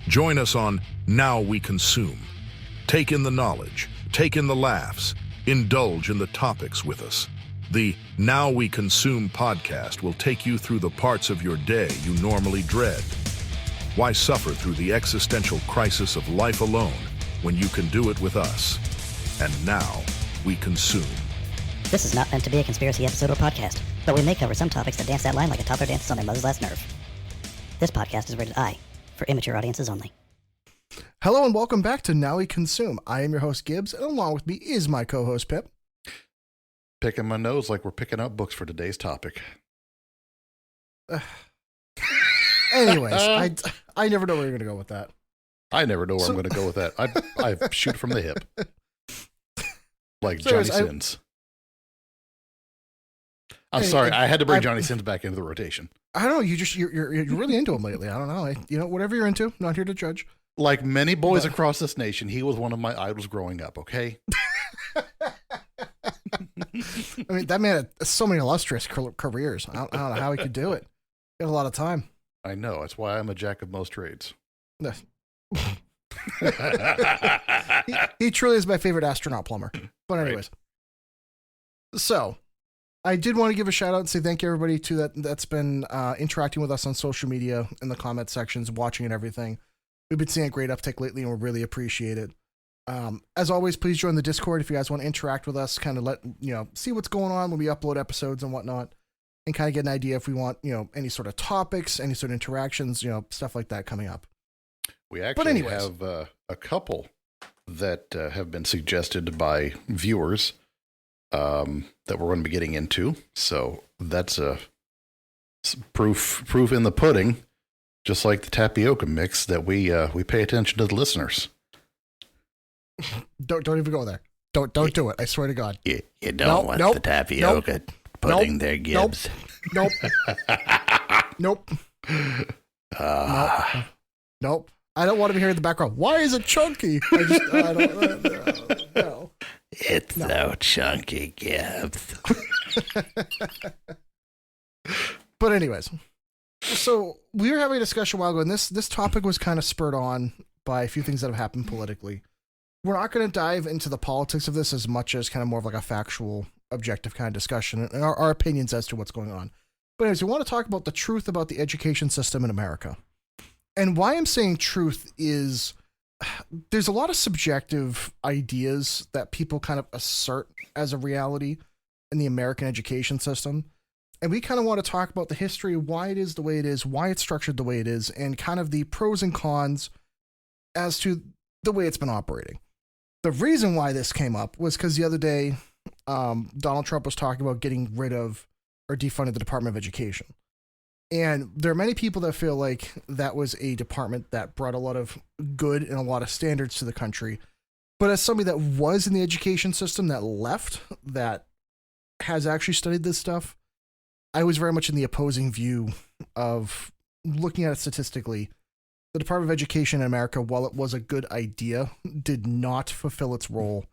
Join us on Now We Consume. Take in the knowledge, take in the laughs, indulge in the topics with us. The Now We Consume podcast will take you through the parts of your day you normally dread. Why suffer through the existential crisis of life alone when you can do it with us? And now we consume. This is not meant to be a conspiracy episode or podcast, but we may cover some topics that dance that line like a toddler dances on their mother's last nerve. This podcast is rated I, for immature audiences only. Hello and welcome back to Now We Consume. I am your host Gibbs, and along with me is my co-host Pip. Picking my nose like we're picking up books for today's topic. Anyways, I never know where you're going to go with that. I never know where I'm going to go with that. I shoot from the hip. Like Johnny Sins. I'm sorry, I had to bring Johnny Sins back into the rotation. I don't know, you're really into him lately. I don't know. Whatever you're into, not here to judge. Like many boys across this nation, he was one of my idols growing up, okay? I mean, that man had so many illustrious careers. I don't know how he could do it. He had a lot of time. I know. That's why I'm a jack of most trades. he truly is my favorite astronaut plumber. But anyways. Right. So, I did want to give a shout out and say thank you everybody that's been interacting with us on social media in the comment sections, watching and everything. We've been seeing a great uptick lately and we really appreciate it. As always, please join the Discord if you guys want to interact with us, kind of see what's going on when we upload episodes and whatnot, and kind of get an idea if we want, any sort of topics, any sort of interactions, stuff like that coming up. We actually have a couple that have been suggested by viewers that we're going to be getting into. So that's a proof in the pudding, just like the tapioca mix, that we pay attention to the listeners. Don't even go there. Don't do it. I swear to God. You don't want the tapioca pudding there, Gibbs. Nope. Nope. Nope. I don't want to be hearing in the background. Why is it chunky? I don't know. It's so chunky, Gibbs. But anyways, so we were having a discussion a while ago, and this topic was kind of spurred on by a few things that have happened politically. We're not going to dive into the politics of this as much as kind of more of like a factual, objective kind of discussion and our opinions as to what's going on. But anyways, we want to talk about the truth about the education system in America. And why I'm saying truth is there's a lot of subjective ideas that people kind of assert as a reality in the American education system. And we kind of want to talk about the history, why it is the way it is, why it's structured the way it is, and kind of the pros and cons as to the way it's been operating. The reason why this came up was because the other day, Donald Trump was talking about getting rid of or defunding the Department of Education. And there are many people that feel like that was a department that brought a lot of good and a lot of standards to the country. But as somebody that was in the education system that left, that has actually studied this stuff, I was very much in the opposing view of looking at it statistically. The Department of Education in America, while it was a good idea, did not fulfill its role,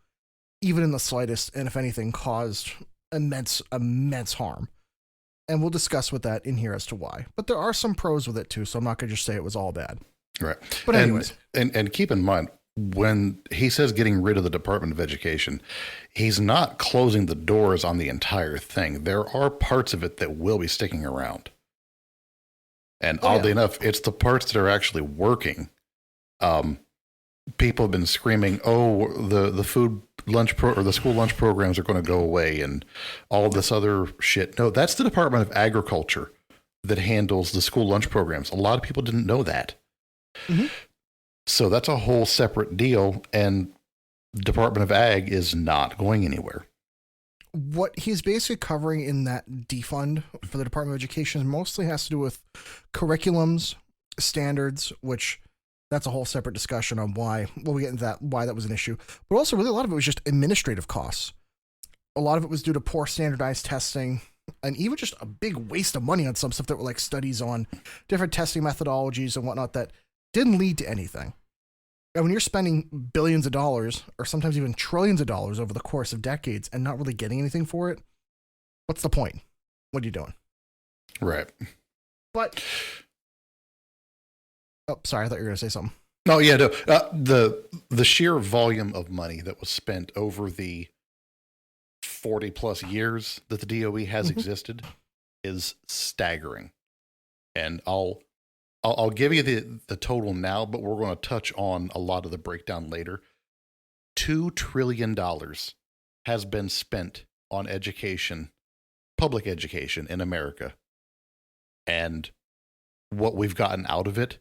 even in the slightest, and if anything, caused immense harm. And we'll discuss with that in here as to why. But there are some pros with it too, so I'm not going to just say it was all bad. Right. But anyways. And keep in mind, when he says getting rid of the Department of Education, he's not closing the doors on the entire thing. There are parts of it that will be sticking around. And oddly enough, it's the parts that are actually working. People have been screaming, "Oh, the food lunch or the school lunch programs are going to go away," and all this other shit. No, that's the Department of Agriculture that handles the school lunch programs. A lot of people didn't know that. Mm-hmm. So that's a whole separate deal, and Department of Ag is not going anywhere. What he's basically covering in that defund for the Department of Education mostly has to do with curriculums, standards, which that's a whole separate discussion on why. Well, we get into that, why that was an issue. But also, really, a lot of it was just administrative costs. A lot of it was due to poor standardized testing, and even just a big waste of money on some stuff that were like studies on different testing methodologies and whatnot that didn't lead to anything. And when you're spending billions of dollars, or sometimes even trillions of dollars over the course of decades and not really getting anything for it, what's the point? What are you doing? Right. But, oh, sorry, I thought you were going to say something. No, yeah, no. The sheer volume of money that was spent over the 40 plus years that the DOE has existed is staggering. And I'll give you the total now, but we're going to touch on a lot of the breakdown later. $2 trillion has been spent on education, public education in America. And what we've gotten out of it,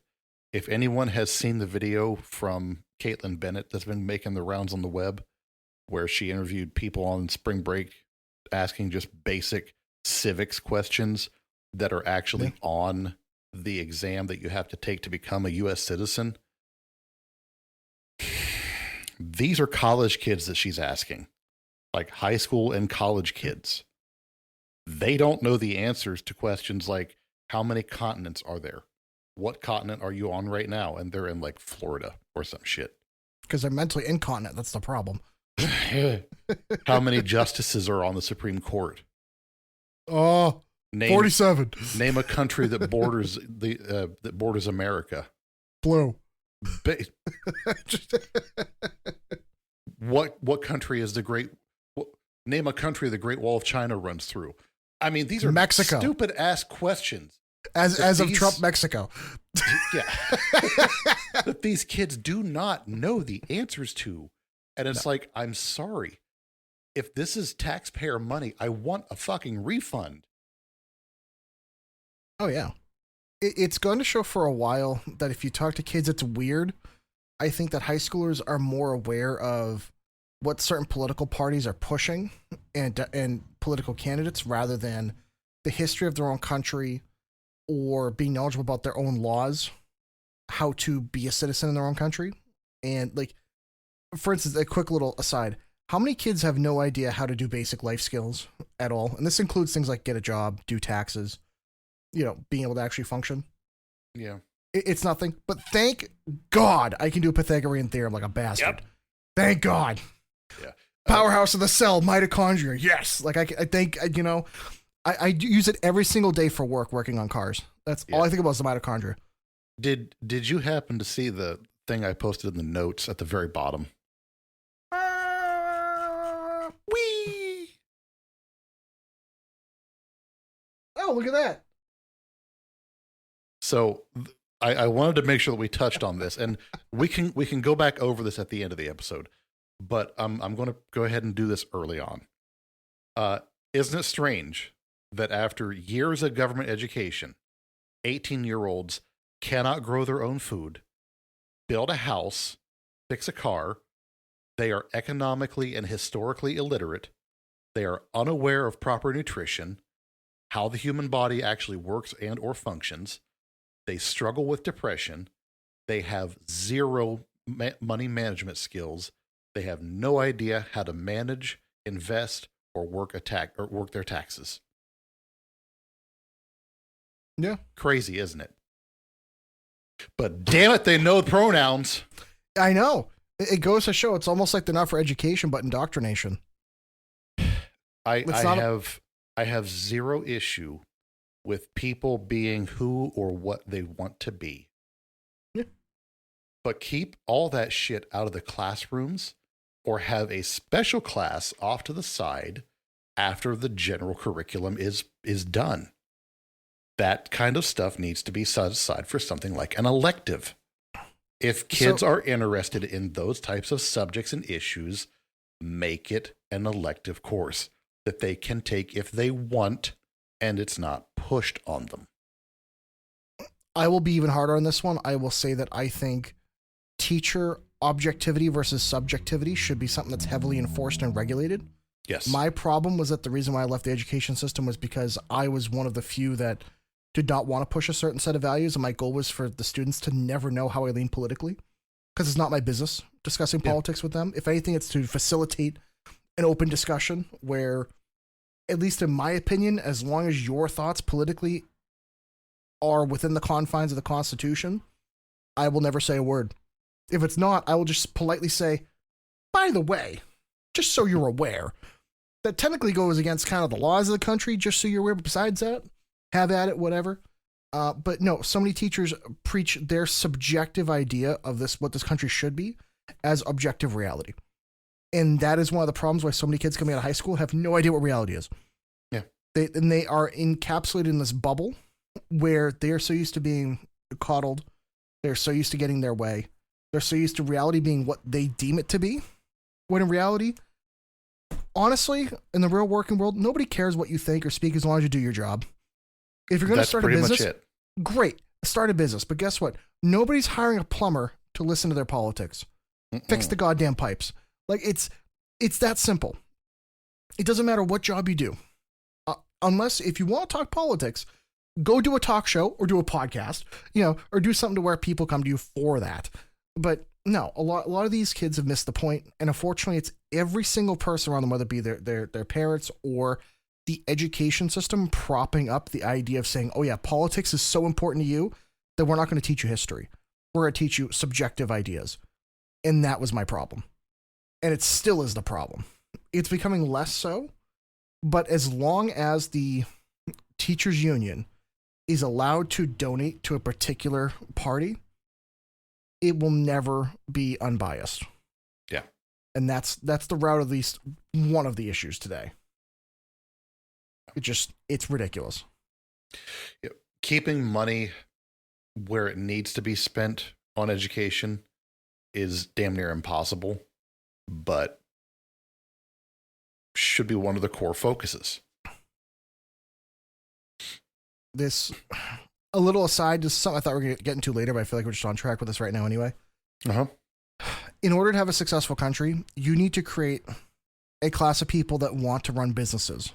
if anyone has seen the video from Caitlin Bennett that's been making the rounds on the web, where she interviewed people on spring break asking just basic civics questions that are actually on the exam that you have to take to become a U.S. citizen. These are college kids that she's asking, like high school and college kids. They don't know the answers to questions like, how many continents are there? What continent are you on right now? And they're in like Florida or some shit. Because they're mentally incontinent. That's the problem. How many justices are on the Supreme Court? Oh, 47. Name a country that borders that borders America. Blue. What country is the great? Name a country the Great Wall of China runs through. I mean, these are Mexico. Stupid ass questions. As of Trump, Mexico. Yeah. That these kids do not know the answers to. And it's like, I'm sorry. If this is taxpayer money, I want a fucking refund. Oh, yeah. It's going to show for a while that if you talk to kids, it's weird. I think that high schoolers are more aware of what certain political parties are pushing and political candidates rather than the history of their own country or being knowledgeable about their own laws, how to be a citizen in their own country. And like, for instance, a quick little aside, how many kids have no idea how to do basic life skills at all? And this includes things like get a job, do taxes, being able to actually function. Yeah. It's nothing, but thank God I can do a Pythagorean theorem like a bastard. Yep. Thank God. Yeah. Powerhouse of the cell, mitochondria. Yes. Like I think, I use it every single day for work, working on cars. That's all I think about is the mitochondria. Did you happen to see the thing I posted in the notes at the very bottom? Wee. Oh, look at that. So I wanted to make sure that we touched on this, and we can go back over this at the end of the episode, but I'm going to go ahead and do this early on. Isn't it strange that after years of government education, 18-year-olds cannot grow their own food, build a house, fix a car, they are economically and historically illiterate, they are unaware of proper nutrition, how the human body actually works and or functions, they struggle with depression, they have zero money management skills, they have no idea how to manage, invest, or work their taxes. Yeah. Crazy, isn't it? But damn it, they know pronouns. I know. It goes to show it's almost like they're not for education, but indoctrination. I have zero issue with people being who or what they want to be. Yeah. But keep all that shit out of the classrooms or have a special class off to the side after the general curriculum is done. That kind of stuff needs to be set aside for something like an elective. If kids are interested in those types of subjects and issues, make it an elective course that they can take if they want, and it's not pushed on them. I will be even harder on this one. I will say that I think teacher objectivity versus subjectivity should be something that's heavily enforced and regulated. Yes. My problem was that the reason why I left the education system was because I was one of the few that did not want to push a certain set of values, and my goal was for the students to never know how I lean politically, because it's not my business discussing politics with them. If anything, it's to facilitate an open discussion where, at least in my opinion, as long as your thoughts politically are within the confines of the Constitution, I will never say a word. If it's not, I will just politely say, by the way, just so you're aware, that technically goes against kind of the laws of the country, just so you're aware, but besides that, have at it, whatever. But no, so many teachers preach their subjective idea of what this country should be as objective reality. And that is one of the problems why so many kids coming out of high school have no idea what reality is. Yeah. They are encapsulated in this bubble where they are so used to being coddled. They're so used to getting their way. They're so used to reality being what they deem it to be. When in reality, honestly, in the real working world, nobody cares what you think or speak as long as you do your job. If you're going to start a business, great, start a business. But guess what? Nobody's hiring a plumber to listen to their politics. Fix the goddamn pipes. Like it's that simple. It doesn't matter what job you do. Unless if you want to talk politics, go do a talk show or do a podcast, or do something to where people come to you for that. But no, a lot of these kids have missed the point. And unfortunately, it's every single person around them, whether it be their parents or the education system, propping up the idea of saying, oh yeah, politics is so important to you that we're not going to teach you history. We're going to teach you subjective ideas. And that was my problem. And it still is the problem. It's becoming less so. But as long as the teachers union is allowed to donate to a particular party, it will never be unbiased. Yeah. And that's the route of least one of the issues today. It's ridiculous. Keeping money where it needs to be spent on education is damn near impossible, but should be one of the core focuses. This, a little aside, just something I thought we were going to get into later, but I feel like we're just on track with this right now anyway. Uh-huh. In order to have a successful country, you need to create a class of people that want to run businesses.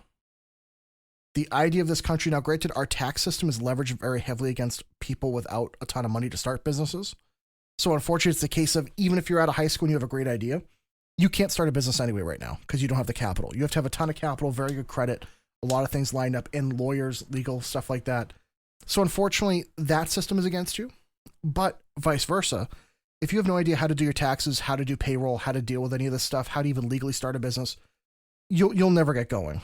The idea of this country, now granted, our tax system is leveraged very heavily against people without a ton of money to start businesses. So unfortunately, it's the case of even if you're out of high school and you have a great idea, you can't start a business anyway right now because you don't have the capital. You have to have a ton of capital, very good credit, a lot of things lined up, and lawyers, legal, stuff like that. So unfortunately, that system is against you. But vice versa, if you have no idea how to do your taxes, how to do payroll, how to deal with any of this stuff, how to even legally start a business, you'll never get going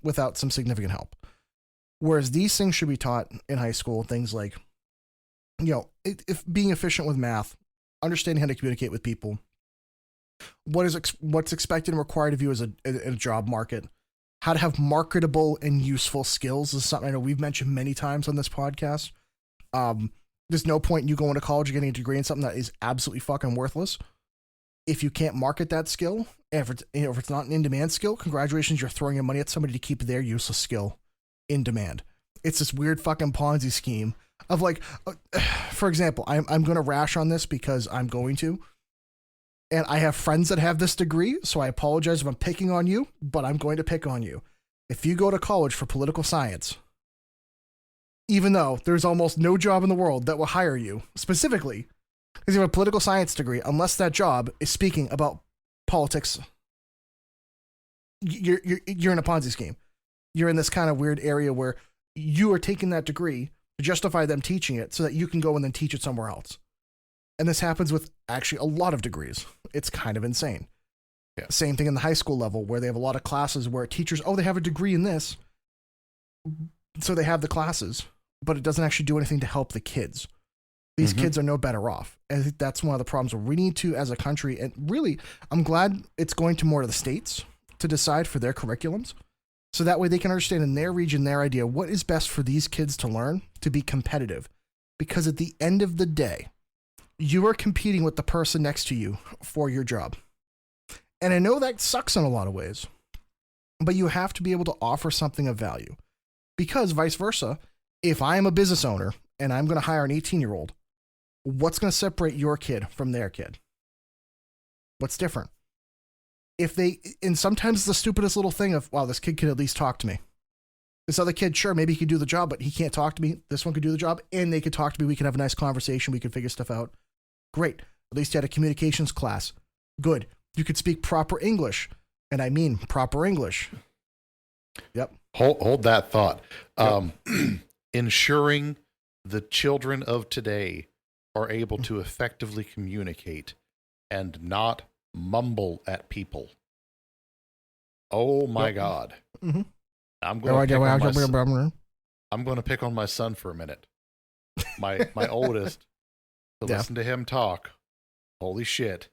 without some significant help. Whereas these things should be taught in high school, things like, if being efficient with math, understanding how to communicate with people, what's expected and required of you as a job market, how to have marketable and useful skills is something I know we've mentioned many times on this podcast. There's no point in you going to college and getting a degree in something that is absolutely fucking worthless. If you can't market that skill, if it's not an in-demand skill, congratulations, you're throwing your money at somebody to keep their useless skill in demand. It's this weird fucking Ponzi scheme of like, for example, I'm going to rash on this because I'm going to, and I have friends that have this degree, so I apologize if I'm picking on you, but I'm going to pick on you. If you go to college for political science, even though there's almost no job in the world that will hire you specifically because you have a political science degree, unless that job is speaking about politics, you're in a Ponzi scheme. You're in this kind of weird area where you are taking that degree to justify them teaching it so that you can go and then teach it somewhere else. And this happens with actually a lot of degrees. It's kind of insane. Yeah. Same thing in the high school level where they have a lot of classes where teachers, they have a degree in this, so they have the classes, but it doesn't actually do anything to help the kids. These kids are no better off. And I think that's one of the problems where we need to, as a country, and really, I'm glad it's going to more of the states to decide for their curriculums. So that way they can understand in their region, their idea, what is best for these kids to learn to be competitive. Because at the end of the day, you are competing with the person next to you for your job. And I know that sucks in a lot of ways, but you have to be able to offer something of value. Because vice versa, if I am a business owner and I'm going to hire an 18-year-old, what's going to separate your kid from their kid? What's different? And sometimes it's the stupidest little thing of, wow, this kid can at least talk to me. This other kid, sure, maybe he could do the job, but he can't talk to me. This one could do the job and they could talk to me. We could have a nice conversation. We could figure stuff out. Great. At least you had a communications class. Good. You could speak proper English. And I mean proper English. Yep. Hold that thought. Yep. Ensuring the children of today are able to effectively communicate and not mumble at people. Oh my God. Mm-hmm. I'm going to pick on my son for a minute. My oldest, to Yeah. listen to him talk, holy shit.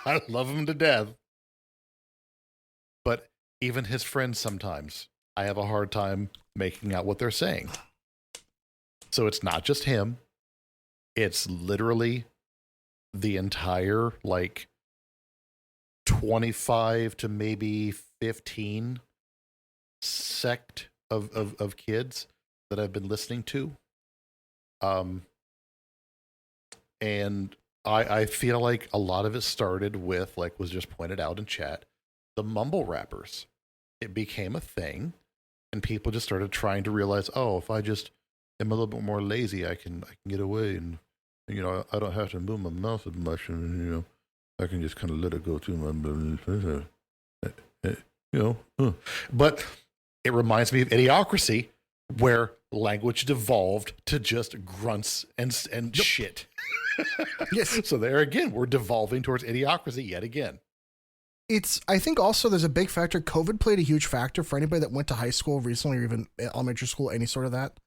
I love him to death. But even his friends sometimes, I have a hard time making out what they're saying. So it's not just him. It's literally the entire, like, 25 to maybe 15 sect of kids that I've been listening to. And I feel like a lot of it started with, like was just pointed out in chat, the mumble rappers. It became a thing, and people just started trying to realize, oh, if I just am a little bit more lazy, I can get away, and you know, I don't have to move my mouth as much, and you know, I can just kind of let it go through my, you know. But it reminds me of Idiocracy, where language devolved to just grunts and shit. Yes. So there again, we're devolving towards Idiocracy yet again. I think also there's a big factor. COVID played a huge factor for anybody that went to high school recently or even elementary school, any sort of that.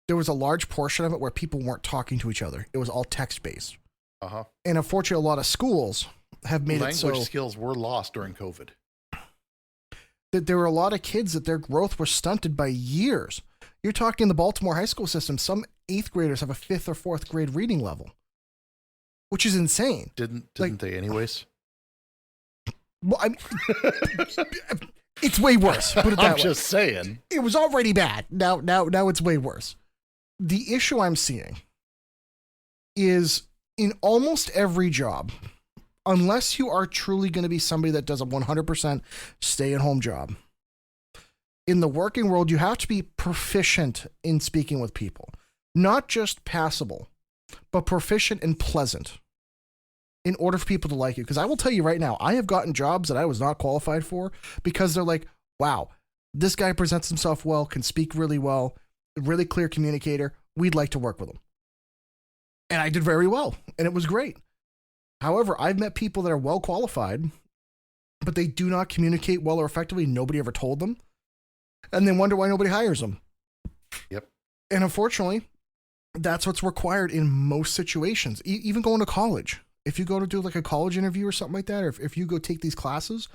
There was a large portion of it where people weren't talking to each other. It was all text-based. Uh-huh. And unfortunately, a lot of schools have made Language it so skills were lost during COVID. that there were a lot of kids that their growth was stunted by years. You're talking the Baltimore high school system. Some 8th graders have a 5th or 4th grade reading level, which is insane. Didn't Like- they anyways? Well, it's way worse. Put it that I'm way. just saying. It was already bad. Now it's way worse. The issue I'm seeing is in almost every job, unless you are truly going to be somebody that does a 100% stay-at-home job, in the working world, you have to be proficient in speaking with people. Not just passable, but proficient and pleasant in order for people to like you. Because I will tell you right now, I have gotten jobs that I was not qualified for because they're like, wow, this guy presents himself well, can speak really well, really clear communicator. We'd like to work with him. And I did very well, and it was great. However, I've met people that are well qualified, but they do not communicate well or effectively. Nobody ever told them. And they wonder why nobody hires them. Yep. And unfortunately, that's what's required in most situations, even going to college. If you go to do like a college interview or something like that, or if you go take these classes,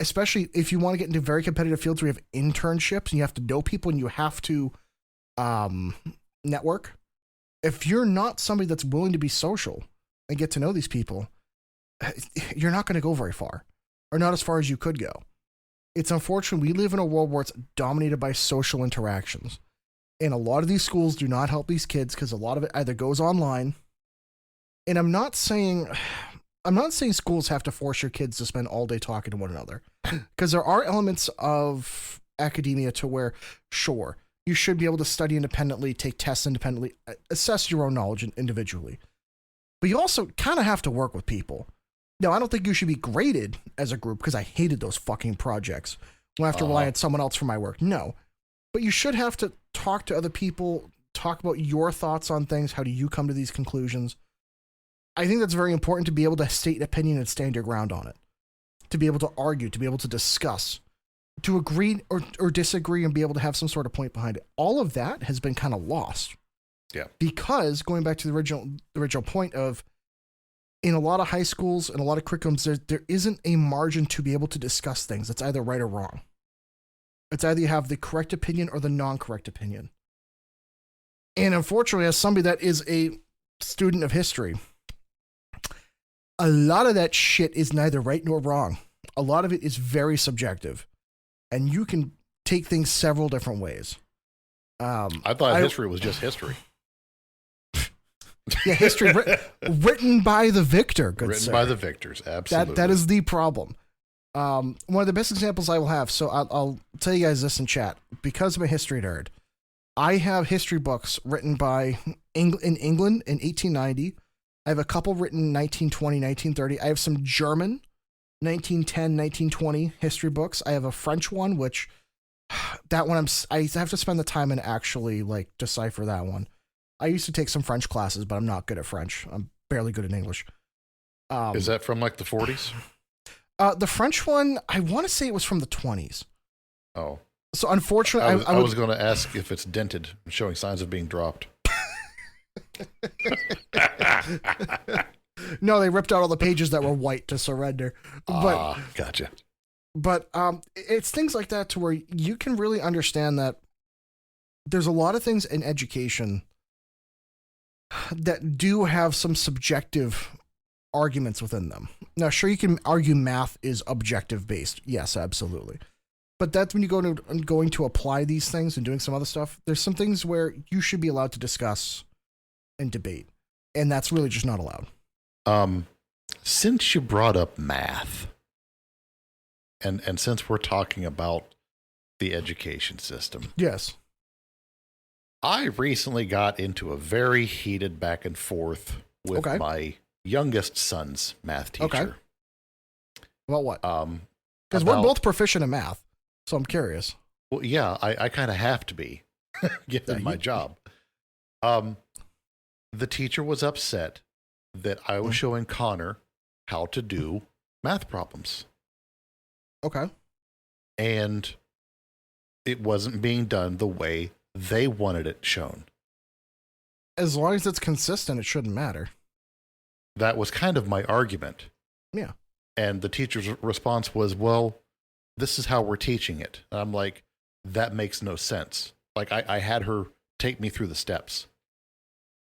especially if you want to get into very competitive fields where you have internships and you have to know people and you have to network, if you're not somebody that's willing to be social and get to know these people, you're not going to go very far, or not as far as you could go. It's unfortunate we live in a world where it's dominated by social interactions. And a lot of these schools do not help these kids because a lot of it either goes online. And I'm not saying schools have to force your kids to spend all day talking to one another, because there are elements of academia to where, sure, you should be able to study independently, take tests independently, assess your own knowledge individually. But you also kind of have to work with people. Now, I don't think you should be graded as a group, because I hated those fucking projects when I have to rely on someone else for my work. No. But you should have to talk to other people, talk about your thoughts on things. How do you come to these conclusions? I think that's very important, to be able to state an opinion and stand your ground on it, to be able to argue, to be able to discuss, to agree or disagree and be able to have some sort of point behind it. All of that has been kind of lost. Yeah. Because going back to the original point of, in a lot of high schools and a lot of curriculums, there isn't a margin to be able to discuss things. It's either right or wrong. It's either you have the correct opinion or the non-correct opinion. And unfortunately, as somebody that is a student of history, a lot of that shit is neither right nor wrong. A lot of it is very subjective, and you can take things several different ways. I thought history was just history. Yeah, history written by the victor. Good Written sir. by the victors, absolutely. That is the problem. One of the best examples I will have. So I'll tell you guys this in chat. Because I'm a history nerd, I have history books written by in England in 1890. I have a couple written in 1920, 1930. I have some German 1910, 1920 history books. I have a French one, which that one I have to spend the time and actually like decipher that one. I used to take some French classes, but I'm not good at French. I'm barely good in English. Is that from like the 40s? The French one, I want to say it was from the 20s. Oh. So unfortunately, I was going to ask if it's dented, showing signs of being dropped. No, they ripped out all the pages that were white to surrender. But Gotcha. But it's things like that to where you can really understand that there's a lot of things in education that do have some subjective arguments within them. Now, sure, you can argue math is objective based. Yes, absolutely. But that's when you going to apply these things and doing some other stuff. There's some things where you should be allowed to discuss and debate, and that's really just not allowed. Since you brought up math, and since we're talking about the education system, Yes. I recently got into a very heated back and forth with my youngest son's math teacher. Okay. About what? Because we're both proficient in math, so I'm curious. Well, yeah, I kind of have to be, given my job. The teacher was upset that I was showing Connor how to do math problems. Okay. And it wasn't being done the way they wanted it shown. As long as it's consistent, it shouldn't matter. That was kind of my argument. Yeah. And the teacher's response was, well, this is how we're teaching it. And I'm like, that makes no sense. Like, I had her take me through the steps.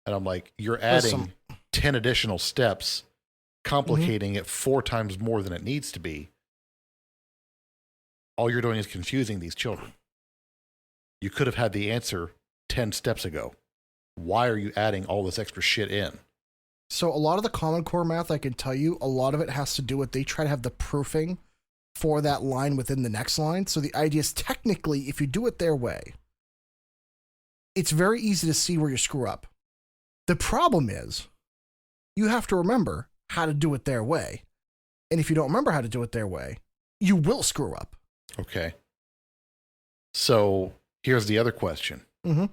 And I'm like, you're adding 10 additional steps, complicating it 4 times more than it needs to be. All you're doing is confusing these children. You could have had the answer 10 steps ago. Why are you adding all this extra shit in? So a lot of the Common Core math, I can tell you, a lot of it has to do with they try to have the proofing for that line within the next line. So the idea is technically, if you do it their way, it's very easy to see where you screw up. The problem is you have to remember how to do it their way. And if you don't remember how to do it their way, you will screw up. Okay. So here's the other question. Mm-hmm.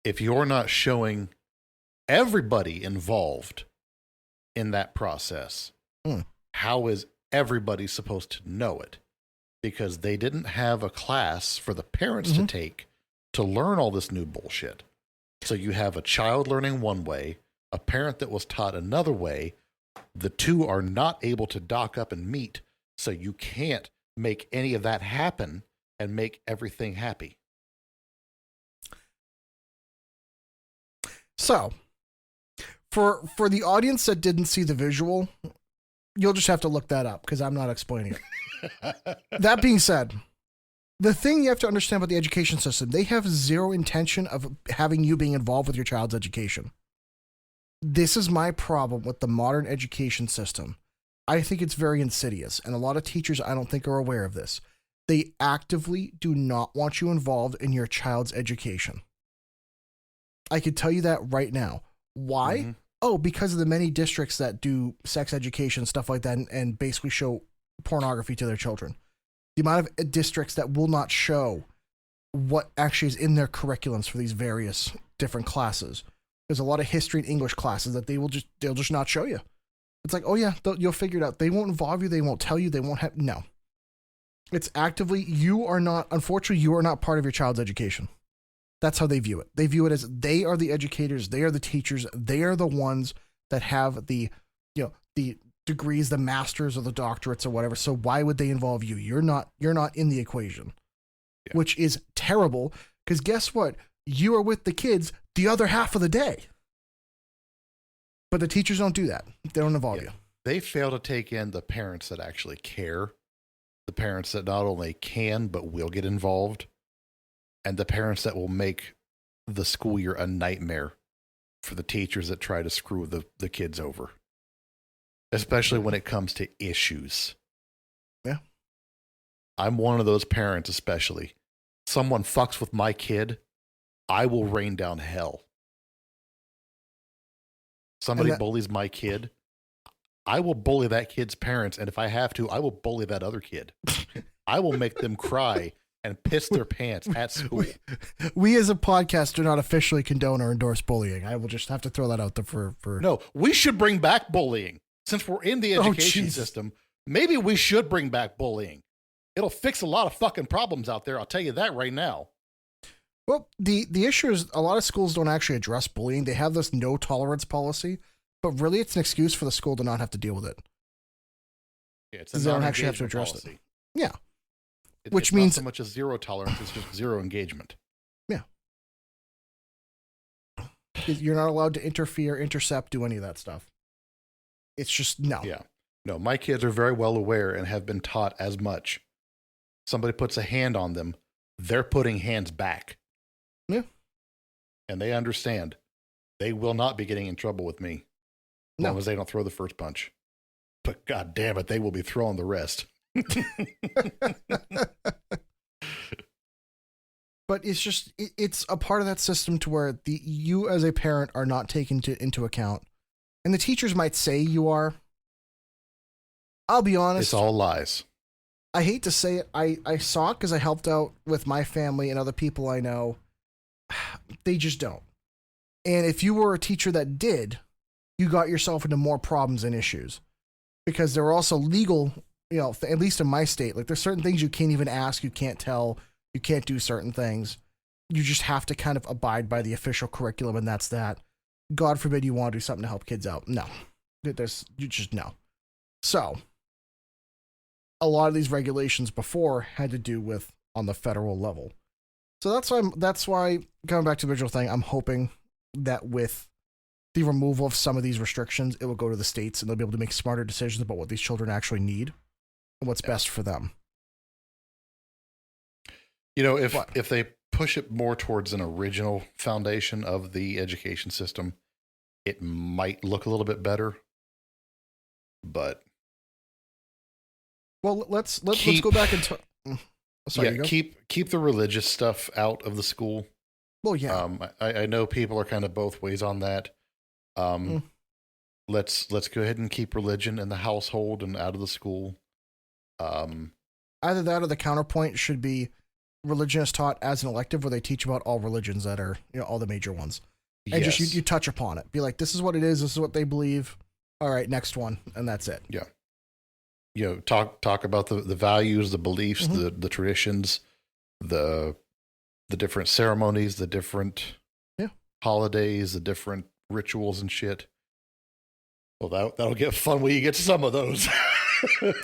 If you're not showing everybody involved in that process, how is everybody supposed to know it? Because they didn't have a class for the parents to take to learn all this new bullshit. So you have a child learning one way, a parent that was taught another way. The two are not able to dock up and meet, so you can't make any of that happen and make everything happy. So, for the audience that didn't see the visual, you'll just have to look that up because I'm not explaining it. That being said, the thing you have to understand about the education system, they have zero intention of having you being involved with your child's education. This is my problem with the modern education system. I think it's very insidious, and a lot of teachers I don't think are aware of this. They actively do not want you involved in your child's education. I can tell you that right now. Why? Oh, because of the many districts that do sex education, stuff like that, and basically show pornography to their children. The amount of districts that will not show what actually is in their curriculums for these various different classes. There's a lot of history and English classes that they'll just not show you. It's like, oh yeah, you'll figure it out. They won't involve you. They won't tell you. They won't have, no. It's actively, unfortunately, you are not part of your child's education. That's how they view it. They view it as they are the educators. They are the teachers. They are the ones that have the degrees, the masters or the doctorates or whatever. So why would they involve you? You're not in the equation, which is terrible. Because guess what? You are with the kids the other half of the day. But the teachers don't do that. They don't involve you. They fail to take in the parents that actually care, the parents that not only can, but will get involved, and the parents that will make the school year a nightmare for the teachers that try to screw the kids over, especially when it comes to issues. Yeah. I'm one of those parents, especially. Someone fucks with my kid, I will rain down hell. Somebody bullies my kid, I will bully that kid's parents, and if I have to, I will bully that other kid. I will make them cry and piss their pants at school. We as a podcast do not officially condone or endorse bullying. I will just have to throw that out there for... No, we should bring back bullying. Since we're in the education system, maybe we should bring back bullying. It'll fix a lot of fucking problems out there. I'll tell you that right now. Well, the issue is a lot of schools don't actually address bullying. They have this no tolerance policy, but really it's an excuse for the school to not have to deal with it. Yeah, it's They don't actually have to address policy. it. Yeah. It, Which it's means not so much as zero tolerance, it's just zero engagement. Yeah. You're not allowed to interfere, intercept, do any of that stuff. It's just no. Yeah. No, my kids are very well aware and have been taught as much. Somebody puts a hand on them, they're putting hands back. Yeah. And they understand they will not be getting in trouble with me as long as they don't throw the first punch. But God damn it, they will be throwing the rest. But it's just it's a part of that system to where you as a parent are not taken into account, and the teachers might say you are. I'll be honest, It's all lies. I hate to say it. I saw it because I helped out with my family and other people I know. They just don't. And if you were a teacher that did, you got yourself into more problems and issues, because there are also legal, at least in my state, like there's certain things you can't even ask, you can't tell, you can't do certain things. You just have to kind of abide by the official curriculum, and that's that. God forbid you want to do something to help kids out. No. You just no. So, a lot of these regulations before had to do with on the federal level. So that's why going back to the original thing, I'm hoping that with the removal of some of these restrictions, it will go to the states and they'll be able to make smarter decisions about what these children actually need and what's best for them. If they push it more towards an original foundation of the education system, it might look a little bit better. But well, let's go back and keep the religious stuff out of the school. Well, yeah. I know people are kind of both ways on that. Let's go ahead and keep religion in the household and out of the school. Either that or the counterpoint should be religion is taught as an elective, where they teach about all religions that are, all the major ones. And Yes. just you touch upon it. Be like, this is what it is, this is what they believe. All right, next one, and that's it. Yeah. Talk about the values, the beliefs, the traditions, the different ceremonies, the different holidays, the different rituals and shit. Well, that'll get fun when you get to some of those.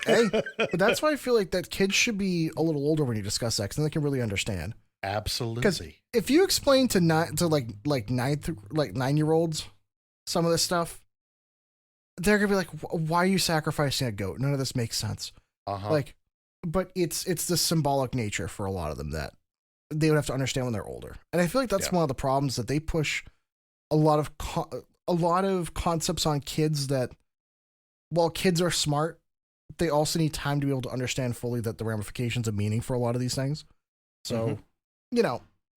Hey, but that's why I feel like that kids should be a little older when you discuss that, and they can really understand. Absolutely. Because if you explain to 9-year-olds some of this stuff, they're gonna be like, "Why are you sacrificing a goat? None of this makes sense." But it's the symbolic nature for a lot of them that they would have to understand when they're older. And I feel like that's one of the problems, that they push a lot of concepts on kids that, while kids are smart, they also need time to be able to understand fully that the ramifications of meaning for a lot of these things. So,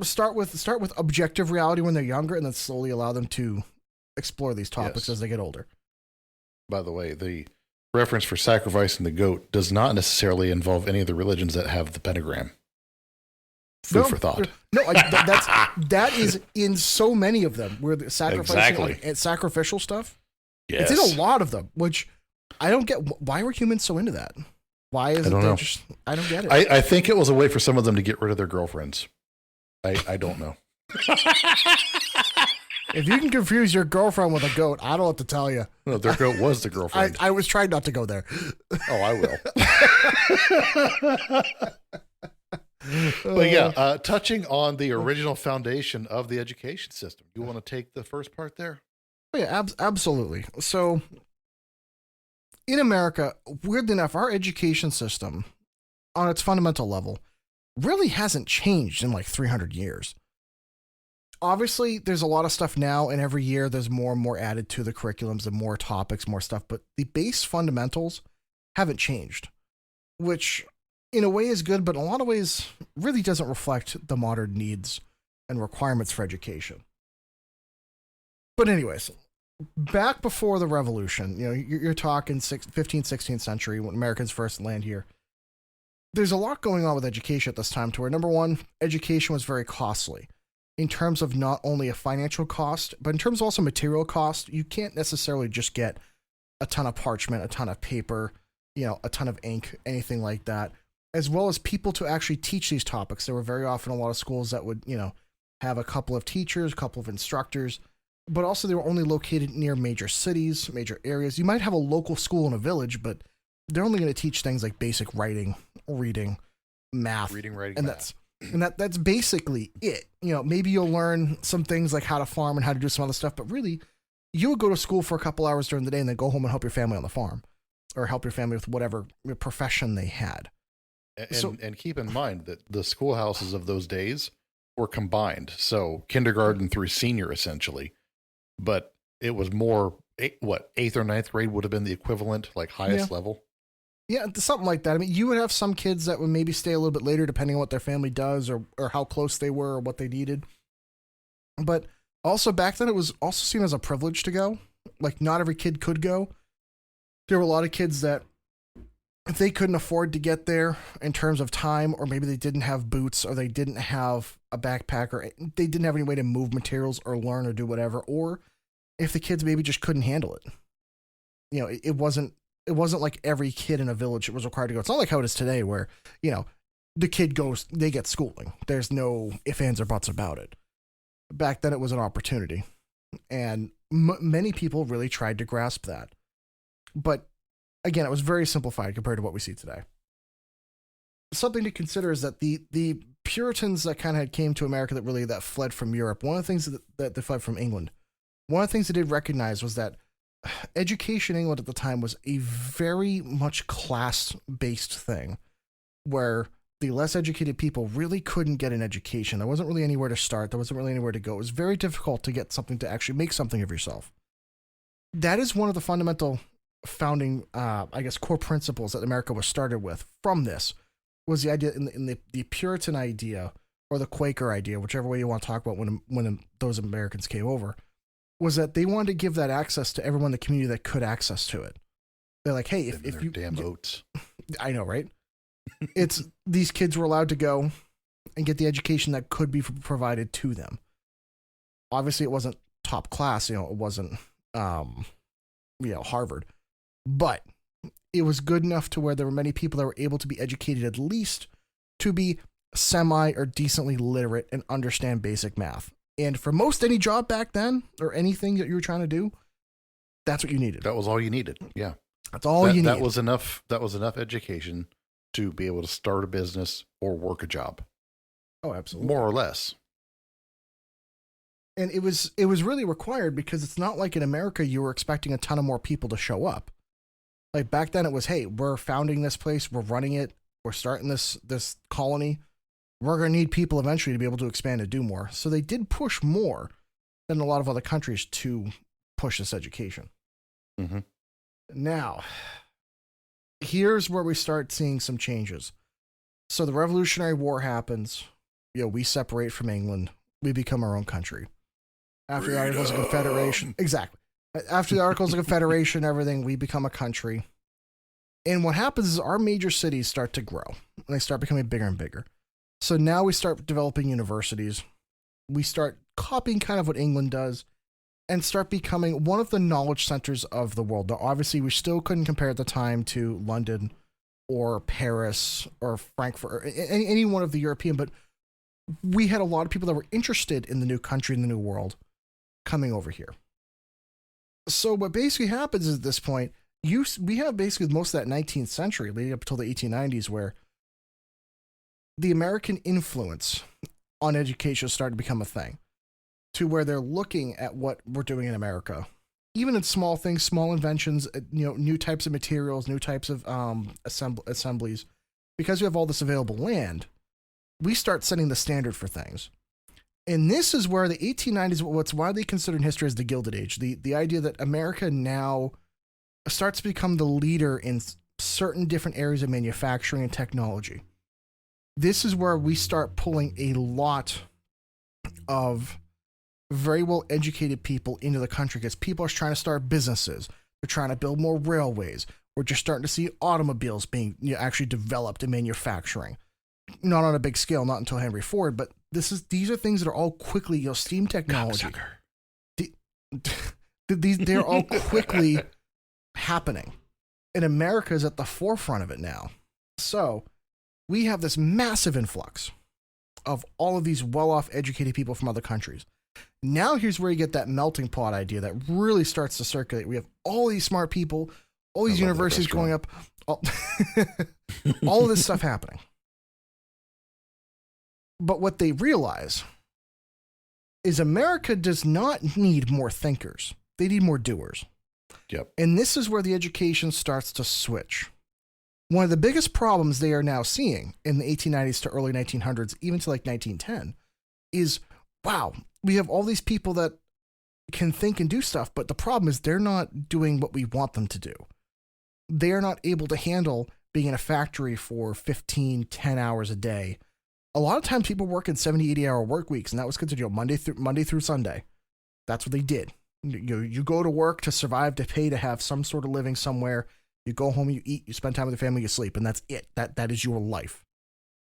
start with objective reality when they're younger, and then slowly allow them to explore these topics as they get older. By the way, the reference for sacrificing the goat does not necessarily involve any of the religions that have the pentagram. Food for thought. No, that is in so many of them, where the sacrificing and sacrificial stuff. Yes. It's in a lot of them, which I don't get. Why were humans so into that? Why is it just? I don't get it. I think it was a way for some of them to get rid of their girlfriends. I don't know. If you can confuse your girlfriend with a goat, I don't know what to tell you. No, their goat was the girlfriend. I was trying not to go there. Oh, I will. But touching on the original foundation of the education system, you want to take the first part there? Oh, yeah, absolutely. So, in America, weirdly enough, our education system, on its fundamental level, really hasn't changed in like 300 years. Obviously, there's a lot of stuff now, and every year there's more and more added to the curriculums and more topics, more stuff, but the base fundamentals haven't changed, which in a way is good, but in a lot of ways really doesn't reflect the modern needs and requirements for education. But anyways, back before the revolution, you're talking 15th, 16th century, when Americans first land here. There's a lot going on with education at this time, to where, number one, education was very costly in terms of not only a financial cost, but in terms of also material cost. You can't necessarily just get a ton of parchment, a ton of paper, a ton of ink, anything like that. as well as people to actually teach these topics. There were very often a lot of schools that would, have a couple of teachers, a couple of instructors, but also they were only located near major cities, major areas. You might have a local school in a village, but they're only going to teach things like basic writing, reading, math, and that's basically it. Maybe you'll learn some things like how to farm and how to do some other stuff, but really, you would go to school for a couple hours during the day and then go home and help your family on the farm, or help your family with whatever profession they had. And keep in mind that the schoolhouses of those days were combined, so kindergarten through senior essentially, but it was more 8th or 9th grade would have been the equivalent, like highest level. Yeah, something like that. I mean, you would have some kids that would maybe stay a little bit later depending on what their family does or how close they were or what they needed. But also back then, it was also seen as a privilege to go. Like, not every kid could go. There were a lot of kids that, if they couldn't afford to get there in terms of time, or maybe they didn't have boots, or they didn't have a backpack, or they didn't have any way to move materials or learn or do whatever, or if the kids maybe just couldn't handle it. It wasn't like every kid in a village was required to go. It's not like how it is today where, the kid goes, they get schooling. There's no ifs, ands, or buts about it. Back then it was an opportunity. And many people really tried to grasp that. But again, it was very simplified compared to what we see today. Something to consider is that the Puritans that kind of came to America that fled from Europe, one of the things that they fled from England, one of the things they did recognize was that education in England at the time was a very much class-based thing, where the less educated people really couldn't get an education. There wasn't really anywhere to start. There wasn't really anywhere to go. It was very difficult to get something, to actually make something of yourself. That is one of the fundamental founding, core principles that America was started with from this, was the idea in the Puritan idea, or the Quaker idea, whichever way you want to talk about when those Americans came over, was that they wanted to give that access to everyone in the community that could access to it. They're like, hey, if you damn oats. I know, right? It's these kids were allowed to go and get the education that could be provided to them. Obviously, it wasn't top class, it wasn't, Harvard, but it was good enough to where there were many people that were able to be educated, at least to be semi or decently literate and understand basic math. And for most any job back then, or anything that you were trying to do, that's what you needed. That was all you needed. Yeah. That's all you needed. That was enough education to be able to start a business or work a job. Oh, absolutely. More or less. And it was really required, because it's not like in America you were expecting a ton of more people to show up. Like back then it was, hey, we're founding this place, we're running it, we're starting this colony. We're going to need people eventually to be able to expand and do more. So they did push more than a lot of other countries to push this education. Mm-hmm. Now, here's where we start seeing some changes. So the Revolutionary War happens. We separate from England. We become our own country. After the Articles of Confederation. Exactly. After the Articles of Confederation, everything, we become a country. And what happens is our major cities start to grow. And they start becoming bigger and bigger. So now we start developing universities. We start copying kind of what England does, and start becoming one of the knowledge centers of the world. Now, obviously, we still couldn't compare at the time to London or Paris or Frankfurt or any one of the European, but we had a lot of people that were interested in the new country and the new world coming over here. So what basically happens is at this point, we have basically most of that 19th century leading up until the 1890s, where the American influence on education started to become a thing, to where they're looking at what we're doing in America, even in small things, small inventions, new types of materials, new types of assemblies. Because we have all this available land, we start setting the standard for things. And this is where the 1890s, what's widely considered in history as the Gilded Age, the idea that America now starts to become the leader in certain different areas of manufacturing and technology. This is where we start pulling a lot of very well educated people into the country, because people are trying to start businesses. They're trying to build more railways. We're just starting to see automobiles being actually developed in manufacturing. Not on a big scale, not until Henry Ford, but these are things that are all quickly, steam technology. They're all quickly happening. And America is at the forefront of it now. So we have this massive influx of all of these well-off, educated people from other countries. Now here's where you get that melting pot idea that really starts to circulate. We have all these smart people, all these universities going up, all of this stuff happening. But what they realize is America does not need more thinkers. They need more doers. Yep. And this is where the education starts to switch. One of the biggest problems they are now seeing in the 1890s to early 1900s, even to like 1910, is, wow, we have all these people that can think and do stuff, but the problem is they're not doing what we want them to do. They are not able to handle being in a factory for 10 hours a day. A lot of times people work in 70, 80-hour work weeks, and that was considered Monday through Sunday. That's what they did. You go to work to survive, to pay, to have some sort of living somewhere. You go home, you eat, you spend time with your family, you sleep, and that's it. That is your life.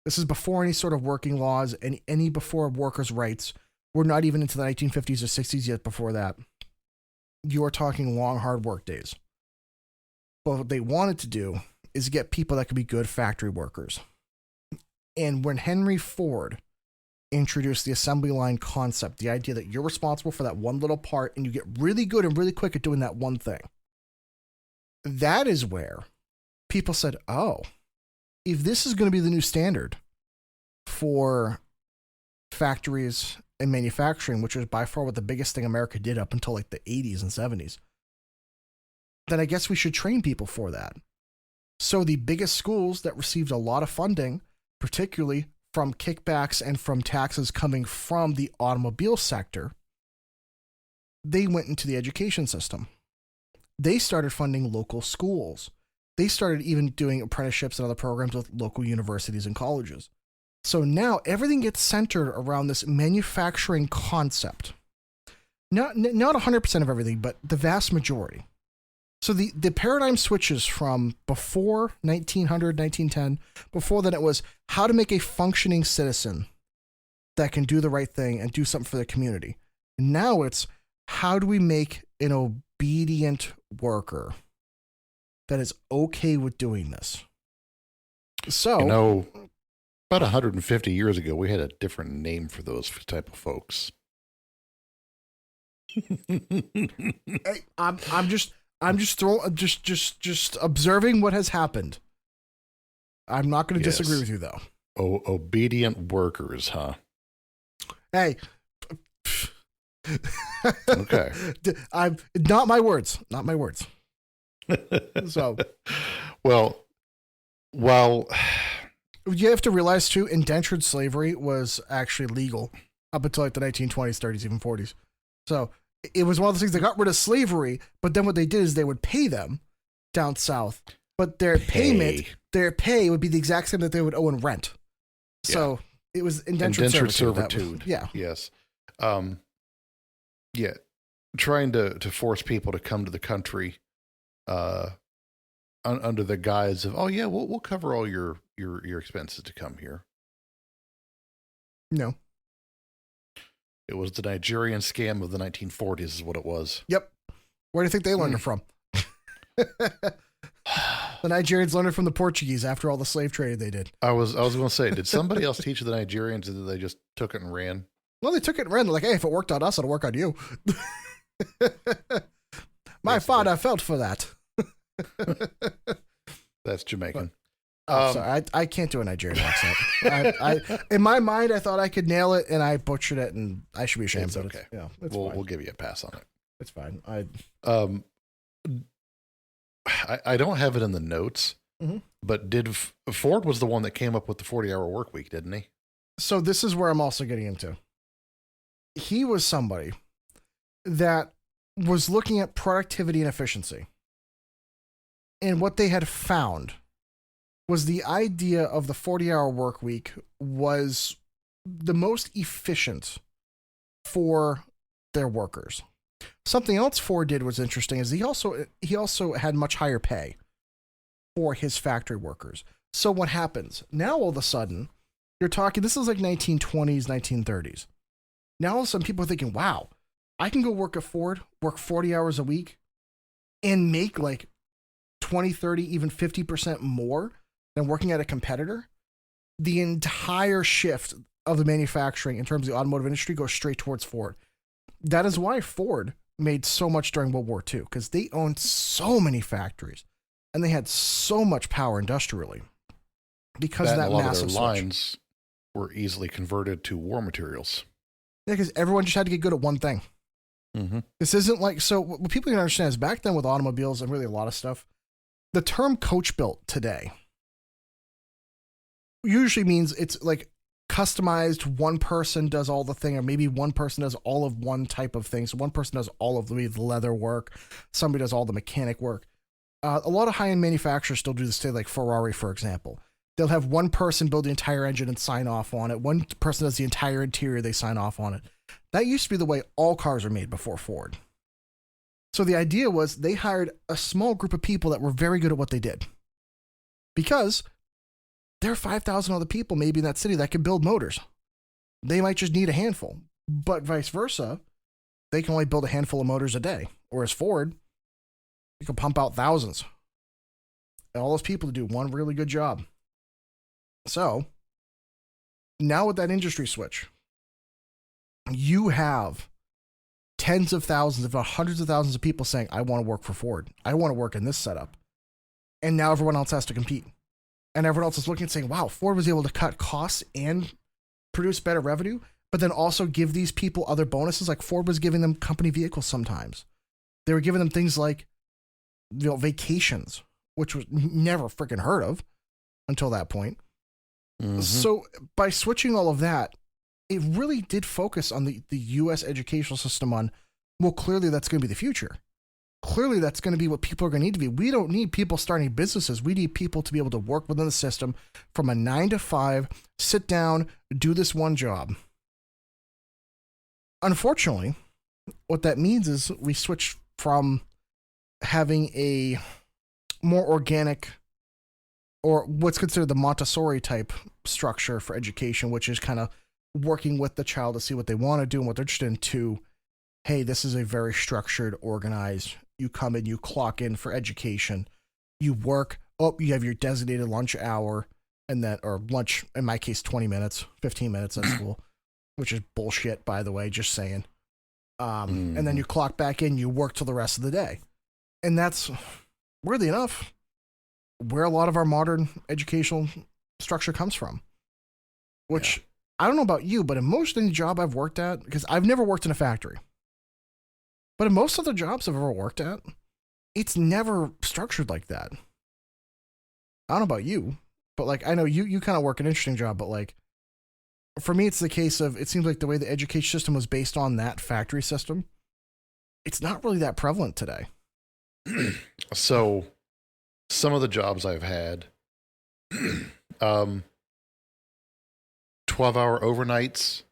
This is before any sort of working laws, any before workers' rights. We're not even into the 1950s or 60s yet before that. You are talking long, hard work days. But what they wanted to do is get people that could be good factory workers. And when Henry Ford introduced the assembly line concept, the idea that you're responsible for that one little part and you get really good and really quick at doing that one thing, that is where people said, oh, if this is going to be the new standard for factories and manufacturing, which was by far what the biggest thing America did up until like the 80s and 70s, then I guess we should train people for that. So the biggest schools that received a lot of funding, particularly from kickbacks and from taxes coming from the automobile sector, they went into the education system. They started funding local schools. They started even doing apprenticeships and other programs with local universities and colleges. So now everything gets centered around this manufacturing concept. Not 100% of everything, but the vast majority. So the paradigm switches from before 1900, 1910, before that it was how to make a functioning citizen that can do the right thing and do something for the community. And now it's how do we make an obedient worker that is okay with doing this? So, about 150 years ago, we had a different name for those type of folks. I'm just observing what has happened. I'm not going to disagree with you, though. Obedient workers, huh? Hey. Okay. I'm not my words. Not my words. So, well, you have to realize too, indentured slavery was actually legal up until like the 1920s, 30s, even 40s. So it was one of those things that got rid of slavery, but then what they did is they would pay them down south, but their pay would be the exact same that they would owe in rent. So it was indentured servitude. Yes. Trying to force people to come to the country under the guise of, we'll cover all your expenses to come here. No. It was the Nigerian scam of the 1940s is what it was. Yep. Where do you think they learned it from? The Nigerians learned it from the Portuguese after all the slave trade they did. I was going to say, did somebody else teach the Nigerians, or did they just took it and ran? Well, they took it and ran. They're like, hey, if it worked on us, it'll work on you. My father felt for that. That's Jamaican. Sorry, I can't do a Nigerian accent. I in my mind, I thought I could nail it, and I butchered it, and I should be ashamed. It's okay. We'll give you a pass on it. It's fine. I don't have it in the notes, mm-hmm. but Ford was the one that came up with the 40-hour work week, didn't he? So this is where I'm also getting into. He was somebody that was looking at productivity and efficiency. And what they had found was the idea of the 40-hour work week was the most efficient for their workers. Something else Ford did was interesting is he also had much higher pay for his factory workers. So what happens? Now all of a sudden, you're talking, this is like 1920s, 1930s. Now all of a sudden people are thinking, wow, I can go work at Ford, work 40 hours a week, and make like 20, 30, even 50% more than working at a competitor. the entire shift of the manufacturing in terms of the automotive industry goes straight towards Ford. That is why Ford made so much during World War II, because they owned so many factories and they had so much power industrially because of that a lot massive of their switch. lines were easily converted to war materials. Yeah, because everyone just had to get good at one thing. Mm-hmm. This isn't like, so what people can understand is back then with automobiles and really a lot of stuff, the term coach built today usually means it's like customized. One person does all the thing, or maybe one person does all of one type of thing. So one person does all of the leather work. Somebody does all the mechanic work. A lot of high-end manufacturers still do this today, like Ferrari, for example. They'll have one person build the entire engine and sign off on it. One person does the entire interior, they sign off on it. That used to be the way all cars were made before Ford. So the idea was they hired a small group of people that were very good at what they did. Because there are 5,000 other people maybe in that city that can build motors. They might just need a handful. But vice versa, they can only build a handful of motors a day. Whereas Ford, you can pump out thousands. And all those people to do one really good job. So, now with that industry switch, you have tens of thousands, if not hundreds of thousands of people saying, I want to work for Ford. I want to work in this setup. And now everyone else has to compete. And everyone else is looking and saying, wow, Ford was able to cut costs and produce better revenue, but then also give these people other bonuses. Like Ford was giving them company vehicles sometimes. They were giving them things like, vacations, which was never freaking heard of until that point. Mm-hmm. So by switching all of that, it really did focus on the U.S. educational system on, well, clearly that's going to be the future. Clearly that's going to be what people are going to need to be. We don't need people starting businesses. We need people to be able to work within the system from a 9 to 5, sit down, do this one job. Unfortunately, what that means is we switch from having a more organic, or what's considered the Montessori type structure for education, which is kind of working with the child to see what they want to do and what they're interested in, to, hey, this is a very structured, organized, you come in, you clock in for education, you work, you have your designated lunch hour, and that, or lunch, in my case, 20 minutes, 15 minutes at school, which is bullshit, by the way, just saying. And then you clock back in, you work till the rest of the day. And that's, weirdly enough, where a lot of our modern educational structure comes from. Which, I don't know about you, but in most any job I've worked at, because I've never worked in a factory, but in most other jobs I've ever worked at, it's never structured like that. I don't know about you, but like, I know you kind of work an interesting job, but like, for me, it's the case of, it seems like the way the education system was based on that factory system, it's not really that prevalent today. So some of the jobs I've had, 12-hour overnights,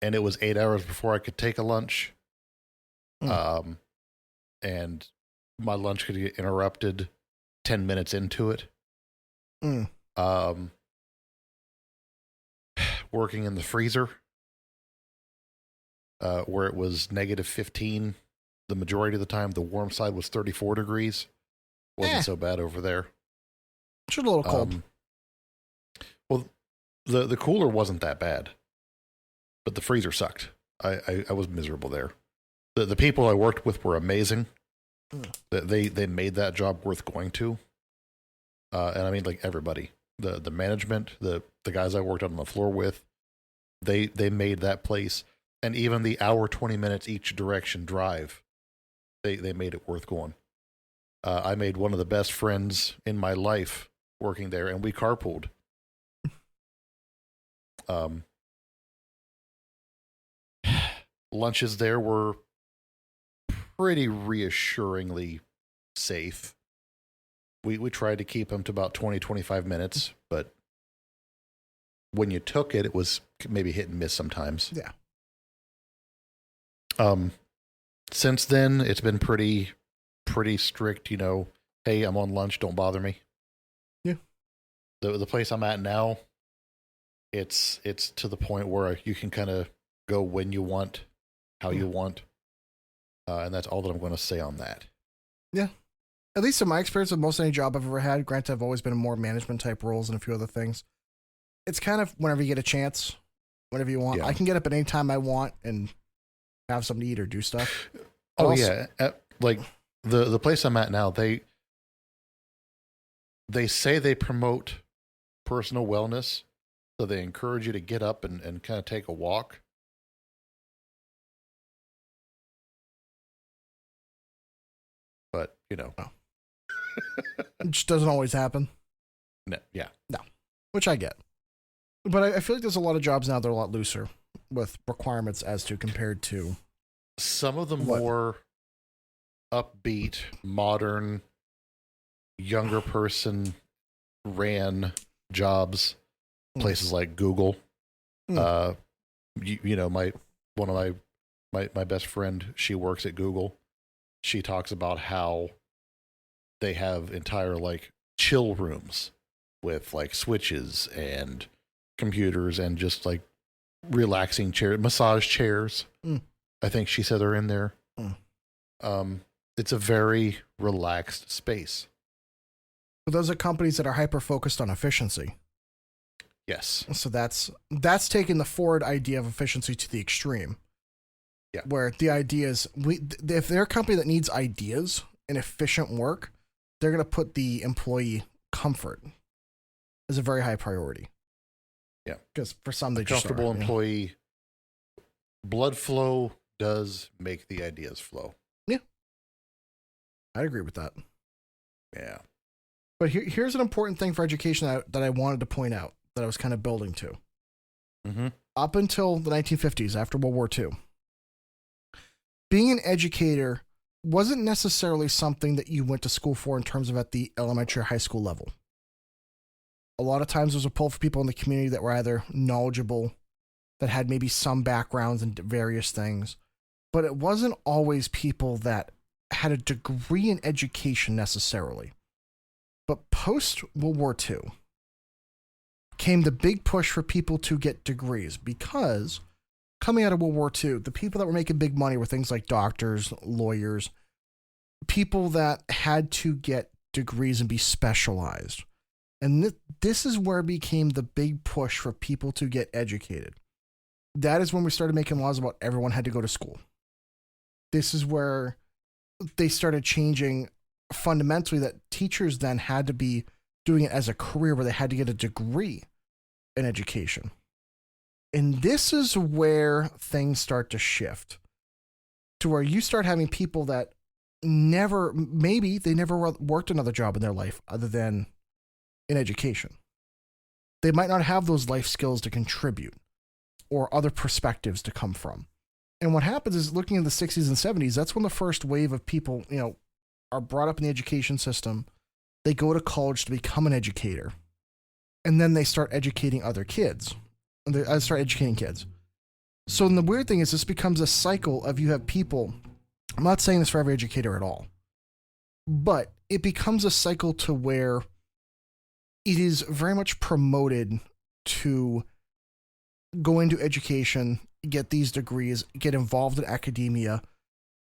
and it was 8 hours before I could take a lunch. And my lunch could get interrupted 10 minutes into it. Working in the freezer, where it was -15 the majority of the time. The warm side was 34 degrees. Wasn't so bad over there. Just a little cold. Well, the cooler wasn't that bad, but the freezer sucked. I was miserable there. The people I worked with were amazing. They made that job worth going to. And I mean, like, everybody, the management, the guys I worked on the floor with, they made that place. And even the hour, 20 minutes each direction drive, they made it worth going. I made one of the best friends in my life working there, and we carpooled. Lunches there were pretty reassuringly safe. We tried to keep them to about 20, 25 minutes, but when you took it, it was maybe hit and miss sometimes. Yeah. Since then, it's been pretty strict, hey, I'm on lunch, don't bother me. Yeah. The place I'm at now, it's to the point where you can kind of go when you want, how you want. And that's all that I'm going to say on that. Yeah. At least in my experience with most any job I've ever had, granted, I've always been in more management type roles and a few other things. it's kind of whenever you get a chance, whenever you want. Yeah. I can get up at any time I want and have something to eat or do stuff. Oh Also- yeah, like the place I'm at now, they say they promote personal wellness, so they encourage you to get up and kind of take a walk. But It just doesn't always happen, no, yeah, which I get. But I feel like there's a lot of jobs now that are a lot looser with requirements as to compared to. some of the What? more upbeat, modern, younger person ran jobs, places like Google. Mm. My best friend, she works at Google. She talks about how they have entire like chill rooms with like switches and computers and just like relaxing chairs, massage chairs. Mm. I think she said they're in there. Mm. It's a very relaxed space. But those are companies that are hyper focused on efficiency. Yes. So that's taking the Ford idea of efficiency to the extreme. Yeah. Where the idea is if they're a company that needs ideas and efficient work, they're going to put the employee comfort as a very high priority. Yeah. Because for some, they A just comfortable are, employee, blood flow does make the ideas flow. I'd agree with that. Yeah. But here's an important thing for education that I wanted to point out that I was kind of building to. Mm-hmm. Up until the 1950s, after World War II, being an educator wasn't necessarily something that you went to school for in terms of at the elementary or high school level. A lot of times there was a pull for people in the community that were either knowledgeable, that had maybe some backgrounds in various things, but it wasn't always people that had a degree in education necessarily. But post World War II came the big push for people to get degrees, because coming out of World War II, the people that were making big money were things like doctors, lawyers, people that had to get degrees and be specialized. And this is where it became the big push for people to get educated. That is when we started making laws about everyone had to go to school. This is where they started changing fundamentally that teachers then had to be doing it as a career, where they had to get a degree in education. And this is where things start to shift to where you start having people that maybe they never worked another job in their life other than in education. They might not have those life skills to contribute or other perspectives to come from. And what happens is, looking in the 60s and 70s, that's when the first wave of people, are brought up in the education system. They go to college to become an educator. And then they start educating other kids. And they start educating kids. So the weird thing is, this becomes a cycle of, you have people, I'm not saying this for every educator at all, but it becomes a cycle to where it is very much promoted to go into education, get these degrees, get involved in academia,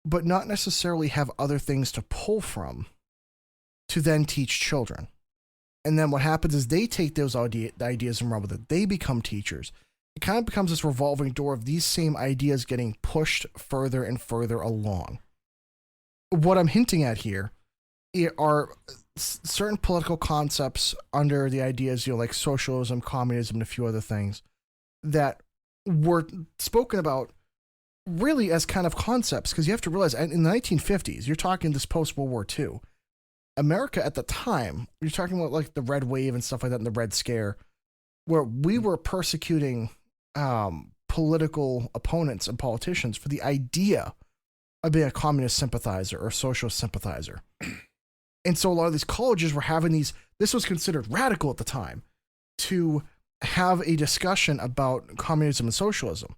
but not necessarily have other things to pull from to then teach children. And then what happens is they take those ideas and run with it. They become teachers. It kind of becomes this revolving door of these same ideas getting pushed further and further along. What I'm hinting at here are certain political concepts under the ideas, like socialism, communism, and a few other things that were spoken about really as kind of concepts, because you have to realize in the 1950s, you're talking this post-World War II, America at the time, you're talking about like the Red Wave and stuff like that and the Red Scare, where we were persecuting political opponents and politicians for the idea of being a communist sympathizer or socialist sympathizer. And so a lot of these colleges were having this was considered radical at the time, to have a discussion about communism and socialism.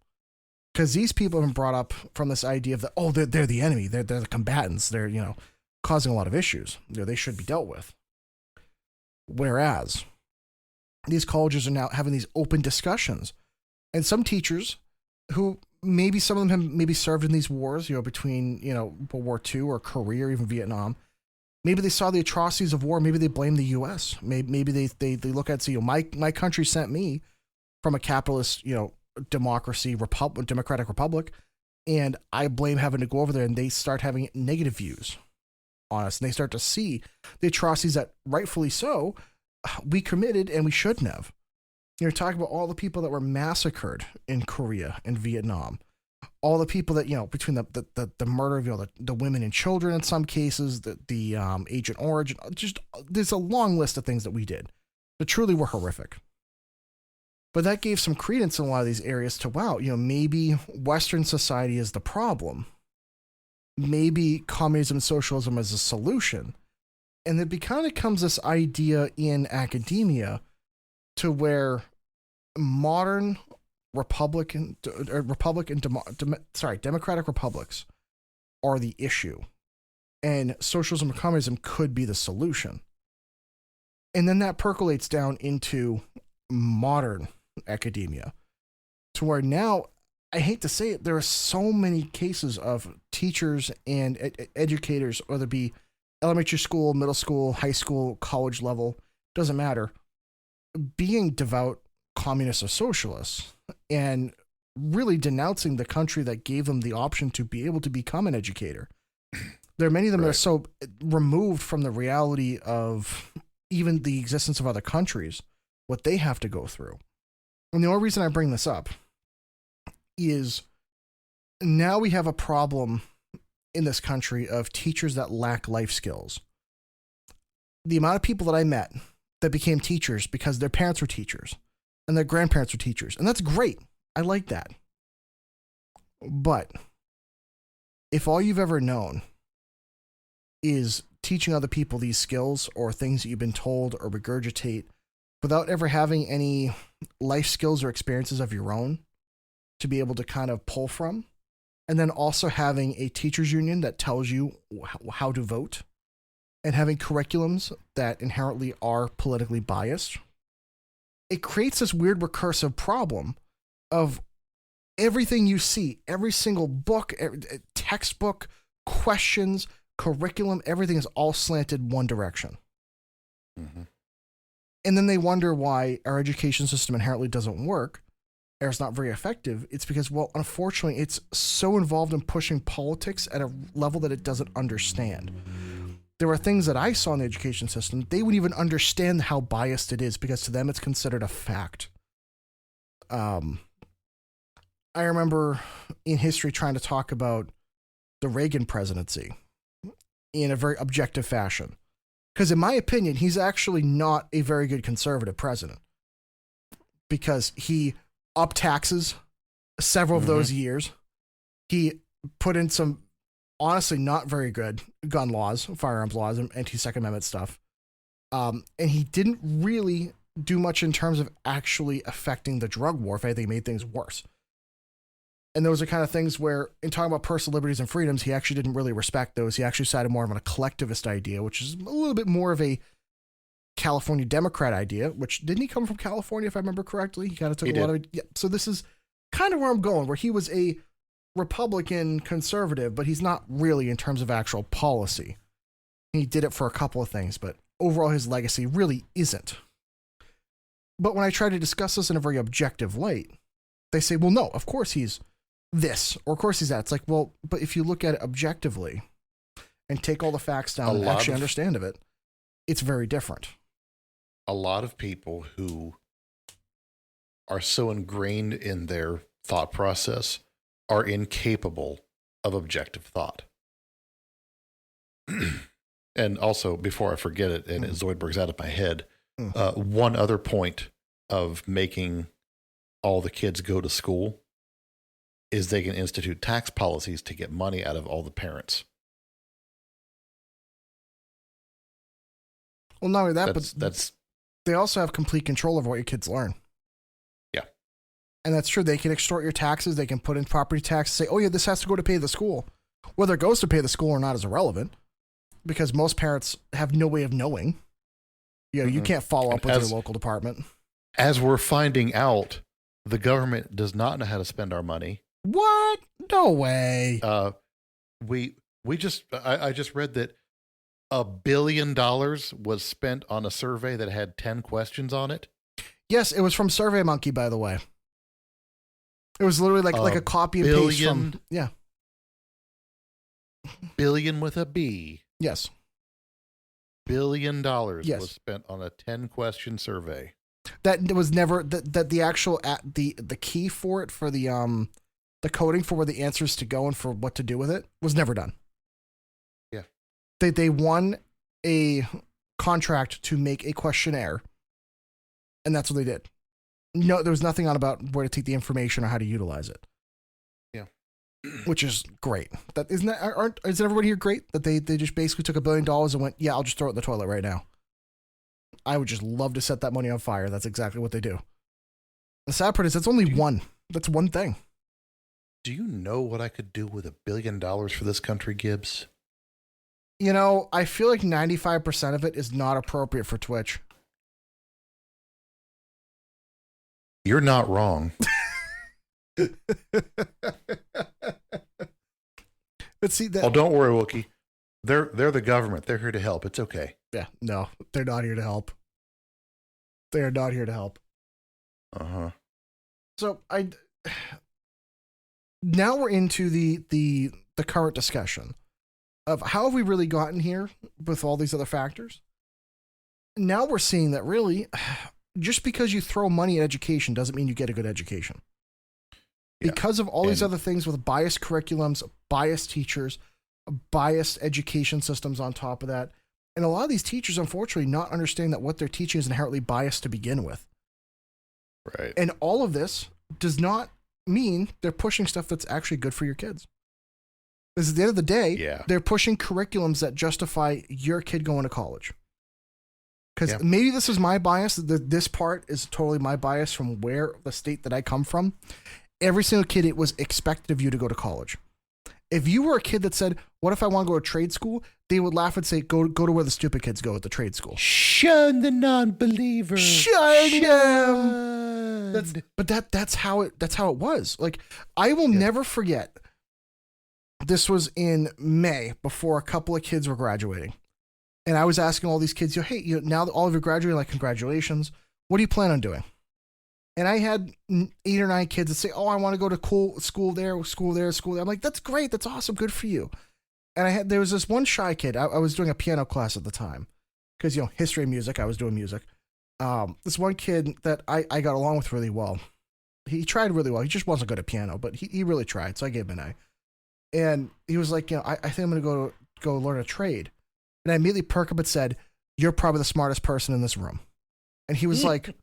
Because these people have been brought up from this idea of they're the enemy, they're the combatants, they're, causing a lot of issues. They should be dealt with. Whereas these colleges are now having these open discussions. And some teachers who maybe some of them have maybe served in these wars, between, World War II or Korea or even Vietnam, Maybe they saw the atrocities of war. Maybe they blame the U.S. Maybe they look at and say, my country sent me from a capitalist, democratic republic, and I blame having to go over there. And they start having negative views on us, and they start to see the atrocities that, rightfully so, we committed and we shouldn't have. You're talking about all the people that were massacred in Korea and Vietnam, all the people that, between the murder of the women and children in some cases, the Agent Orange, just there's a long list of things that we did that truly were horrific. But that gave some credence in a lot of these areas to, wow, maybe Western society is the problem. Maybe communism and socialism is a solution. And it kind of becomes this idea in academia to where modern democratic republics are the issue, and socialism and communism could be the solution. And then that percolates down into modern academia, to where now, I hate to say it, there are so many cases of teachers and educators, whether it be elementary school, middle school, high school, college level, doesn't matter, being devout communists or socialists and really denouncing the country that gave them the option to be able to become an educator. There are many of them that are so removed from the reality of even the existence of other countries, what they have to go through. And the only reason I bring this up is now we have a problem in this country of teachers that lack life skills. The amount of people that I met that became teachers because their parents were teachers and their grandparents were teachers, and that's great. I like that. But if all you've ever known is teaching other people these skills or things that you've been told or regurgitate without ever having any life skills or experiences of your own to be able to kind of pull from, and then also having a teachers union that tells you how to vote and having curriculums that inherently are politically biased, it creates this weird recursive problem of everything you see, every single book, textbook, questions, curriculum, everything is all slanted one direction. Mm-hmm. And then they wonder why our education system inherently doesn't work or it's not very effective. It's because, well, unfortunately, it's so involved in pushing politics at a level that it doesn't understand. There are things that I saw in the education system, they wouldn't even understand how biased it is because to them it's considered a fact. I remember in history trying to talk about the Reagan presidency in a very objective fashion. Because in my opinion, he's actually not a very good conservative president. Because he upped taxes several of those years. He put in some honestly not very good gun laws, firearms laws, and anti-Second Amendment stuff. And he didn't really do much in terms of actually affecting the drug war. If anything, it made things worse. And those are kind of things where, in talking about personal liberties and freedoms, he actually didn't really respect those. He actually sided more of a collectivist idea, which is a little bit more of a California Democrat idea, which didn't he come from California, if I remember correctly? He kind of took a lot of it. Yeah, so this is kind of where I'm going, where he was a Republican conservative, but he's not really in terms of actual policy. He did it for a couple of things, but overall his legacy really isn't. But when I try to discuss this in a very objective light, they say, well, no, of course he's this, or of course he's that. It's like, well, but if you look at it objectively and take all the facts down and actually understand of it, it's very different. A lot of people who are so ingrained in their thought process are incapable of objective thought. And also, before I forget it, and Zoidberg's out of my head, one other point of making all the kids go to school is they can institute tax policies to get money out of all the parents. Well, not only that, but they also have complete control over what your kids learn. Yeah. And that's true. They can extort your taxes. They can put in property tax, say, oh yeah, this has to go to pay the school. Whether it goes to pay the school or not is irrelevant because most parents have no way of knowing. You know, you can't follow up with your local department. As we're finding out, the government does not know how to spend our money. What? No way. I just read that $1 billion was spent on a survey that had 10 questions on it. Yes, it was from SurveyMonkey, by the way. It was literally like a copy and paste from, yeah. Billion with a B. Yes. $1 billion Yes. was spent on a 10-question survey. That was never that the actual the key for it, for the coding for where the answers to go and for what to do with it, was never done. Yeah. They won a contract to make a questionnaire, and that's what they did. No, there was nothing on about where to take the information or how to utilize it. Yeah. Which is great. That isn't that isn't everybody here great that they just basically took $1 billion and went, yeah, I'll just throw it in the toilet right now. I would just love to set that money on fire. That's exactly what they do. The sad part is that's only one. That's one thing. Do you know what I could do with $1 billion for this country, Gibbs? You know, I feel like 95% of it is not appropriate for Twitch. You're not wrong. But see that. Oh, don't worry, Wookie. They're the government. They're here to help. It's okay. Yeah, no, they're not here to help. They are not here to help. Uh-huh. So now we're into the current discussion of how have we really gotten here with all these other factors. Now we're seeing that really, just because you throw money at education doesn't mean you get a good education. Yeah. Because of all these other things with biased curriculums, biased teachers, biased education systems on top of that. And a lot of these teachers, unfortunately, not understanding that what they're teaching is inherently biased to begin with. Right. And all of this does not mean they're pushing stuff that's actually good for your kids. Because at the end of the day, they're pushing curriculums that justify your kid going to college. Because maybe this is my bias. This part is totally my bias from where the state that I come from. Every single kid, it was expected of you to go to college. If you were a kid that said, what if I want to go to trade school? They would laugh and say, go to where the stupid kids go at the trade school. Shun the non-believer. Shun them. That's how it was. Like, I will never forget. This was in May before a couple of kids were graduating. And I was asking all these kids, hey, now that all of you graduated, like, congratulations. What do you plan on doing? And I had 8 or 9 kids that say, oh, I want to go to school there. I'm like, that's great. That's awesome. Good for you. And there was this one shy kid. I was doing a piano class at the time because, history and music, I was doing music. This one kid that I got along with really well. He tried really well. He just wasn't good at piano, but he really tried. So I gave him an A. And he was like, I think I'm going to go learn a trade. And I immediately perked up and said, you're probably the smartest person in this room. And he was like,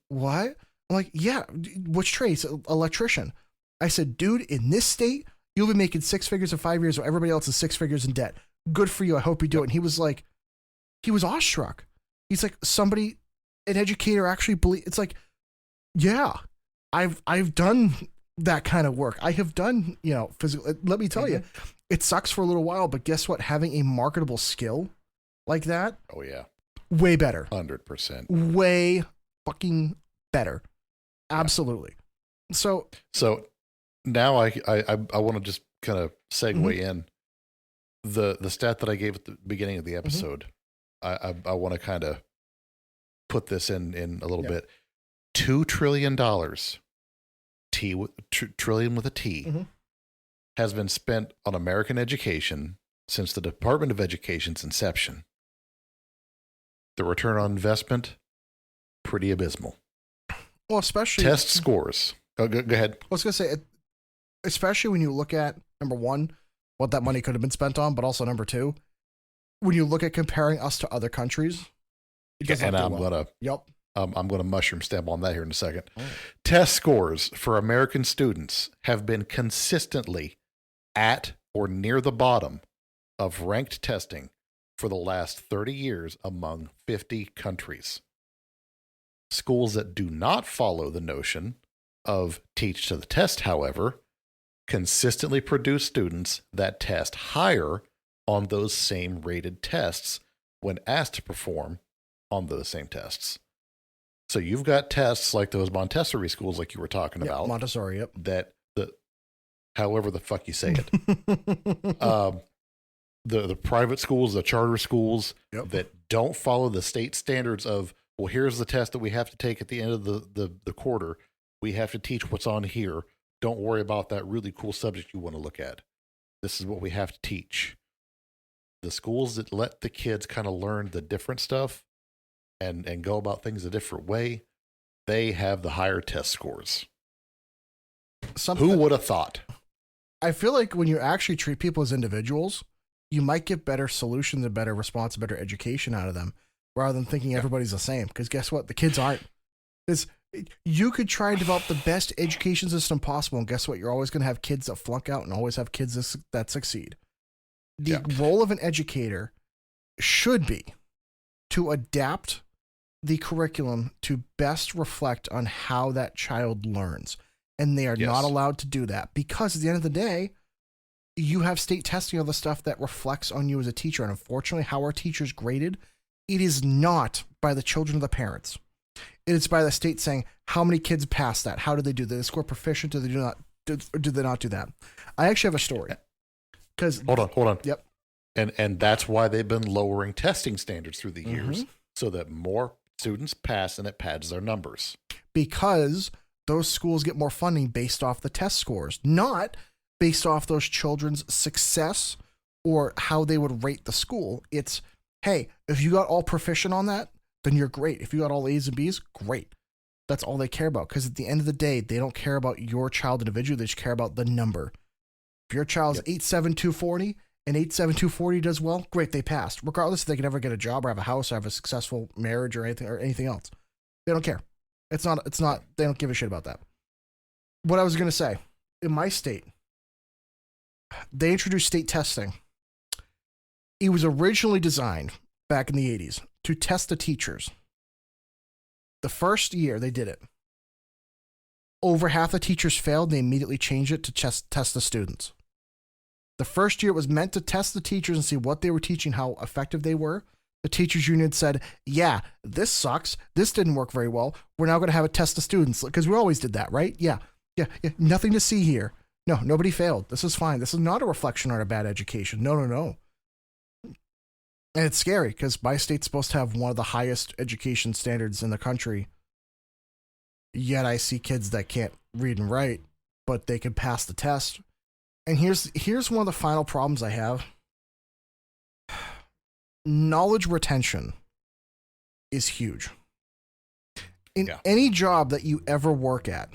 what? I'm like, yeah, which trade? Electrician. I said, dude, in this state, you'll be making 6 figures in 5 years while everybody else is 6 figures in debt. Good for you. I hope you do it. And he was like, he was awestruck. He's like, an educator actually believe. It's like, yeah, I've done that kind of work. I have done, physical. Let me tell you, it sucks for a little while, but guess what? Having a marketable skill like that. Oh yeah. Way better. 100%. Way fucking better. Absolutely. So now I want to just kind of segue in the stat that I gave at the beginning of the episode. I want to kind of put this in a little bit. $2 trillion, trillion with a T, has been spent on American education since the Department of Education's inception. The return on investment, pretty abysmal. Well, especially test scores. Oh, go ahead. I was going to say, especially when you look at, number one, what that money could have been spent on, but also number two, when you look at comparing us to other countries, it doesn't and I'm well. I'm gonna mushroom stamp on that here in a second. Right. Test scores for American students have been consistently at or near the bottom of ranked testing for the last 30 years among 50 countries. Schools that do not follow the notion of teach to the test, however, consistently produce students that test higher on those same rated tests when asked to perform on those same tests. So you've got tests like those Montessori schools like you were talking about. Montessori, that however the fuck you say it. the private schools, the charter schools Yep. that don't follow the state standards of, well, here's the test that we have to take at the end of the quarter. We have to teach what's on here. Don't worry about that really cool subject you want to look at. This is what we have to teach. The schools that let the kids kind of learn the different stuff and go about things a different way, they have the higher test scores. Who would have thought? I feel like when you actually treat people as individuals, you might get better solutions, a better response, a better education out of them, rather than thinking everybody's the same. Because guess what? The kids aren't. You could try and develop the best education system possible, and guess what? You're always going to have kids that flunk out and always have kids that succeed. The role of an educator should be to adapt the curriculum to best reflect on how that child learns. And they are not allowed to do that because at the end of the day, you have state testing of the stuff that reflects on you as a teacher. And unfortunately, how our teachers graded, it is not by the children of the parents. It is by the state saying, how many kids passed that? How did they do? Did they score proficient? Did they not do that? I actually have a story. Because hold on. Yep. And that's why they've been lowering testing standards through the years so that more students pass and it pads their numbers. Because those schools get more funding based off the test scores, not based off those children's success or how they would rate the school. It's, hey, if you got all proficient on that, then you're great. If you got all A's and B's, great. That's all they care about. Because at the end of the day, they don't care about your child individually. They just care about the number. If your child's 87240 and 87240 does well, great, they passed. Regardless if they can ever get a job or have a house or have a successful marriage or anything else. They don't care. It's not, they don't give a shit about that. What I was going to say, in my state, they introduced state testing. It was originally designed back in the 80s to test the teachers. The first year they did it, over half the teachers failed. They immediately changed it to test the students. The first year it was meant to test the teachers and see what they were teaching, how effective they were. The teachers union said, yeah, this sucks. This didn't work very well. We're now going to have a test of students because we always did that, right? Yeah. Nothing to see here. No, nobody failed. This is fine. This is not a reflection on a bad education. No. And it's scary because my state's supposed to have one of the highest education standards in the country. Yet I see kids that can't read and write, but they can pass the test. And here's one of the final problems I have. Knowledge retention is huge. In any job that you ever work at,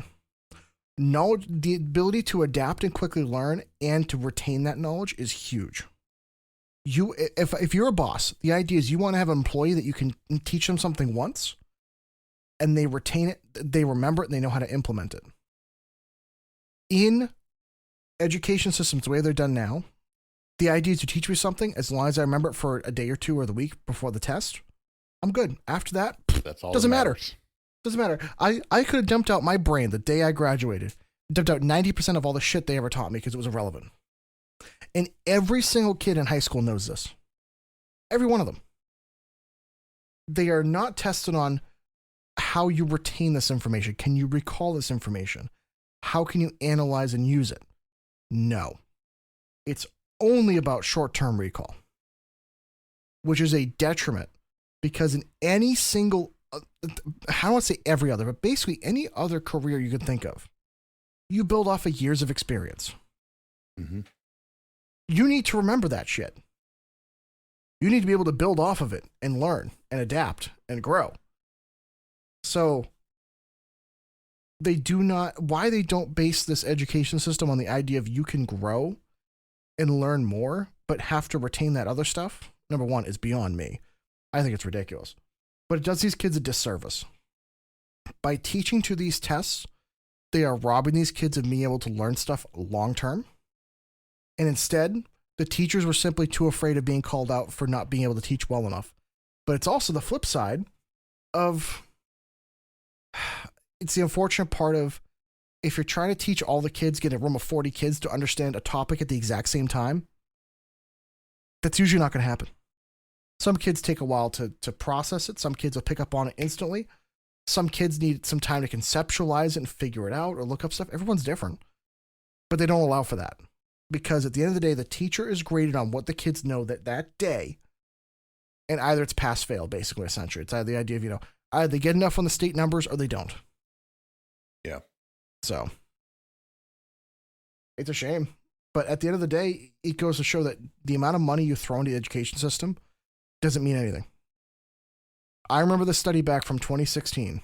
knowledge, the ability to adapt and quickly learn and to retain that knowledge is huge. If you're a boss, the idea is you want to have an employee that you can teach them something once and they retain it, they remember it, and they know how to implement it. In education systems, the way they're done now, the idea is to teach me something, as long as I remember it for a day or two or the week before the test, I'm good. After that, that's all. Doesn't matter. Doesn't matter. I could have dumped out my brain the day I graduated, dumped out 90% of all the shit they ever taught me because it was irrelevant. And every single kid in high school knows this. Every one of them. They are not tested on how you retain this information. Can you recall this information? How can you analyze and use it? No. It's only about short-term recall, which is a detriment because in any single, I don't want to say every other, but basically any other career you could think of, you build off of years of experience. Mm-hmm. You need to remember that shit. You need to be able to build off of it and learn and adapt and grow. So why they don't base this education system on the idea of you can grow and learn more, but have to retain that other stuff, number one, is beyond me. I think it's ridiculous. But it does these kids a disservice. By teaching to these tests, they are robbing these kids of being able to learn stuff long term. And instead, the teachers were simply too afraid of being called out for not being able to teach well enough. But it's also the flip side of, it's the unfortunate part of, if you're trying to teach all the kids, get a room of 40 kids to understand a topic at the exact same time, that's usually not going to happen. Some kids take a while to process it. Some kids will pick up on it instantly. Some kids need some time to conceptualize it and figure it out or look up stuff. Everyone's different, but they don't allow for that. because at the end of the day, the teacher is graded on what the kids know that day. And either it's pass fail, basically, essentially. It's either the idea of, either they get enough on the state numbers or they don't. Yeah. So it's a shame. But at the end of the day, it goes to show that the amount of money you throw into the education system doesn't mean anything. I remember the study back from 2016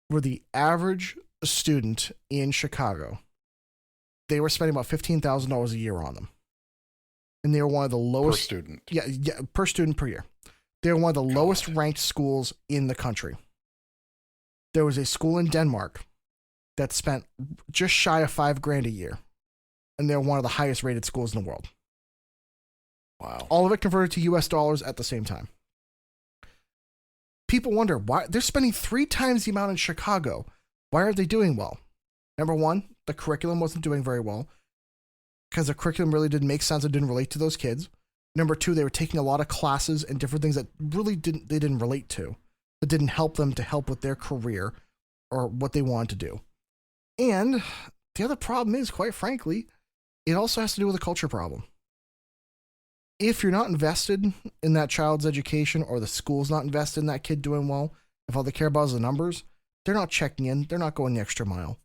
where the average student in Chicago, they were spending about $15,000 a year on them. And they were one of the lowest. Per student. Yeah, per student per year. They were one of the lowest ranked schools in the country. There was a school in Denmark that spent just shy of $5,000 a year. And they're one of the highest rated schools in the world. Wow. All of it converted to US dollars at the same time. People wonder why they're spending 3 times the amount in Chicago. Why are they doing well? Number one, the curriculum wasn't doing very well because the curriculum really didn't make sense and didn't relate to those kids. Number two, they were taking a lot of classes and different things that really didn't relate to, that didn't help them to help with their career or what they wanted to do. And the other problem is, quite frankly, it also has to do with a culture problem. If you're not invested in that child's education or the school's not invested in that kid doing well, if all they care about is the numbers, they're not checking in, they're not going the extra mile.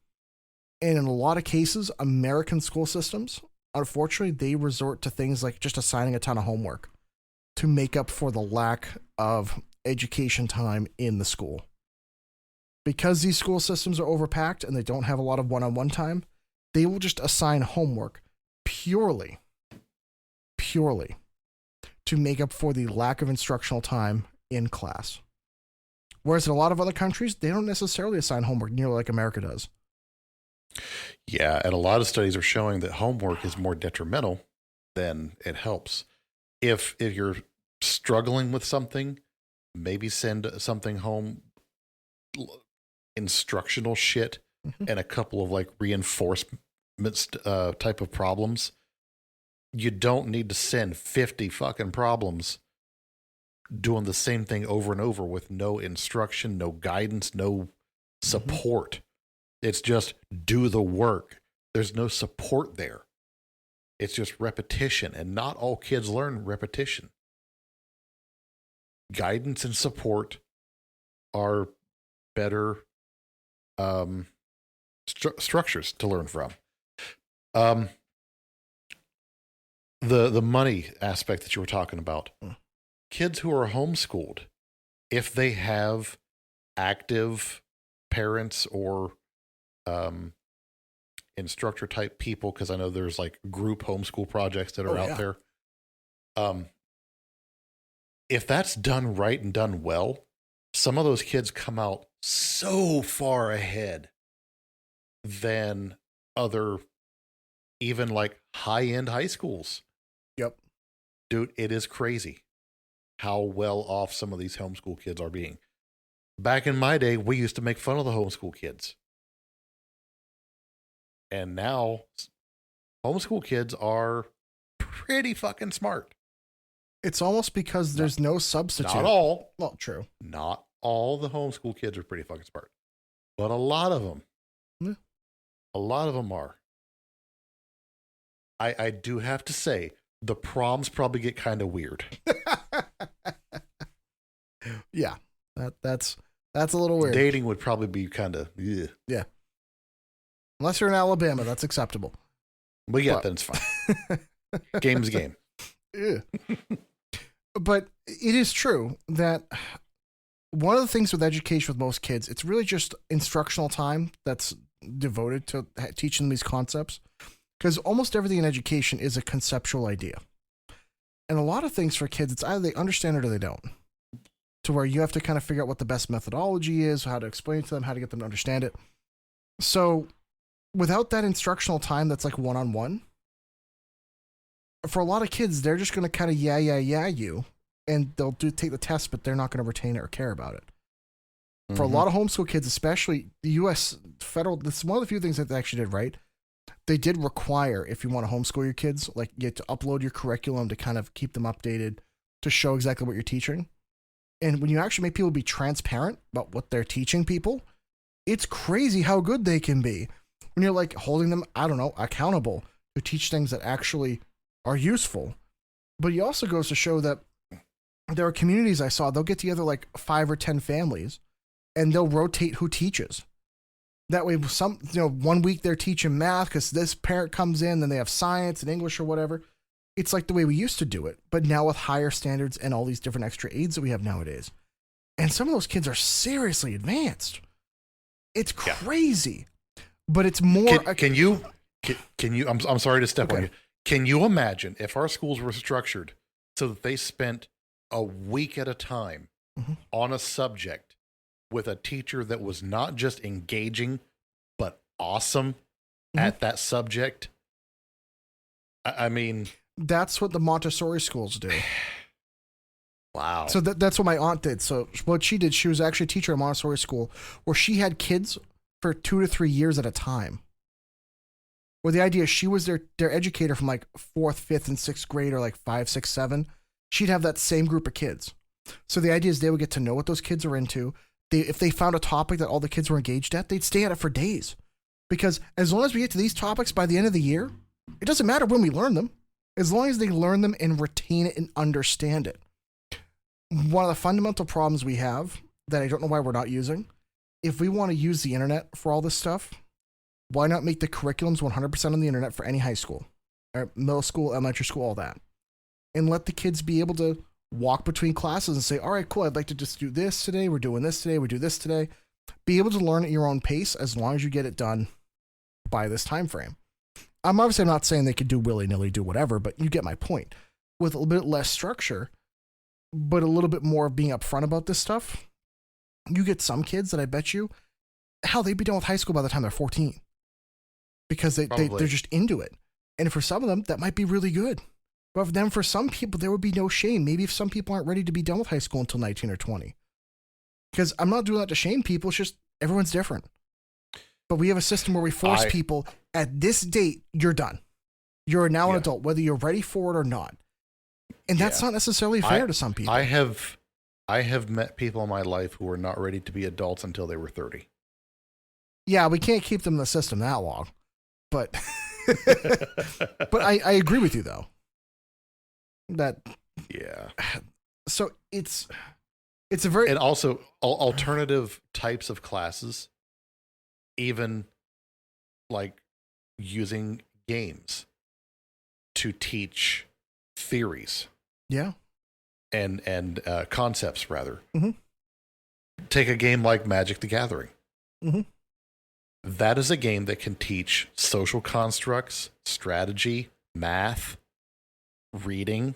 And in a lot of cases, American school systems, unfortunately, they resort to things like just assigning a ton of homework to make up for the lack of education time in the school. Because these school systems are overpacked and they don't have a lot of one-on-one time, they will just assign homework purely to make up for the lack of instructional time in class. Whereas in a lot of other countries, they don't necessarily assign homework nearly like America does. Yeah, and a lot of studies are showing that homework is more detrimental than it helps. If you're struggling with something, maybe send something home, instructional shit, and a couple of like reinforcements type of problems. You don't need to send 50 fucking problems doing the same thing over and over with no instruction, no guidance, no support. It's just do the work. There's no support there. It's just repetition, and not all kids learn repetition. Guidance and support are better structures to learn from. The money aspect that you were talking about, kids who are homeschooled, if they have active parents or instructor type people, because I know there's like group homeschool projects that are out there. If that's done right and done well, some of those kids come out so far ahead than other, even like high-end high schools. Yep. Dude, it is crazy how well off some of these homeschool kids are being. Back in my day, we used to make fun of the homeschool kids. And now, homeschool kids are pretty fucking smart. It's almost because there's no substitute. Not all. Well, true. Not all the homeschool kids are pretty fucking smart. But a lot of them. Yeah. A lot of them are. I do have to say, the proms probably get kind of weird. Yeah. That's a little weird. Dating would probably be kind of, yeah. Unless you're in Alabama, that's acceptable. But yeah, then it's fine. Game's game. Yeah. But it is true that one of the things with education with most kids, it's really just instructional time that's devoted to teaching them these concepts. Because almost everything in education is a conceptual idea. And a lot of things for kids, it's either they understand it or they don't. To where you have to kind of figure out what the best methodology is, how to explain it to them, how to get them to understand it. So without that instructional time that's like one-on-one, for a lot of kids, they're just going to kind of yeah you, and they'll take the test, but they're not going to retain it or care about it. For a lot of homeschool kids, especially the U.S. federal, this is one of the few things that they actually did right. They did require, if you want to homeschool your kids, like you have to upload your curriculum to kind of keep them updated, to show exactly what you're teaching. And when you actually make people be transparent about what they're teaching people, it's crazy how good they can be. When you're like holding them, I don't know, accountable who teach things that actually are useful. But he also goes to show that there are communities I saw, they'll get together like 5 or 10 families and they'll rotate who teaches. That way, one week they're teaching math because this parent comes in, then they have science and English or whatever. It's like the way we used to do it, but now with higher standards and all these different extra aids that we have nowadays. And some of those kids are seriously advanced. It's crazy, but it's more. Can you? I'm sorry to step on you. Can you imagine if our schools were structured so that they spent a week at a time on a subject with a teacher that was not just engaging, but awesome at that subject? I mean, that's what the Montessori schools do. Wow. So that's what my aunt did. So what she did, she was actually a teacher at a Montessori school where she had kids for 2 to 3 years at a time. Where the idea is she was their educator from like 4th, 5th, and 6th grade, or like 5, 6, 7. She'd have that same group of kids. So the idea is they would get to know what those kids are into. If they found a topic that all the kids were engaged at, they'd stay at it for days. Because as long as we get to these topics by the end of the year, it doesn't matter when we learn them. As long as they learn them and retain it and understand it. One of the fundamental problems we have that I don't know why we're not using, if we want to use the internet for all this stuff, why not make the curriculums 100% on the internet for any high school, or middle school, elementary school, all that, and let the kids be able to walk between classes and say, all right, cool, I'd like to just do this today. We're doing this today. We do this today. Be able to learn at your own pace as long as you get it done by this time frame. I'm obviously not saying they could do willy-nilly, do whatever, but you get my point. With a little bit less structure, but a little bit more of being upfront about this stuff, you get some kids that I bet you, hell, they'd be done with high school by the time they're 14. Because they're just into it. And for some of them, that might be really good. But then for some people, there would be no shame. Maybe if some people aren't ready to be done with high school until 19 or 20. Because I'm not doing that to shame people. It's just everyone's different. But we have a system where we force people, at this date, you're done. You're now an adult, whether you're ready for it or not. And that's not necessarily fair to some people. I have met people in my life who were not ready to be adults until they were 30. Yeah, we can't keep them in the system that long. But but I agree with you, though. So it's a very... And also, alternative types of classes, even like using games to teach theories. Yeah. And concepts, rather. Mm-hmm. Take a game like Magic the Gathering. Mm-hmm. That is a game that can teach social constructs, strategy, math, reading,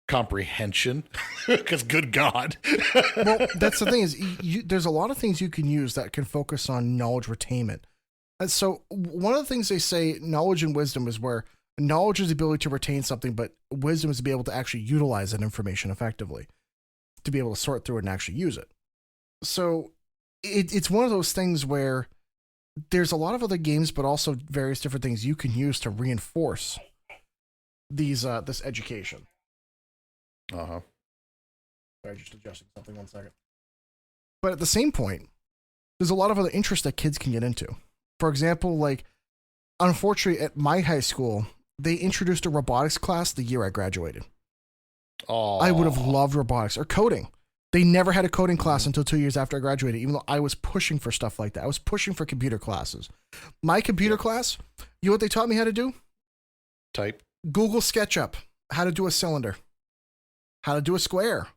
comprehension. Because good God. Well, that's the thing is, there's a lot of things you can use that can focus on knowledge retainment. And so one of the things they say, knowledge and wisdom, is where knowledge is the ability to retain something, but wisdom is to be able to actually utilize that information effectively, to be able to sort through it and actually use it. So it's one of those things where there's a lot of other games, but also various different things you can use to reinforce this education. Uh-huh. Sorry, just adjusting something 1 second. But at the same point, there's a lot of other interests that kids can get into. For example, like, unfortunately, at my high school, they introduced a robotics class the year I graduated. Oh, I would have loved robotics or coding. They never had a coding class until 2 years after I graduated, even though I was pushing for stuff like that. I was pushing for computer classes. My computer class, you know what they taught me how to do? Type. Google SketchUp, how to do a cylinder, how to do a square.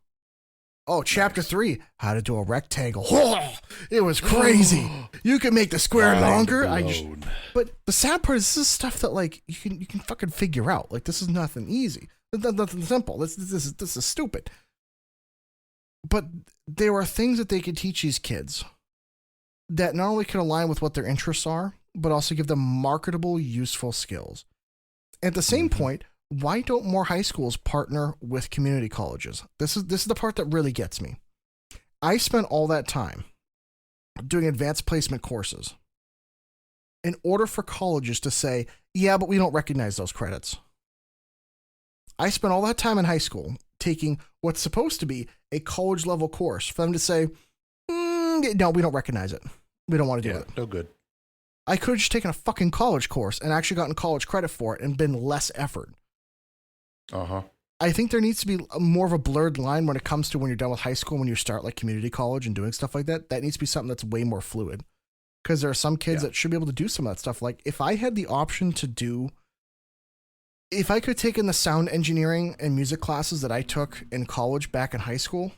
Oh, chapter 3, how to do a rectangle. Oh, it was crazy. You can make the square longer. But the sad part is, this is stuff that, like, you can fucking figure out. Like, this is nothing easy. Nothing simple. This is stupid. But there are things that they can teach these kids that not only can align with what their interests are, but also give them marketable, useful skills. At the same point, why don't more high schools partner with community colleges? This is the part that really gets me. I spent all that time doing advanced placement courses in order for colleges to say, yeah, but we don't recognize those credits. I spent all that time in high school taking what's supposed to be a college level course for them to say, no, we don't recognize it. We don't want to do it. No good. I could have just taken a fucking college course and actually gotten college credit for it and been less effort. Uh-huh. I think there needs to be more of a blurred line when it comes to when you're done with high school, when you start like community college and doing stuff like that. That needs to be something that's way more fluid. Because there are some kids that should be able to do some of that stuff. Like if I had the option to do, if I could take in the sound engineering and music classes that I took in college back in high school,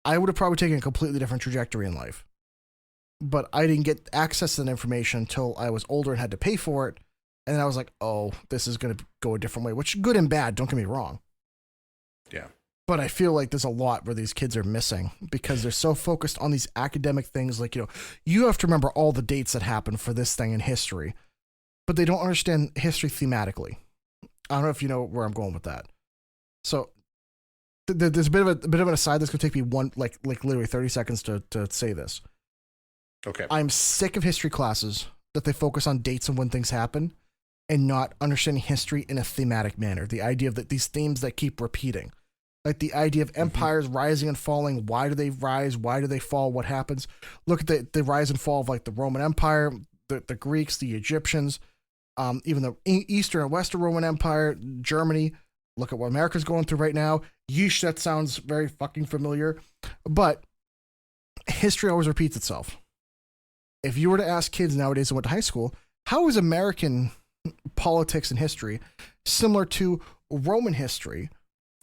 I would have probably taken a completely different trajectory in life. But I didn't get access to that information until I was older and had to pay for it. And then I was like, oh, this is going to go a different way, which good and bad, don't get me wrong. Yeah. But I feel like there's a lot where these kids are missing because they're so focused on these academic things. Like, you have to remember all the dates that happened for this thing in history, but they don't understand history thematically. I don't know if you know where I'm going with that. So there's a bit of an aside that's going to take me like literally 30 seconds to say this. Okay. I'm sick of history classes that they focus on dates and when things happen and not understanding history in a thematic manner. The idea of these themes that keep repeating. Like the idea of empires rising and falling. Why do they rise? Why do they fall? What happens? Look at the rise and fall of like the Roman Empire, the Greeks, the Egyptians, even the Eastern and Western Roman Empire, Germany. Look at what America's going through right now. Yeesh, that sounds very fucking familiar. But history always repeats itself. If you were to ask kids nowadays who went to high school, how is American politics and history similar to Roman history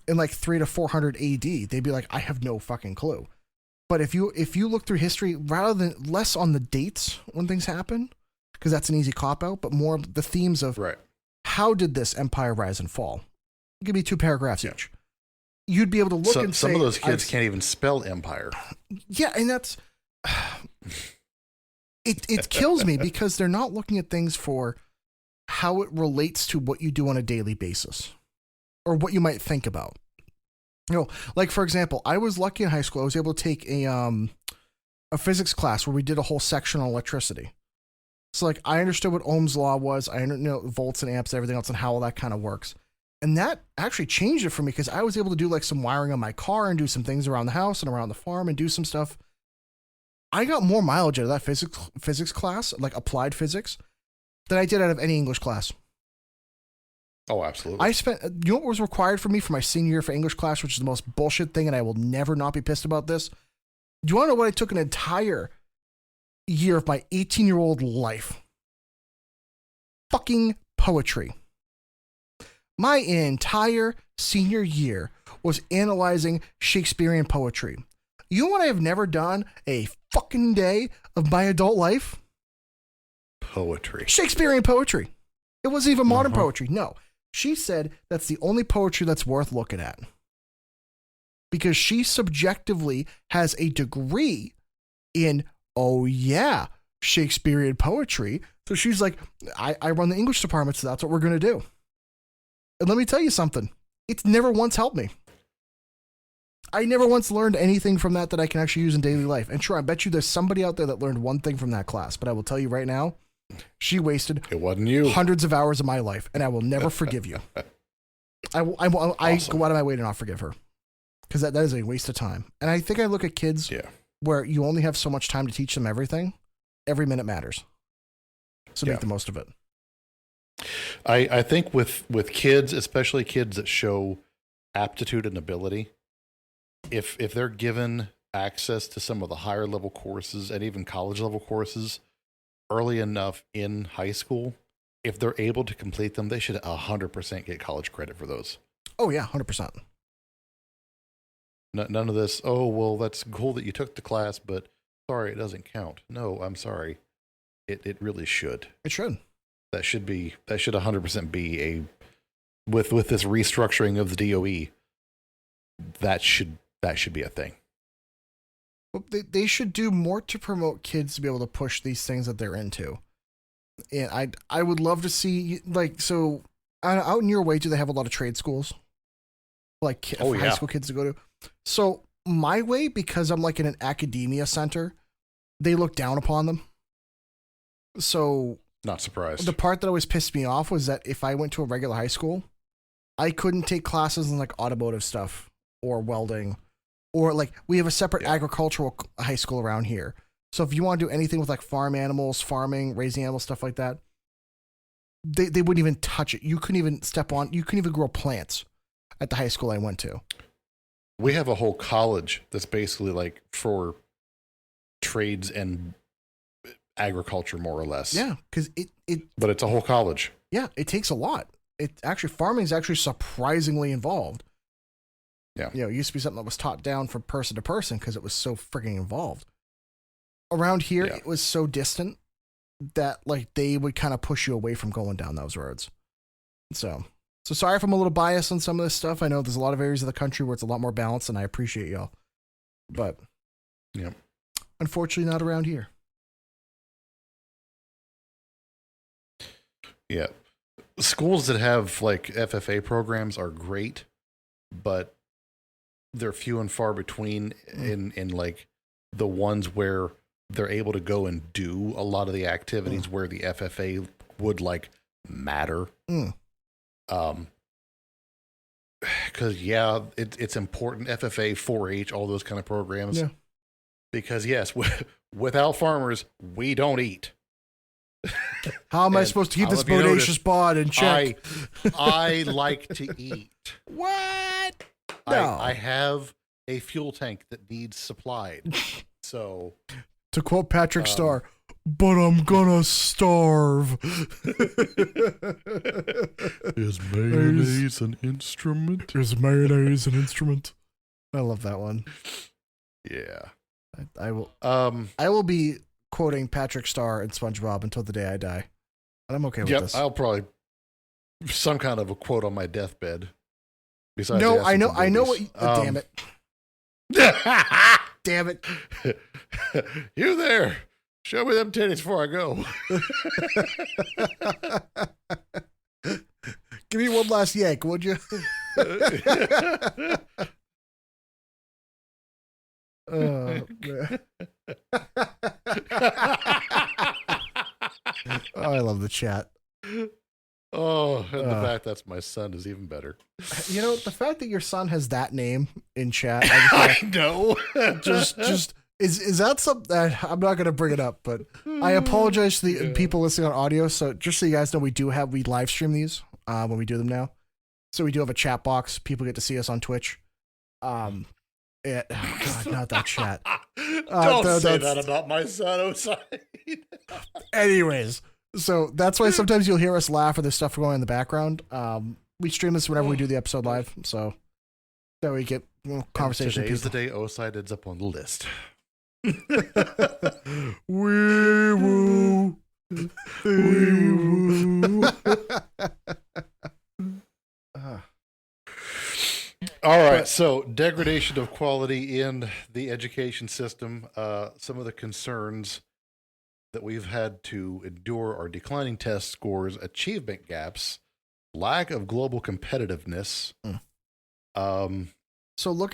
in like 300 to 400 AD? They'd be like, I have no fucking clue. But if you look through history, rather than less on the dates when things happen, because that's an easy cop out, but more the themes of how did this empire rise and fall? Give me 2 paragraphs each. You'd be able to look and say, some of those kids can't even spell empire. Yeah, and that's it kills me because they're not looking at things for how it relates to what you do on a daily basis or what you might think about. Like for example, I was lucky in high school. I was able to take a physics class where we did a whole section on electricity. So like I understood what Ohm's law was. I know volts and amps and everything else and how all that kind of works. And that actually changed it for me because I was able to do like some wiring on my car and do some things around the house and around the farm and do some stuff. I got more mileage out of that physics class, like applied physics, than I did out of any English class. Oh, absolutely. I spent, you know what was required for me for my senior year for English class, which is the most bullshit thing, and I will never not be pissed about this. Do you want to know what I took an entire year of my 18-year-old life? Fucking poetry. My entire senior year was analyzing Shakespearean poetry. You know what I have never done a fucking day of my adult life? Poetry. Shakespearean poetry. It wasn't even modern poetry. No. She said that's the only poetry that's worth looking at. Because she subjectively has a degree in, Shakespearean poetry. So she's like, I run the English department, so that's what we're going to do. And let me tell you something. It's never once helped me. I never once learned anything from that I can actually use in daily life. And sure, I bet you there's somebody out there that learned one thing from that class. But I will tell you right now, she wasted it wasn't you. Hundreds of hours of my life, and I will never forgive you. I go out of my way to not forgive her. Because that is a waste of time. And I think I look at kids where you only have so much time to teach them everything. Every minute matters. So make the most of it. I think with kids, especially kids that show aptitude and ability, if they're given access to some of the higher level courses and even college level courses early enough in high school, if they're able to complete them, they should 100% get college credit for those. Oh yeah, 100%. None of this, oh, well, that's cool that you took the class, but sorry, it doesn't count. No, I'm sorry. It really should. It should. That should 100% be with this restructuring of the DOE, that should be a thing. Well, they should do more to promote kids to be able to push these things that they're into. And I would love to see, like, so out in your way, do they have a lot of trade schools? Like high school kids to go to? So my way, because I'm like in an academia center, they look down upon them. So not surprised. The part that always pissed me off was that if I went to a regular high school, I couldn't take classes in like automotive stuff or welding, or like we have a separate agricultural high school around here. So if you want to do anything with like farm animals, farming, raising animals, stuff like that, they wouldn't even touch it. You couldn't even you couldn't even grow plants at the high school I went to. We have a whole college that's basically like for trades and agriculture, more or less. Yeah, because but it's a whole college. Yeah, it takes a lot. Farming is actually surprisingly involved. Yeah. It used to be something that was taught down from person to person because it was so freaking involved. Around here, It was so distant that like they would kind of push you away from going down those roads. So sorry if I'm a little biased on some of this stuff. I know there's a lot of areas of the country where it's a lot more balanced, and I appreciate y'all. But unfortunately, not around here. Yeah. Schools that have like FFA programs are great, but they're few and far between in like the ones where they're able to go and do a lot of the activities where the FFA would like matter. Because it's important. FFA, 4-H, all those kind of programs. Yeah. Because yes, without farmers, we don't eat. How am I supposed to keep this bodacious bod in check? I like to eat. What? No. I have a fuel tank that needs supplied. So, to quote Patrick Starr, but I'm gonna starve. Is mayonnaise an instrument? Is mayonnaise an instrument? I love that one. Yeah. I will. I will be quoting Patrick Starr and SpongeBob until the day I die, and I'm okay with this. I'll probably some kind of a quote on my deathbed. Besides, no, I know what. Damn it! Damn it! You there? Show me them titties before I go. Give me one last yank, would you? Oh, I love the chat. Oh, and the fact that's my son is even better. The fact that your son has that name in chat, I know. just is that something that I'm not going to bring it up, but I apologize to the people listening on audio. So just so you guys know, we live stream these when we do them now. So we do have a chat box. People get to see us on Twitch. God, not that chat. Don't say that about my son, Osai. Anyways, so that's why sometimes you'll hear us laugh or there's stuff going on in the background. We stream this whenever we do the episode live, so that we get conversation. Today's the day Osai ends up on the list. Wee woo. Wee woo. All right, so degradation of quality in the education system. Some of the concerns that we've had to endure are declining test scores, achievement gaps, lack of global competitiveness. So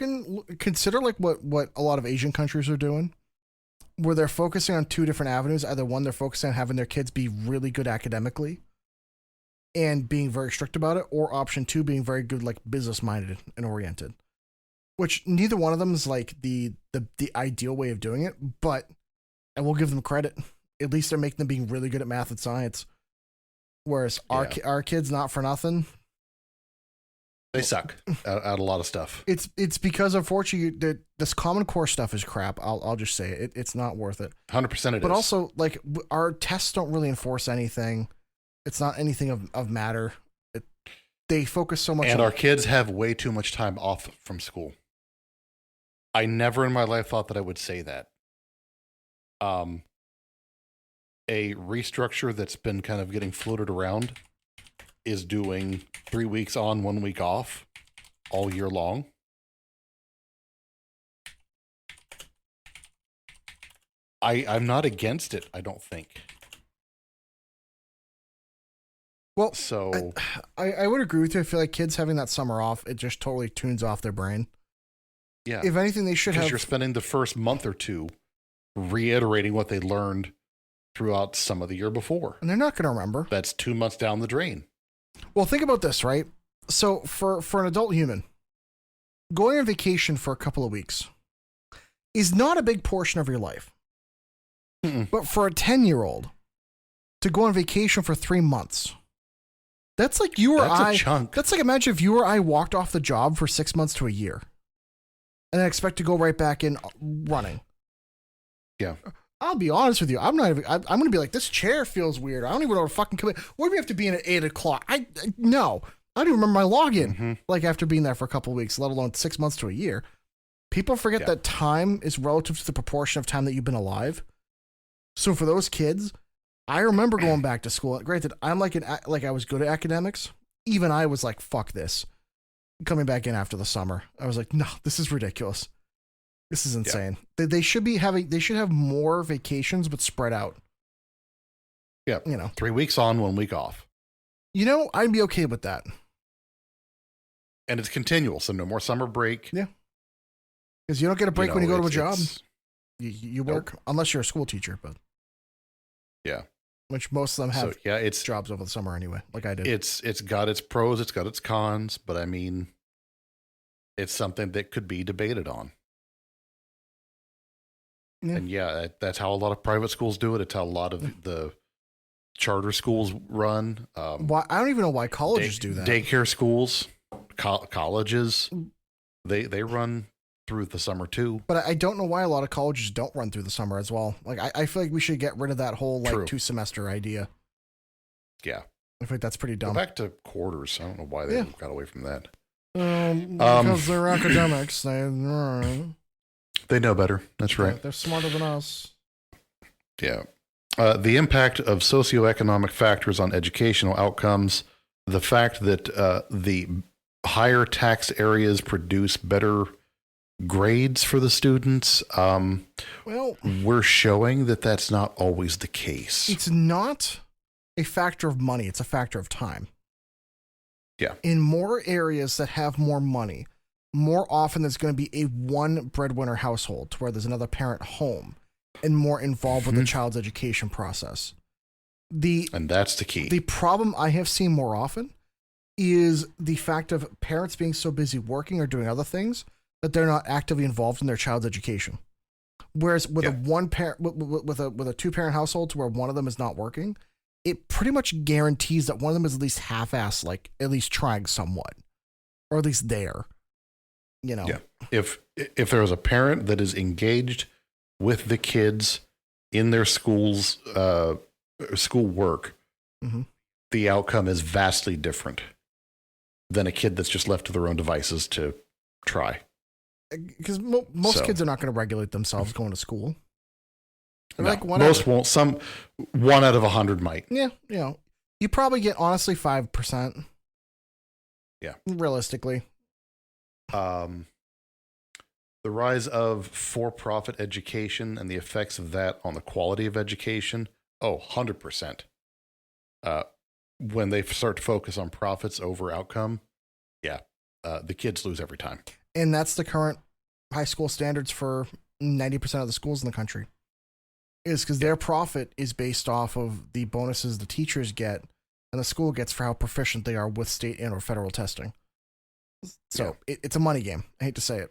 consider like what a lot of Asian countries are doing, where they're focusing on two different avenues. Either one, they're focusing on having their kids be really good academically and being very strict about it, or option two, being very good, like business minded and oriented, which neither one of them is like the ideal way of doing it, but I will give them credit. At least they're making them being really good at math and science. Whereas our kids, not for nothing, they suck at a lot of stuff. It's because unfortunately this Common Core stuff is crap. I'll just say it. It's not worth it. 100% it but is. Also, like, our tests don't really enforce anything. It's not anything of matter. They focus so much and on... our kids have way too much time off from school. I never in my life thought that I would say that. A restructure that's been kind of getting floated around is doing 3 weeks on, 1 week off all year long. I'm not against it, I don't think. Well, so I would agree with you. I feel like kids having that summer off, it just totally tunes off their brain. Yeah. If anything, they should have... Because you're spending the first month or two reiterating what they learned throughout some of the year before. And they're not going to remember. That's 2 months down the drain. Well, think about this, right? So for an adult human, going on vacation for a couple of weeks is not a big portion of your life. But for a 10-year-old to go on vacation for 3 months, that's like you or That's I. a chunk. That's like, imagine if you or I walked off the job for 6 months to a year and then expect to go right back in running. Yeah. I'll be honest with you. I'm going to be like, this chair feels weird. I don't even know how to fucking come in. Where do we have to be in at 8 o'clock? No. I don't even remember my login, like after being there for a couple of weeks, let alone 6 months to a year. People forget that time is relative to the proportion of time that you've been alive. So for those kids, I remember going back to school. Granted, I'm like I was good at academics. Even I was like, fuck this. Coming back in after the summer, I was like, no, this is ridiculous. This is insane. Yeah. They should have more vacations, but spread out. Yeah. 3 weeks on, 1 week off. I'd be okay with that. And it's continual, so no more summer break. Yeah. Because you don't get a break when you go to a job. You work, unless you're a school teacher, but. Yeah. Which most of them have it's jobs over the summer anyway, like I did. It's got its pros, it's got its cons, but I mean, it's something that could be debated on. Yeah. And that's how a lot of private schools do it. It's how a lot of the charter schools run. Why I don't even know why colleges do that. Daycare schools, colleges, they run through the summer too. But I don't know why a lot of colleges don't run through the summer as well. Like I feel like we should get rid of that whole 2-semester idea. Yeah. I think that's pretty dumb. Go back to quarters. I don't know why they got away from that. Because they're academics. They know better. That's right. They're smarter than us. Yeah. The impact of socioeconomic factors on educational outcomes, the fact that the higher tax areas produce better grades for the students, we're showing that that's not always the case. It's not a factor of money. It's a factor of time. Yeah. In more areas that have more money, more often there's going to be a one breadwinner household where there's another parent home and more involved with the child's education process. And that's the key. The problem I have seen more often is the fact of parents being so busy working or doing other things that they're not actively involved in their child's education. Whereas with a one parent, with a 2-parent household where one of them is not working, it pretty much guarantees that one of them is at least half-assed, like at least trying somewhat, or at least there. Yeah. If there is a parent that is engaged with the kids in their school's school work, the outcome is vastly different than a kid that's just left to their own devices to try. Because most kids are not going to regulate themselves going to school. No, like most won't. Some 1 out of 100 might. Yeah, you probably get honestly 5%. Yeah, realistically. The rise of for-profit education and the effects of that on the quality of education. 100%. When they start to focus on profits over outcome, the kids lose every time. And that's the current high school standards for 90% of the schools in the country. Is because their profit is based off of the bonuses the teachers get and the school gets for how proficient they are with state and or federal testing. So it's a money game. I hate to say it.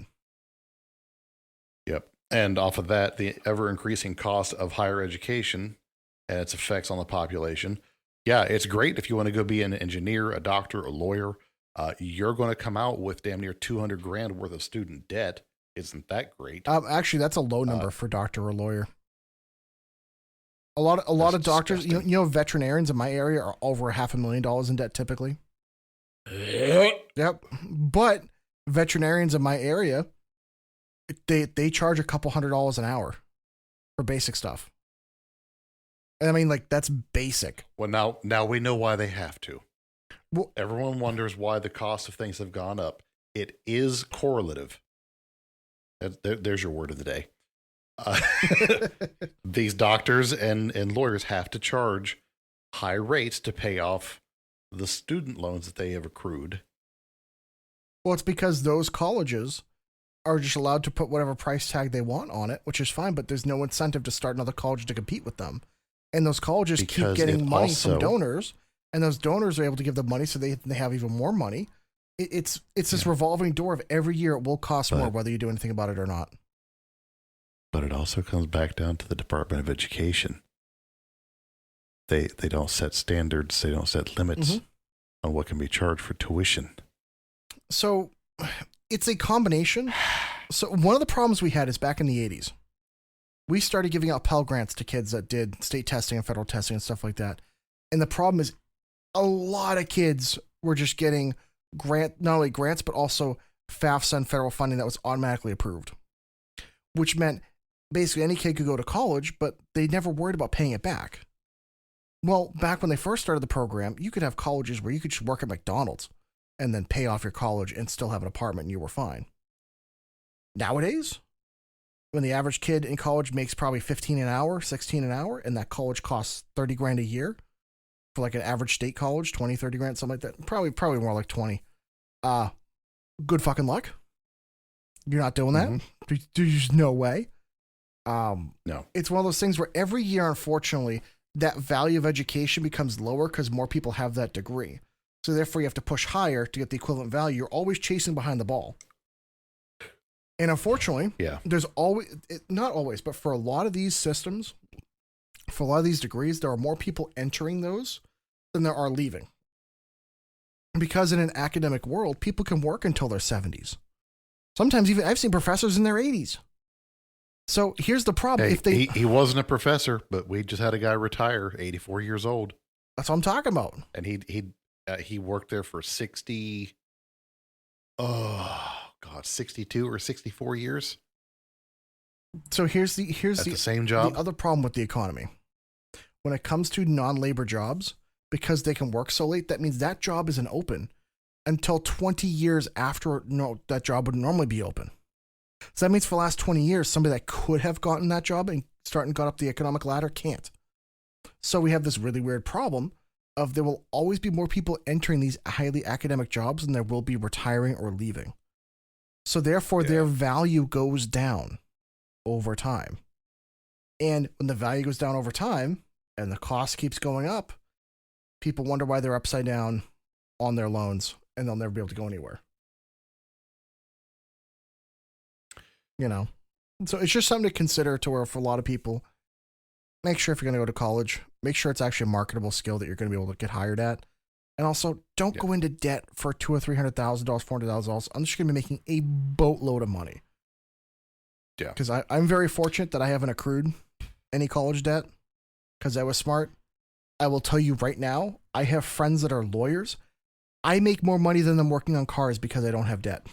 Yep. And off of that, the ever-increasing cost of higher education and its effects on the population. Yeah, it's great if you want to go be an engineer, a doctor, a lawyer. You're going to come out with damn near $200,000 worth of student debt. Isn't that great? Actually, that's a low number for doctor or lawyer. A lot of doctors, disgusting. Veterinarians in my area are over $500,000 in debt typically. Yep. But veterinarians in my area, they charge a couple $100 an hour for basic stuff. And I mean, like, that's basic. Well, now we know why they have to. Well, everyone wonders why the cost of things have gone up. It is correlative. There's your word of the day. These doctors and lawyers have to charge high rates to pay off the student loans that they have accrued. Well, it's because those colleges are just allowed to put whatever price tag they want on it, which is fine, but there's no incentive to start another college to compete with them. And those colleges keep getting money from donors, and those donors are able to give them money so they have even more money. It's this revolving door of every year it will cost more whether you do anything about it or not. But it also comes back down to the Department of Education. They don't set standards. They don't set limits on what can be charged for tuition. So it's a combination. So one of the problems we had is back in the 80s, we started giving out Pell Grants to kids that did state testing and federal testing and stuff like that. And the problem is a lot of kids were just getting not only grants, but also FAFSA and federal funding that was automatically approved, which meant basically any kid could go to college, but they never worried about paying it back. Well, back when they first started the program, you could have colleges where you could just work at McDonald's and then pay off your college and still have an apartment and you were fine. Nowadays, when the average kid in college makes probably 15 an hour, 16 an hour, and that college costs 30 grand a year for like an average state college, 20, 30 grand, something like that. Probably more like 20. Good fucking luck. You're not doing that. There's no way. No. It's one of those things where every year, unfortunately, that value of education becomes lower because more people have that degree. So therefore you have to push higher to get the equivalent value. You're always chasing behind the ball. And unfortunately, there's always, not always, but for a lot of these systems, for a lot of these degrees, there are more people entering those than there are leaving. Because in an academic world, people can work until their 70s. Sometimes even I've seen professors in their 80s. So here's the problem. Hey, he wasn't a professor, but we just had a guy retire, 84 years old. That's what I'm talking about. And he worked there for 62 or 64 years. So here's the same job. The other problem with the economy. When it comes to non-labor jobs, because they can work so late, that means that job isn't open until 20 years after that job would normally be open. So that means for the last 20 years, somebody that could have gotten that job and got up the economic ladder can't. So we have this really weird problem of there will always be more people entering these highly academic jobs than there will be retiring or leaving. So therefore, their value goes down over time. And when the value goes down over time and the cost keeps going up, people wonder why they're upside down on their loans and they'll never be able to go anywhere. You know, so it's just something to consider to where for a lot of people, make sure if you're going to go to college, make sure it's actually a marketable skill that you're going to be able to get hired at. And also don't go into debt for $200,000 or $300,000, $400,000. I'm just going to be making a boatload of money. Yeah. Because I'm very fortunate that I haven't accrued any college debt because I was smart. I will tell you right now, I have friends that are lawyers. I make more money than them working on cars because I don't have debt.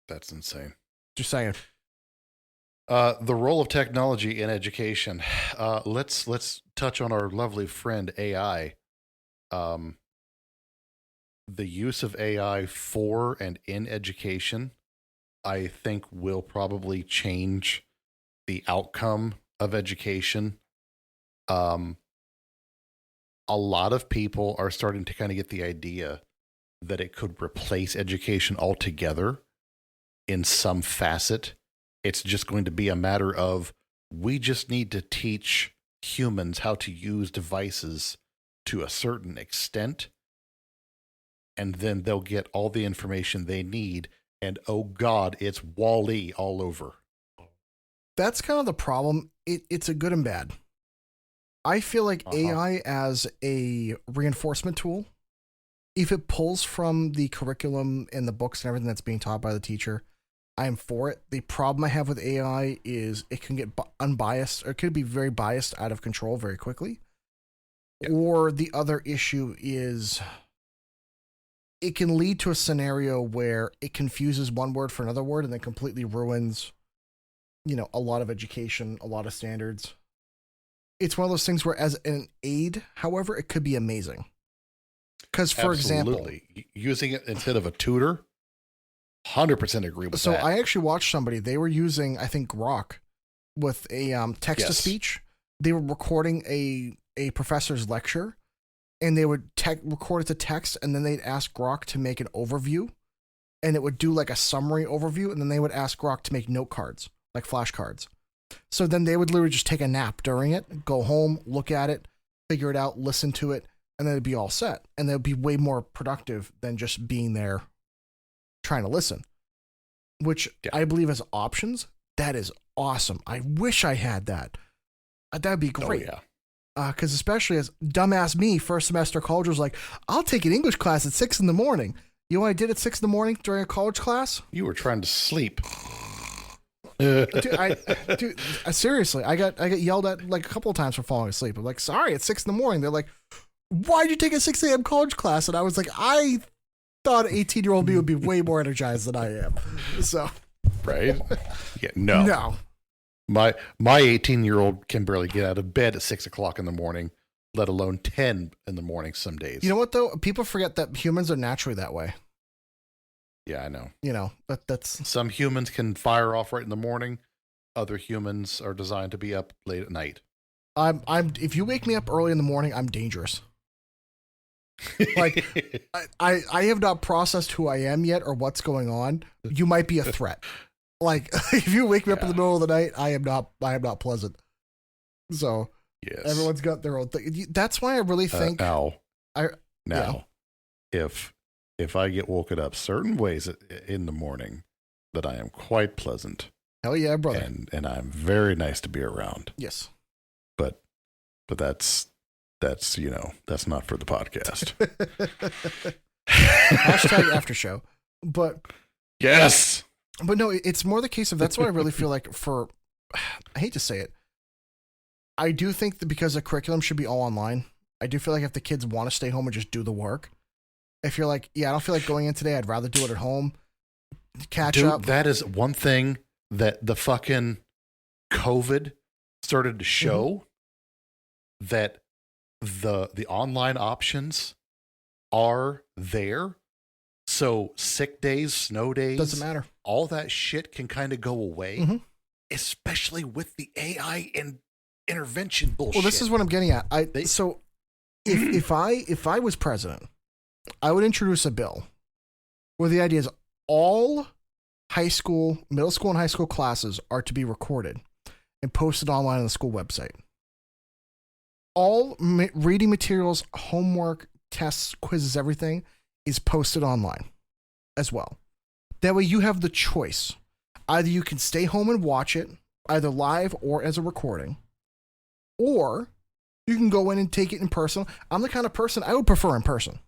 That's insane. Just saying. The role of technology in education. Let's touch on our lovely friend AI. The use of AI for and in education, I think, will probably change the outcome of education. A lot of people are starting to kind of get the idea that it could replace education altogether in some facet. It's just going to be a matter of we just need to teach humans how to use devices to a certain extent, and then they'll get all the information they need. And oh God, it's WALL-E all over. That's kind of the problem. It's a good and bad. I feel like AI as a reinforcement tool, if it pulls from the curriculum and the books and everything that's being taught by the teacher, I am for it. The problem I have with AI is it can get unbiased, or it could be very biased out of control very quickly. Yep. Or the other issue is it can lead to a scenario where it confuses one word for another word and then completely ruins, a lot of education, a lot of standards. It's one of those things where as an aid, however, it could be amazing. Because, for example, using it instead of a tutor, 100% agree with that. So I actually watched somebody, they were using, I think, Grok with a text-to-speech. They were recording a professor's lecture, and they would record it to text, and then they'd ask Grok to make an overview, and it would do like a summary overview, and then they would ask Grok to make note cards, like flashcards. So then they would literally just take a nap during it, go home, look at it, figure it out, listen to it, and then it'd be all set. And they'd be way more productive than just being there trying to listen. which Yeah. I believe has options, that is awesome. I wish I had that. That'd be Oh, great. yeah. Because especially as dumbass me, first semester college was like, I'll take an English class at 6 in the morning. You know what I did at 6 in the morning during a college class? You were trying to sleep. Dude, seriously, I got yelled at like a couple of times for falling asleep. I'm like, sorry, it's 6 in the morning. They're like, why'd you take a 6 a.m. college class? And I was like, I thought 18-year-old me would be way more energized than I am. So, Right? Yeah. No. My 18-year-old can barely get out of bed at 6 o'clock in the morning, let alone 10 in the morning some days. You know what though? People forget that humans are naturally that way. Yeah, I know. You know, that's Some humans can fire off right in the morning. Other humans are designed to be up late at night. I'm if you wake me up early in the morning, I'm dangerous. Like I have not processed who I am yet or what's going on. You might be a threat. Like if you wake me up in the middle of the night, I am not pleasant. So Yes. everyone's got their own thing. That's why I really think if I get woken up certain ways in the morning, that I am quite pleasant hell yeah, brother. and I'm very nice to be around. Yes. But that's that's not for the podcast. Hashtag after show. But Yes. no, it's more the case of that's what I really feel like I hate to say it. I do think that because the curriculum should be all online, I do feel like if the kids want to stay home and just do the work, if you're like, yeah, I don't feel like going in today, I'd rather do it at home, catch Dude, up. that is one thing that the fucking COVID started to show, that the online options are there. So sick days, snow days, Doesn't matter. all that shit can kind of go away, Mhm. especially with the AI and intervention bullshit. Well, this is what I'm getting at. If I was president, I would introduce a bill where the idea is all high school, middle school, and high school classes are to be recorded and posted online on the school website. All reading materials, homework, tests, quizzes, everything is posted online as well. That way you have the choice. Either you can stay home and watch it, either live or as a recording, or you can go in and take it in person. I'm the kind of person I would prefer in person,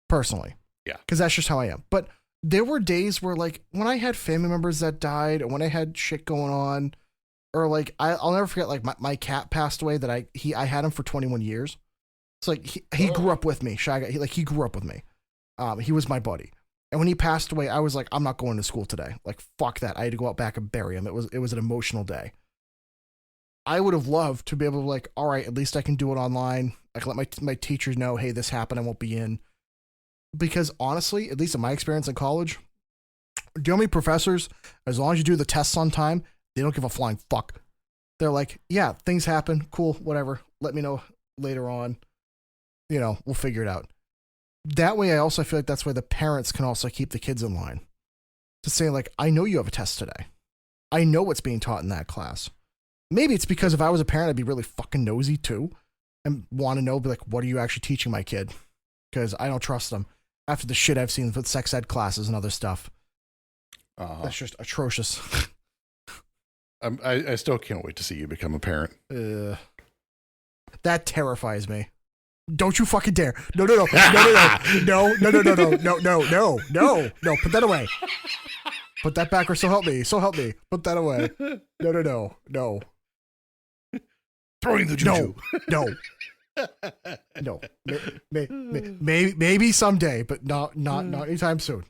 personally. Yeah. Because that's just how I am. But there were days where, like, when I had family members that died, or when I had shit going on, or like I'll never forget, like my cat passed away. That I had him for 21 years. It's like he grew up with me. Shy Guy. He grew up with me. He was my buddy. And when he passed away, I was like, I'm not going to school today. Like, fuck that. I had to go out back and bury him. It was an emotional day. I would have loved to be able to, like, all right, at least I can do it online. I can let my teachers know, hey, this happened, I won't be in. Because honestly, at least in my experience in college, do you know how many professors, as long as you do the tests on time, they don't give a flying fuck. They're like, yeah, things happen, cool, whatever. Let me know later on. We'll figure it out. That way, I also feel like that's why the parents can also keep the kids in line. To say, like, I know you have a test today. I know what's being taught in that class. Maybe it's because if I was a parent, I'd be really fucking nosy too and want to know, be like, what are you actually teaching my kid? Because I don't trust them. After the shit I've seen with sex ed classes and other stuff. That's just atrocious. I still can't wait to see you become a parent. That terrifies me. Don't you fucking dare. No. No. Put that away. Put that back or so help me. Put that away. No. Throwing the juju. No. Maybe someday, but not anytime soon.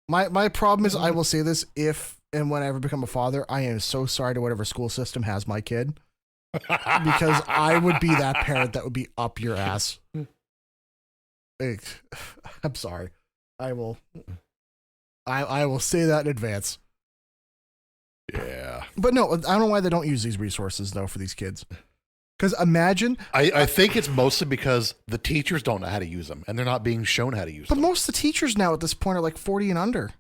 My problem is, I will say this, if and when I ever become a father, I am so sorry to whatever school system has my kid. Because I would be that parent that would be up your ass. I'm sorry. I will say that in advance. Yeah. But no, I don't know why they don't use these resources though for these kids. Because imagine, I think it's mostly because the teachers don't know how to use them, and they're not being shown how to use but them. most of the teachers now at this point are like 40 and under.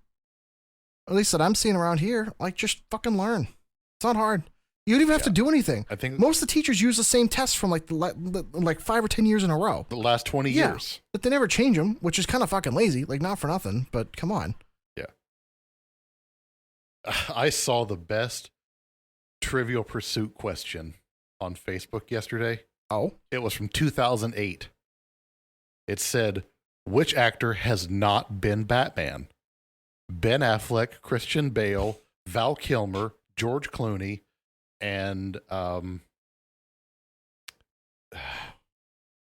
At least that I'm seeing around here. Like, just fucking learn. It's not hard. You don't even have to do anything. I think most of the teachers use the same tests from like 5 or 10 years in a row. the last 20 years. But they never change them, which is kind of fucking lazy. Like, not for nothing, but come on. Yeah. I saw the best Trivial Pursuit question on Facebook yesterday. Oh, It was from 2008. It said, which actor has not been Batman? Ben Affleck, Christian Bale, Val Kilmer, George Clooney, and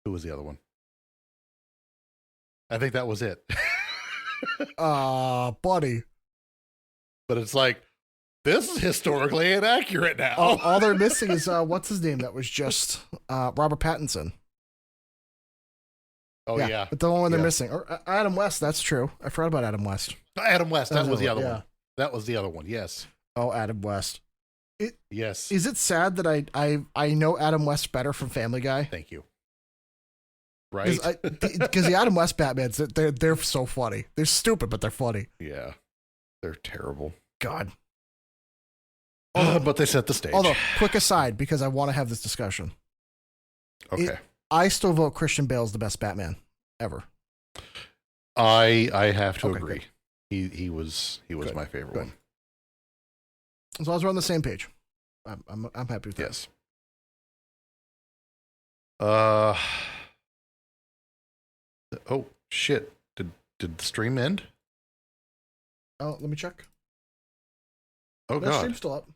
who was the other one? I think that was it. buddy. But it's like, this is historically inaccurate now. All they're missing is what's his name? That was just Robert Pattinson. Oh, yeah. But the one they're Yeah. missing, or Adam West. That's true. I forgot about Adam West. Adam West. That was the other yeah. one. That was the other one. Yes. Oh, Adam West. Yes. Is it sad that I know Adam West better from Family Guy? Thank you. Right? Because the Adam West Batmans, they're so funny. They're stupid, but they're funny. Yeah. They're terrible. God. But they set the stage. Although, quick aside, because I want to have this discussion. Okay. I still vote Christian Bale's the best Batman ever. I have to Okay, agree. He was Good, my favorite good. one. As long as we're on the same page, I'm happy with that. Yes. Oh shit! Did the stream end? Oh, let me check. Oh No, god! stream's still up.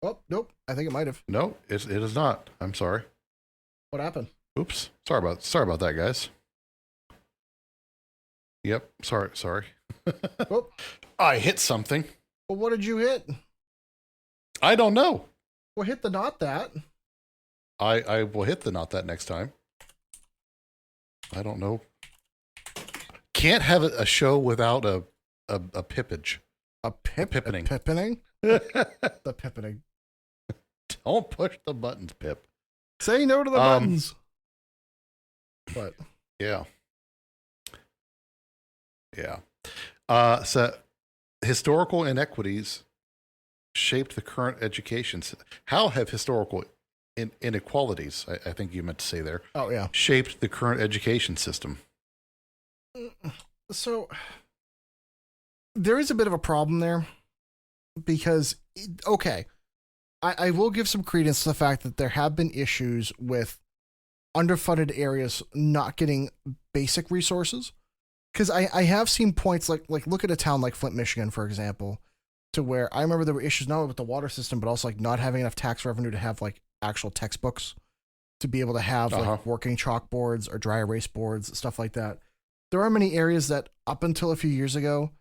Oh, nope. I think it might have. No, it is not. I'm sorry. What happened? Oops. Sorry about that, guys. Yep. Sorry. Oh, I hit something. well, what did you hit? I don't know. Well, hit the not that. I will hit the not that next time. I don't know. Can't have a show without a pippage. Pippening. Pippening. The pippening. Don't push the buttons, Pip. Say no to the buttons. What? Yeah. So historical inequities shaped the current education. How have historical inequalities, I think you meant to say there, Oh, yeah. shaped the current education system? So there is a bit of a problem there because, okay, I will give some credence to the fact that there have been issues with underfunded areas not getting basic resources. Because I have seen points like look at a town like Flint, Michigan, for example, to where I remember there were issues not only with the water system, but also like not having enough tax revenue to have like actual textbooks to be able to have like working chalkboards or dry erase boards, stuff like that. There are many areas that up until a few years ago,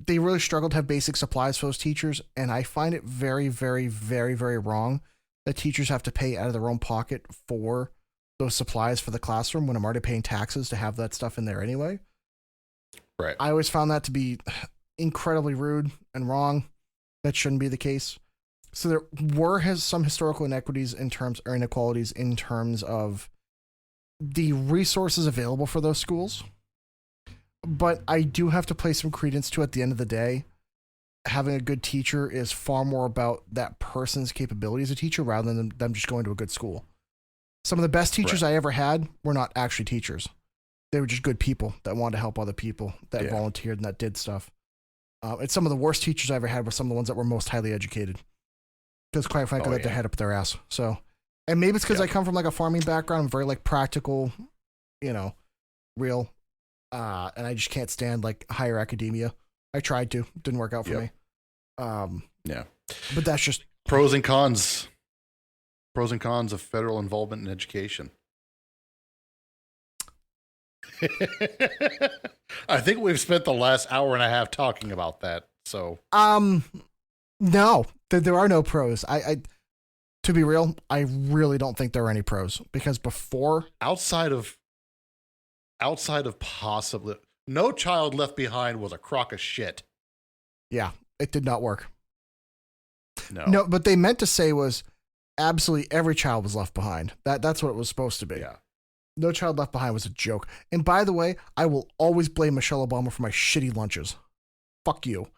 they really struggled to have basic supplies for those teachers. And I find it very, very, very, very wrong that teachers have to pay out of their own pocket for those supplies for the classroom when I'm already paying taxes to have that stuff in there anyway. Right. I always found that to be incredibly rude and wrong. That shouldn't be the case. So there were some historical inequities in terms, or inequalities in terms of the resources available for those schools. But I do have to place some credence to, at the end of the day, having a good teacher is far more about that person's capability as a teacher rather than them just going to a good school. Some of the best teachers I ever had were not actually teachers. They were just good people that wanted to help other people, that volunteered and that did stuff. And some of the worst teachers I ever had were some of the ones that were most highly educated. Because quite frankly, they had their head up their ass. So, and maybe it's because I come from like a farming background. I'm very like practical, real. And I just can't stand like higher academia. I tried to, didn't work out for me. Yeah. But that's just Pros and cons of federal involvement in education. I think we've spent the last hour and a half talking about that. So, no, there are no pros. I to be real, I really don't think there are any pros because before outside of possibly No Child Left Behind was a crock of shit. Yeah, it did not work. No, but they meant to say was absolutely every child was left behind. That's what it was supposed to be. Yeah. No Child Left Behind was a joke. And by the way, I will always blame Michelle Obama for my shitty lunches. Fuck you.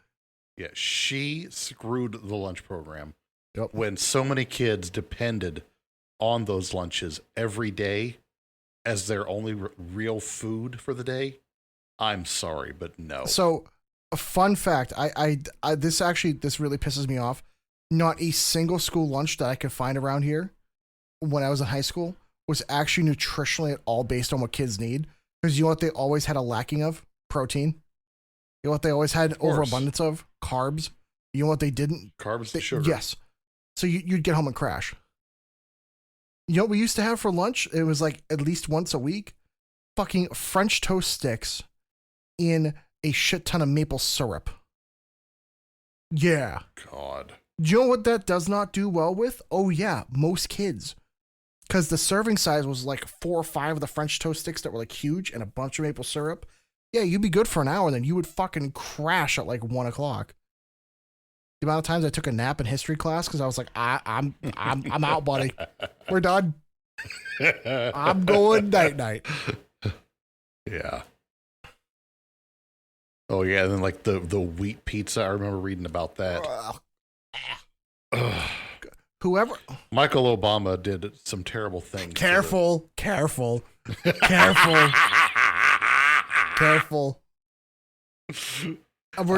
Yeah, she screwed the lunch program. Yep. When so many kids depended on those lunches every day as their only real food for the day. I'm sorry, but no. So A fun fact, this really pisses me off. Not a single school lunch that I could find around here when I was in high school was actually nutritionally at all based on what kids need. Because you know what they always had a lacking of? Protein. You know what they always had an overabundance of? Carbs. You know what they didn't? Carbs, sugar. Yes. So you'd get home and crash. You know what we used to have for lunch? It was like at least once a week. Fucking French toast sticks in a shit ton of maple syrup. Yeah. God. Do you know what that does not do well with? Oh yeah, most kids. Because the serving size was like 4 or 5 of the French toast sticks that were like huge and a bunch of maple syrup. Yeah, you'd be good for an hour, then you would fucking crash at like 1 o'clock. The amount of times I took a nap in history class because I was like, I'm out, buddy. We're done. I'm going night. Yeah. Oh yeah, and then like the wheat pizza. I remember reading about that. Whoever Michael Obama did some terrible things. Careful. We're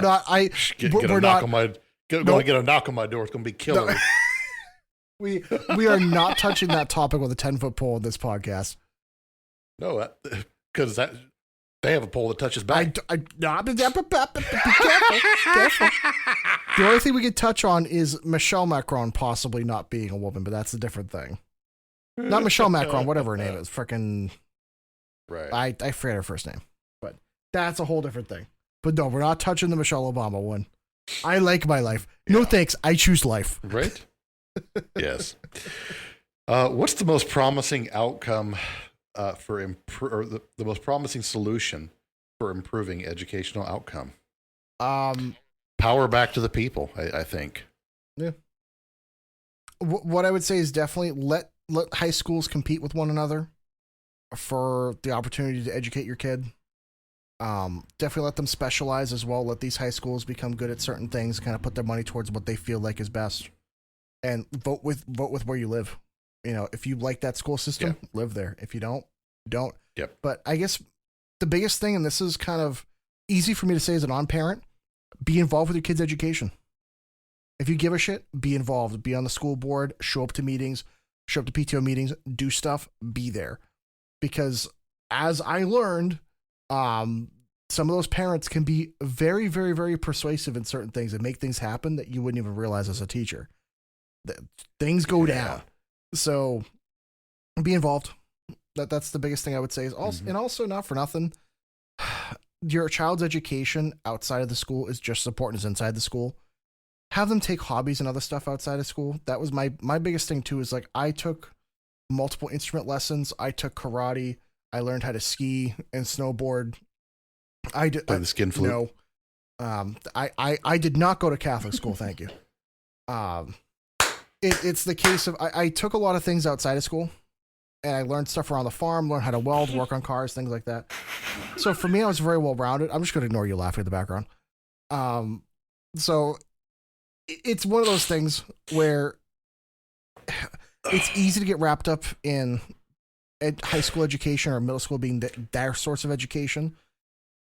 not. Get a knock on my door. It's gonna be killer. No. We are not touching that topic with a 10-foot pole in this podcast. No, because they have a pole that touches back. Be careful. The only thing we could touch on is Michelle Macron possibly not being a woman, but that's a different thing. Not Michelle Macron, whatever her name is. Frickin'. Right. I forget her first name, but that's a whole different thing. But no, we're not touching the Michelle Obama one. I like my life. No thanks. I choose life. Right? Yes. What's the most promising outcome or the most promising solution for improving educational outcome? Power back to the people, I think. Yeah. What I would say is definitely let high schools compete with one another for the opportunity to educate your kid. Definitely let them specialize as well. Let these high schools become good at certain things, kind of put their money towards what they feel like is best, and vote with where you live. You know, if you like that school system, live there. If you don't. Yep. But I guess the biggest thing, and this is kind of easy for me to say as a non-parent, be involved with your kid's education. If you give a shit, be involved. Be on the school board, show up to meetings, show up to PTO meetings, do stuff, be there. Because as I learned, some of those parents can be very, very, very persuasive in certain things and make things happen that you wouldn't even realize as a teacher. Things go down. So be involved. That's the biggest thing I would say is also, and also not for nothing, your child's education outside of the school is just as important as inside the school. Have them take hobbies and other stuff outside of school. That was my biggest thing too, is like I took multiple instrument lessons. I took karate. I learned how to ski and snowboard. I did play the skin flute. No, I did not go to Catholic school. Thank you. It's the case of I took a lot of things outside of school, and I learned stuff around the farm, learned how to weld, work on cars, things like that. So for me, I was very well rounded. I'm just going to ignore you laughing in the background. So it's one of those things where it's easy to get wrapped up in high school education or middle school being their source of education.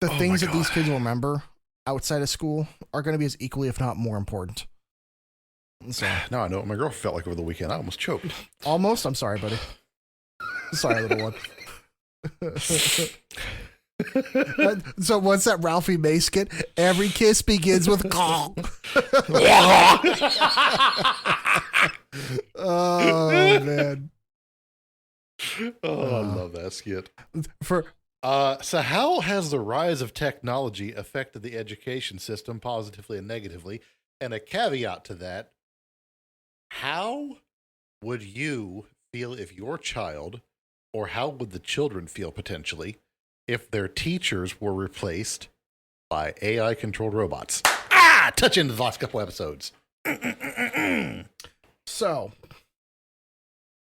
The things that these kids will remember outside of school are going to be as equally, if not more important. So, now I know what my girl felt like over the weekend. I almost choked. Almost? I'm sorry, buddy. Sorry, little one. So what's that Ralphie May skit? Every kiss begins with call. Oh, man. Oh, I love that skit. So how has the rise of technology affected the education system positively and negatively? And a caveat to that, how would you feel if your child, or how would the children feel potentially, if their teachers were replaced by AI-controlled robots? Touch into the last couple episodes. So,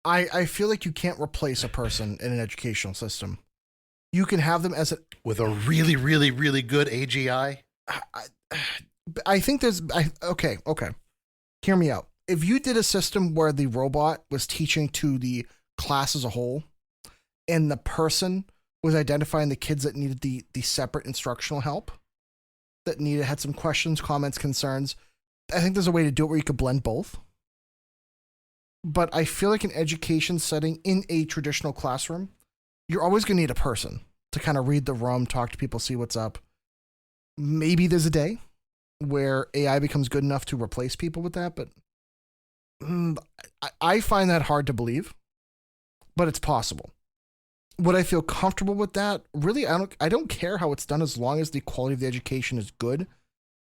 I feel like you can't replace a person in an educational system. You can have them as with a really, really, really good AGI. I think there's okay. Hear me out. If you did a system where the robot was teaching to the class as a whole, and the person was identifying the kids that needed the separate instructional help, that had some questions, comments, concerns. I think there's a way to do it where you could blend both. But I feel like an education setting in a traditional classroom, you're always going to need a person to kind of read the room, talk to people, see what's up. Maybe there's a day where AI becomes good enough to replace people with that, but I find that hard to believe, but it's possible. Would I feel comfortable with that? Really, I don't care how it's done as long as the quality of the education is good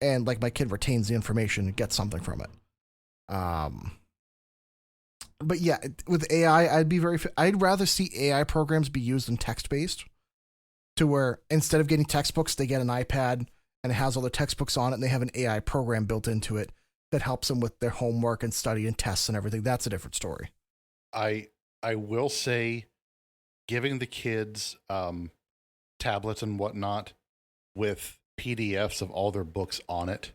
and like my kid retains the information and gets something from it. But yeah, with AI, I'd rather see AI programs be used in text-based, to where instead of getting textbooks, they get an iPad and it has all the textbooks on it and they have an AI program built into it that helps them with their homework and study and tests and everything. That's a different story. I will say, giving the kids tablets and whatnot with PDFs of all their books on it,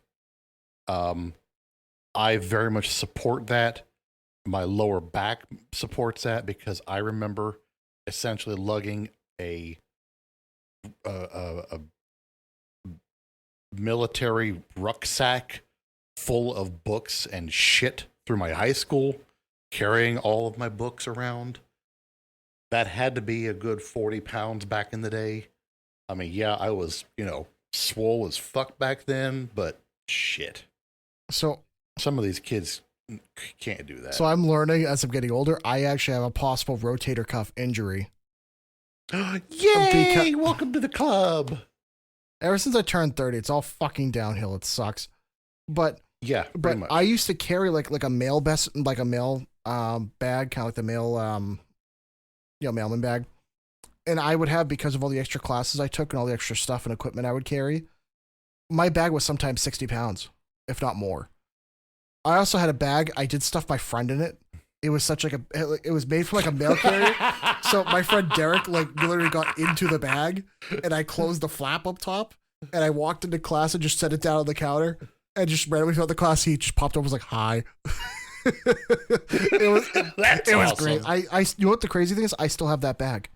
I very much support that. My lower back supports that, because I remember essentially lugging a military rucksack full of books and shit through my high school, carrying all of my books around. That had to be a good 40 pounds back in the day. I mean, yeah, I was, swole as fuck back then, but shit. So some of these kids can't do that. So I'm learning as I'm getting older, I actually have a possible rotator cuff injury. Yay! Welcome to the club. Ever since I turned 30, it's all fucking downhill. It sucks. But yeah, pretty much. I used to carry like a mail bag, bag, kind of like the mail mailman bag. And I would have, because of all the extra classes I took and all the extra stuff and equipment I would carry, my bag was sometimes 60 pounds, if not more. I also had a bag. I did stuff my friend in it. It was it was made from like a mail carrier. So my friend Derek literally got into the bag, and I closed the flap up top, and I walked into class and just set it down on the counter, and just randomly throughout the class, he just popped up and was like, "Hi." It was great. You know what the crazy thing is? I still have that bag.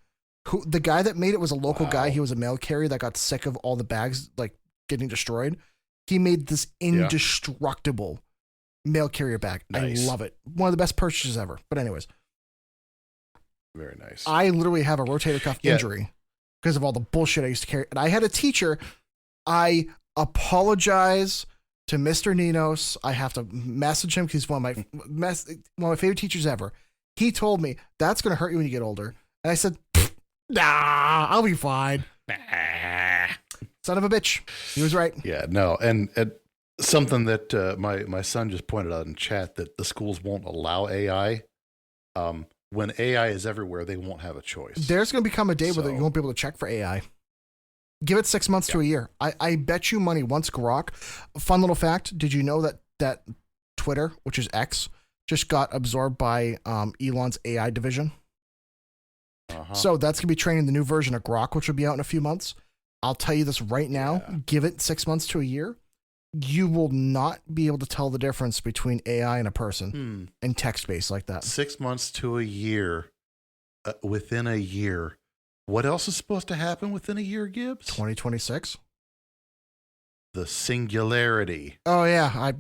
The guy that made it was a local guy. He was a mail carrier that got sick of all the bags getting destroyed. He made this indestructible mail carrier bag. Nice. I love it. One of the best purchases ever. But anyways, very nice. I literally have a rotator cuff injury because of all the bullshit I used to carry. And I had a teacher. I apologize to Mr. Ninos. I have to message him because he's one of my favorite teachers ever. He told me that's going to hurt you when you get older. And I said, nah, I'll be fine. Son of a bitch. He was right. Yeah, no. And something that my son just pointed out in chat, that the schools won't allow AI. When AI is everywhere, they won't have a choice. There's going to become a day where you won't be able to check for AI. Give it 6 months to a year. I bet you money once Grok. Fun little fact. Did you know that Twitter, which is X, just got absorbed by Elon's AI division? Uh-huh. So that's going to be training the new version of Grok, which will be out in a few months. I'll tell you this right now. Yeah. Give it 6 months to a year. You will not be able to tell the difference between AI and a person in text-based like that. 6 months to a year. Within a year. What else is supposed to happen within a year, Gibbs? 2026. The singularity. Oh, yeah.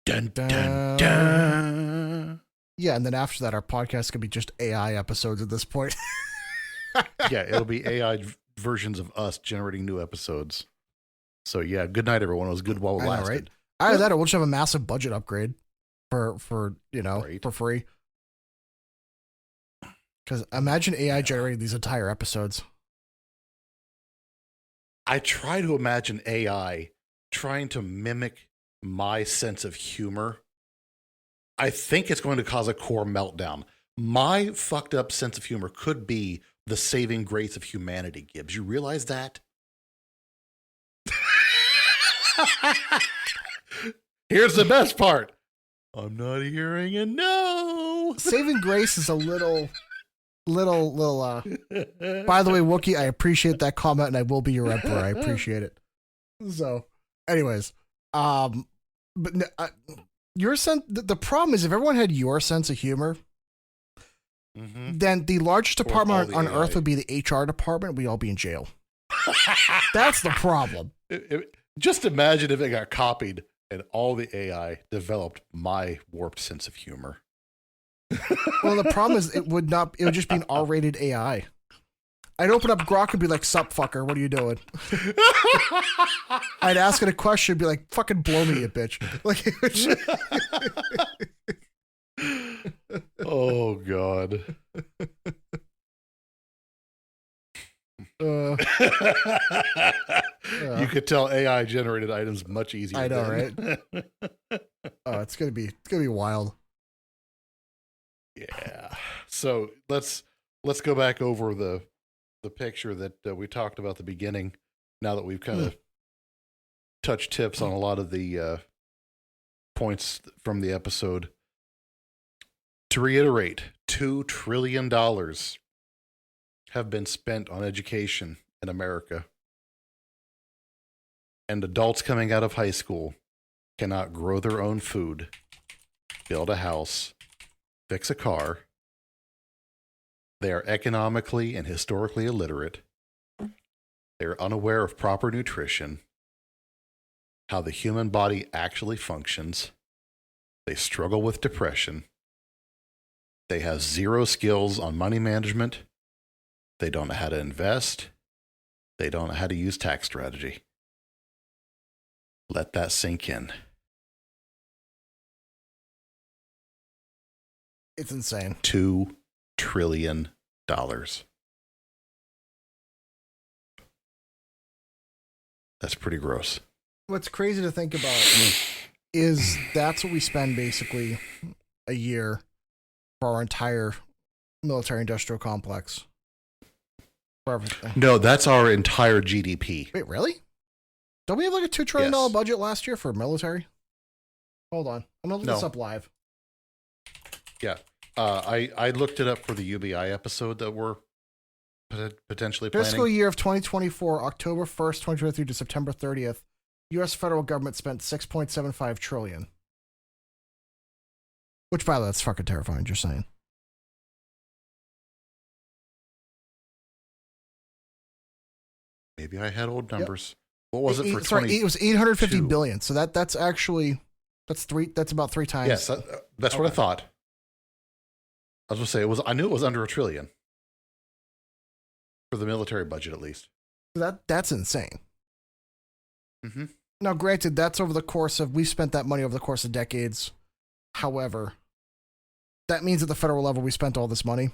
Dun, dun, dun. Yeah, and then after that, our podcast could be just AI episodes at this point. Yeah, it'll be AI versions of us generating new episodes. So yeah, good night, everyone. It was good while it lasted. Right? Either that, or we'll just have a massive budget upgrade for for free. Because imagine AI generating these entire episodes. I try to imagine AI trying to mimic my sense of humor. I think it's going to cause a core meltdown. My fucked up sense of humor could be the saving grace of humanity, Gibbs. You realize that? Here's the best part. I'm not hearing a no. Saving grace is a little. By the way, Wookie, I appreciate that comment, and I will be your emperor. I appreciate it. So, anyways, but your sense. The problem is, if everyone had your sense of humor, then the largest department on Earth would be the HR department. We'd all be in jail. That's the problem. Just imagine if it got copied and all the AI developed my warped sense of humor. Well, the problem is it would just be an R-rated AI. I'd open up Grok and be like, "Sup, fucker, what are you doing?" I'd ask it a question and be like, "Fucking blow me, you bitch." Like, oh, God. You could tell AI generated items much easier. I know, right? Oh, it's gonna be wild. Yeah. So let's go back over the picture that we talked about at the beginning. Now that we've kind of touched tips on a lot of the points from the episode. To reiterate, $2 trillion have been spent on education in America. And adults coming out of high school cannot grow their own food, build a house, fix a car. They are economically and historically illiterate. They are unaware of proper nutrition, how the human body actually functions. They struggle with depression. They have zero skills on money management. They don't know how to invest. They don't know how to use tax strategy. Let that sink in. It's insane. $2 trillion. That's pretty gross. What's crazy to think about is that's what we spend basically a year for our entire military industrial complex. For everything. No, that's our entire GDP. Wait, really? Don't we have like a $2 trillion Yes. budget last year for military? Hold on. I'm going to look this up live. Yeah. I looked it up for the UBI episode that we're potentially planning. Fiscal year of 2024, October 1st, 2023 to September 30th, U.S. federal government spent $6.75 trillion. Which, by the way, that's fucking terrifying, just saying. Maybe I had old numbers. What was it for 20? Sorry, it was 850 billion. So that's actually that's about 3 times. Yes, that's what I thought. I was going to say I knew it was under $1 trillion for the military budget, at least. That's insane. Mm-hmm. Now, granted, that's over the course of we spent that money over the course of decades. However, that means at the federal level we spent all this money.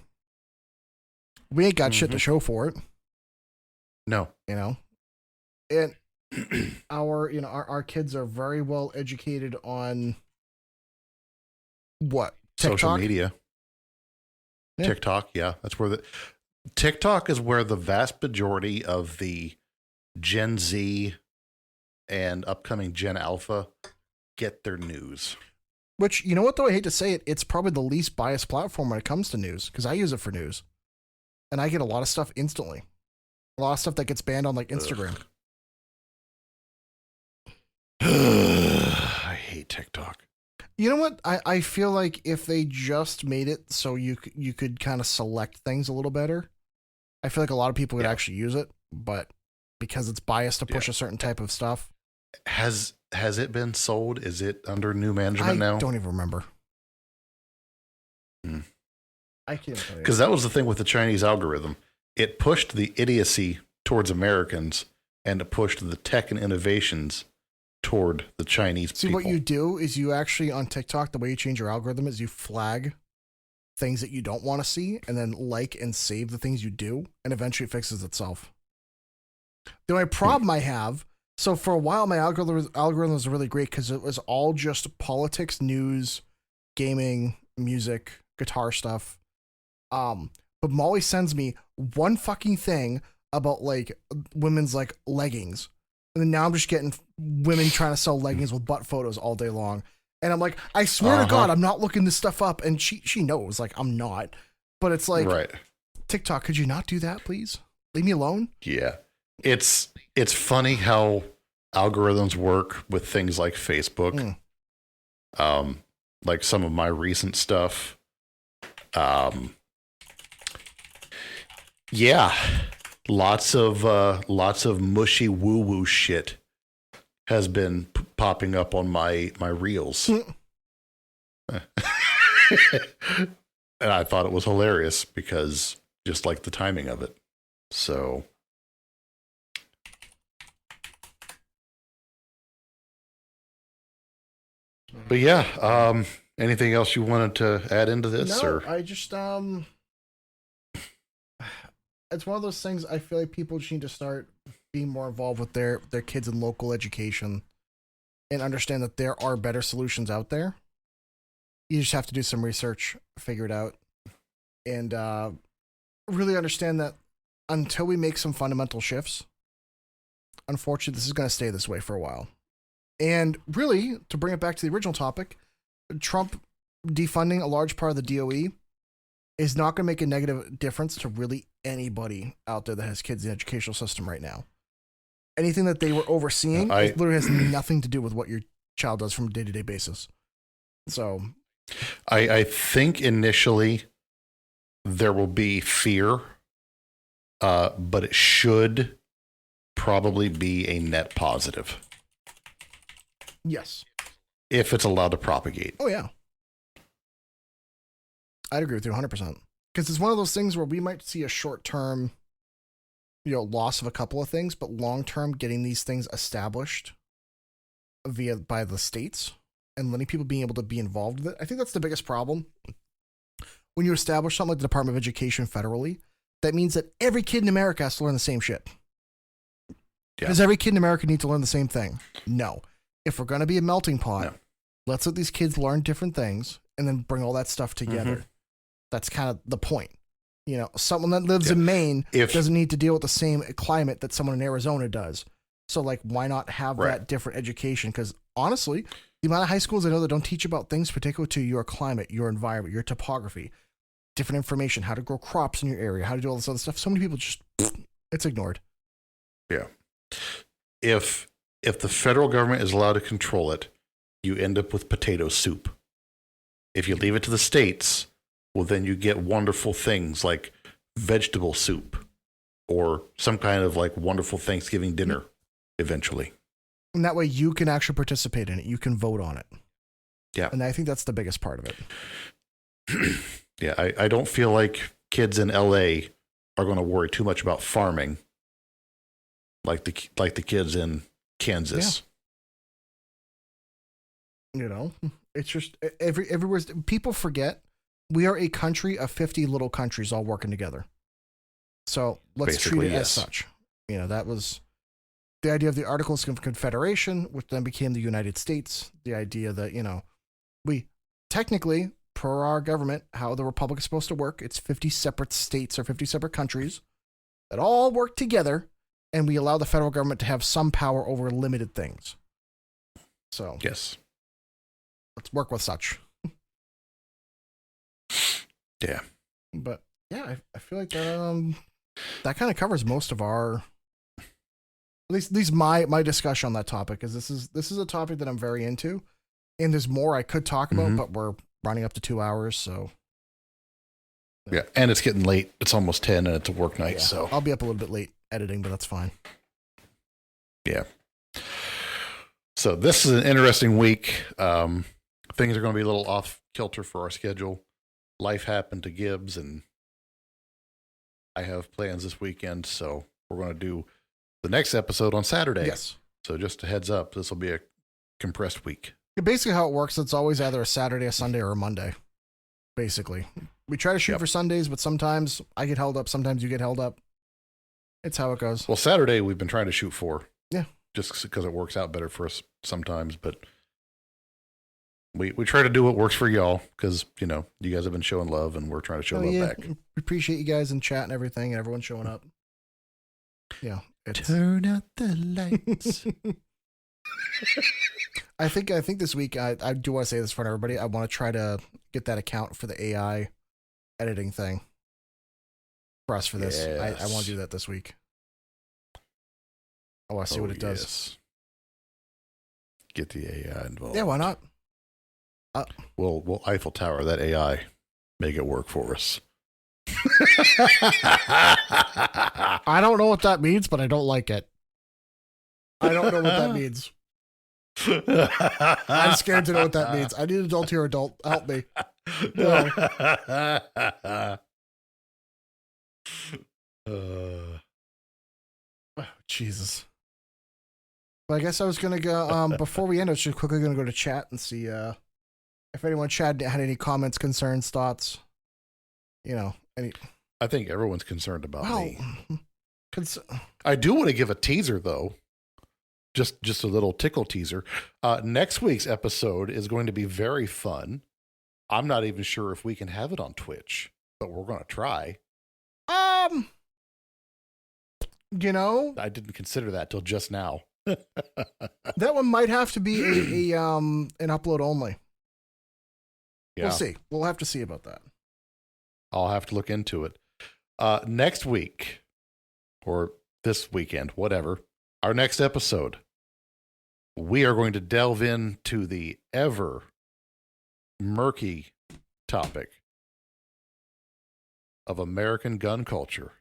We ain't got shit to show for it. No, You know, and our kids are very well educated on what TikTok? Social media. Yeah. TikTok, yeah, that's where TikTok is where the vast majority of the Gen Z and upcoming Gen Alpha get their news. Which, you know what, though? I hate to say it, it's probably the least biased platform when it comes to news, because I use it for news. And I get a lot of stuff instantly. A lot of stuff that gets banned on, like, Instagram. I hate TikTok. You know what? I feel like if they just made it so you could kind of select things a little better, I feel like a lot of people would actually use it, but because it's biased to push a certain type of stuff. Has it been sold? Is it under new management now? I don't even remember. I can't tell you. Because that was the thing with the Chinese algorithm. It pushed the idiocy towards Americans and it pushed the tech and innovations toward the Chinese people. See, what you do is you actually, on TikTok, the way you change your algorithm is you flag things that you don't want to see and then like and save the things you do, and eventually it fixes itself. The only problem I have, so for a while my algorithm was really great because it was all just politics, news, gaming, music, guitar stuff. But Molly sends me one fucking thing about like women's like leggings. And then now I'm just getting women trying to sell leggings with butt photos all day long. And I'm like, I swear to God, I'm not looking this stuff up. And she knows, like, I'm not. But it's like, right. TikTok, could you not do that, please? Leave me alone. Yeah. It's funny how algorithms work with things like Facebook. Like some of my recent stuff. Yeah. lots of mushy woo woo shit has been popping up on my reels. And I thought it was hilarious because just like the timing of it. So but yeah, anything else you wanted to add into this? No, or I just it's one of those things. I feel like people just need to start being more involved with their kids in local education and understand that there are better solutions out there. You just have to do some research, figure it out, and really understand that until we make some fundamental shifts, unfortunately, this is going to stay this way for a while. And really, to bring it back to the original topic, Trump defunding a large part of the DOE is not going to make a negative difference to really anybody out there that has kids in the educational system right now. Anything that they were overseeing it literally has nothing to do with what your child does from a day-to-day basis. So I think initially there will be fear, but it should probably be a net positive. Yes. If it's allowed to propagate. Oh, yeah. I'd agree with you 100%. Because it's one of those things where we might see a short-term, loss of a couple of things, but long-term getting these things established by the states and letting people being able to be involved with it. I think that's the biggest problem. When you establish something like the Department of Education federally, that means that every kid in America has to learn the same shit. Does every kid in America need to learn the same thing? No. If we're going to be a melting pot, let's let these kids learn different things and then bring all that stuff together. Mm-hmm. That's kind of the point. Someone that lives in Maine doesn't need to deal with the same climate that someone in Arizona does. So, why not have that different education? Because honestly, the amount of high schools I know that don't teach about things particular to your climate, your environment, your topography, different information, how to grow crops in your area, how to do all this other stuff. So many people just, it's ignored. Yeah. If the federal government is allowed to control it, you end up with potato soup. If you leave it to the states, well, then you get wonderful things like vegetable soup or some kind of wonderful Thanksgiving dinner eventually. And that way you can actually participate in it. You can vote on it. Yeah. And I think that's the biggest part of it. Yeah. I don't feel like kids in LA are going to worry too much about farming like the kids in Kansas. Yeah. It's just everywhere. People forget we are a country of 50 little countries all working together. So let's treat it as such. That was the idea of the Articles of Confederation, which then became the United States. The idea that, we technically, per our government, how the republic is supposed to work, it's 50 separate states or 50 separate countries that all work together. And we allow the federal government to have some power over limited things. So yes, let's work with such. Yeah, but yeah, I feel like that kind of covers most of our, at least my discussion on that topic. Because this is a topic that I'm very into, and there's more I could talk about, but we're running up to 2 hours, so. Yeah, and it's getting late. It's almost 10, and it's a work night, so I'll be up a little bit late editing, but that's fine. Yeah. So this is an interesting week. Things are going to be a little off kilter for our schedule. Life happened to Gibbs, and I have plans this weekend, so we're going to do the next episode on Saturday. Yes. So just a heads up, this will be a compressed week. Basically how it works, it's always either a Saturday, a Sunday, or a Monday. Basically. We try to shoot for Sundays, but sometimes I get held up, sometimes you get held up. It's how it goes. Well, Saturday we've been trying to shoot for. Yeah. Just because it works out better for us sometimes, but we try to do what works for y'all because, you guys have been showing love and we're trying to show love back. We appreciate you guys in chat and everything and everyone showing up. Yeah. Turn out the lights. I think this week, I do want to say this for everybody. I want to try to get that account for the AI editing thing for us for this. Yes. I want to do that this week. I want to see what it does. Yes. Get the AI involved. Yeah, why not? We'll Eiffel Tower that AI, make it work for us. I don't know what that means, but I don't like it. I don't know what that means. I'm scared to know what that means. I need an adult here. Adult, help me. No. Oh, Jesus. But I guess I was gonna go. Before we end, I was just quickly gonna go to chat and see if anyone chat had any comments, concerns, thoughts. You know, any. I think everyone's concerned about me. Cons- I do want to give a teaser though. Just a little tickle teaser. Next week's episode is going to be very fun. I'm not even sure if we can have it on Twitch, but we're going to try. You know, I didn't consider that till just now. that one might have to be a an upload only. Yeah. We'll see. We'll have to see about that. I'll have to look into it. Next week, or this weekend, whatever, our next episode, we are going to delve into the ever murky topic of American gun culture.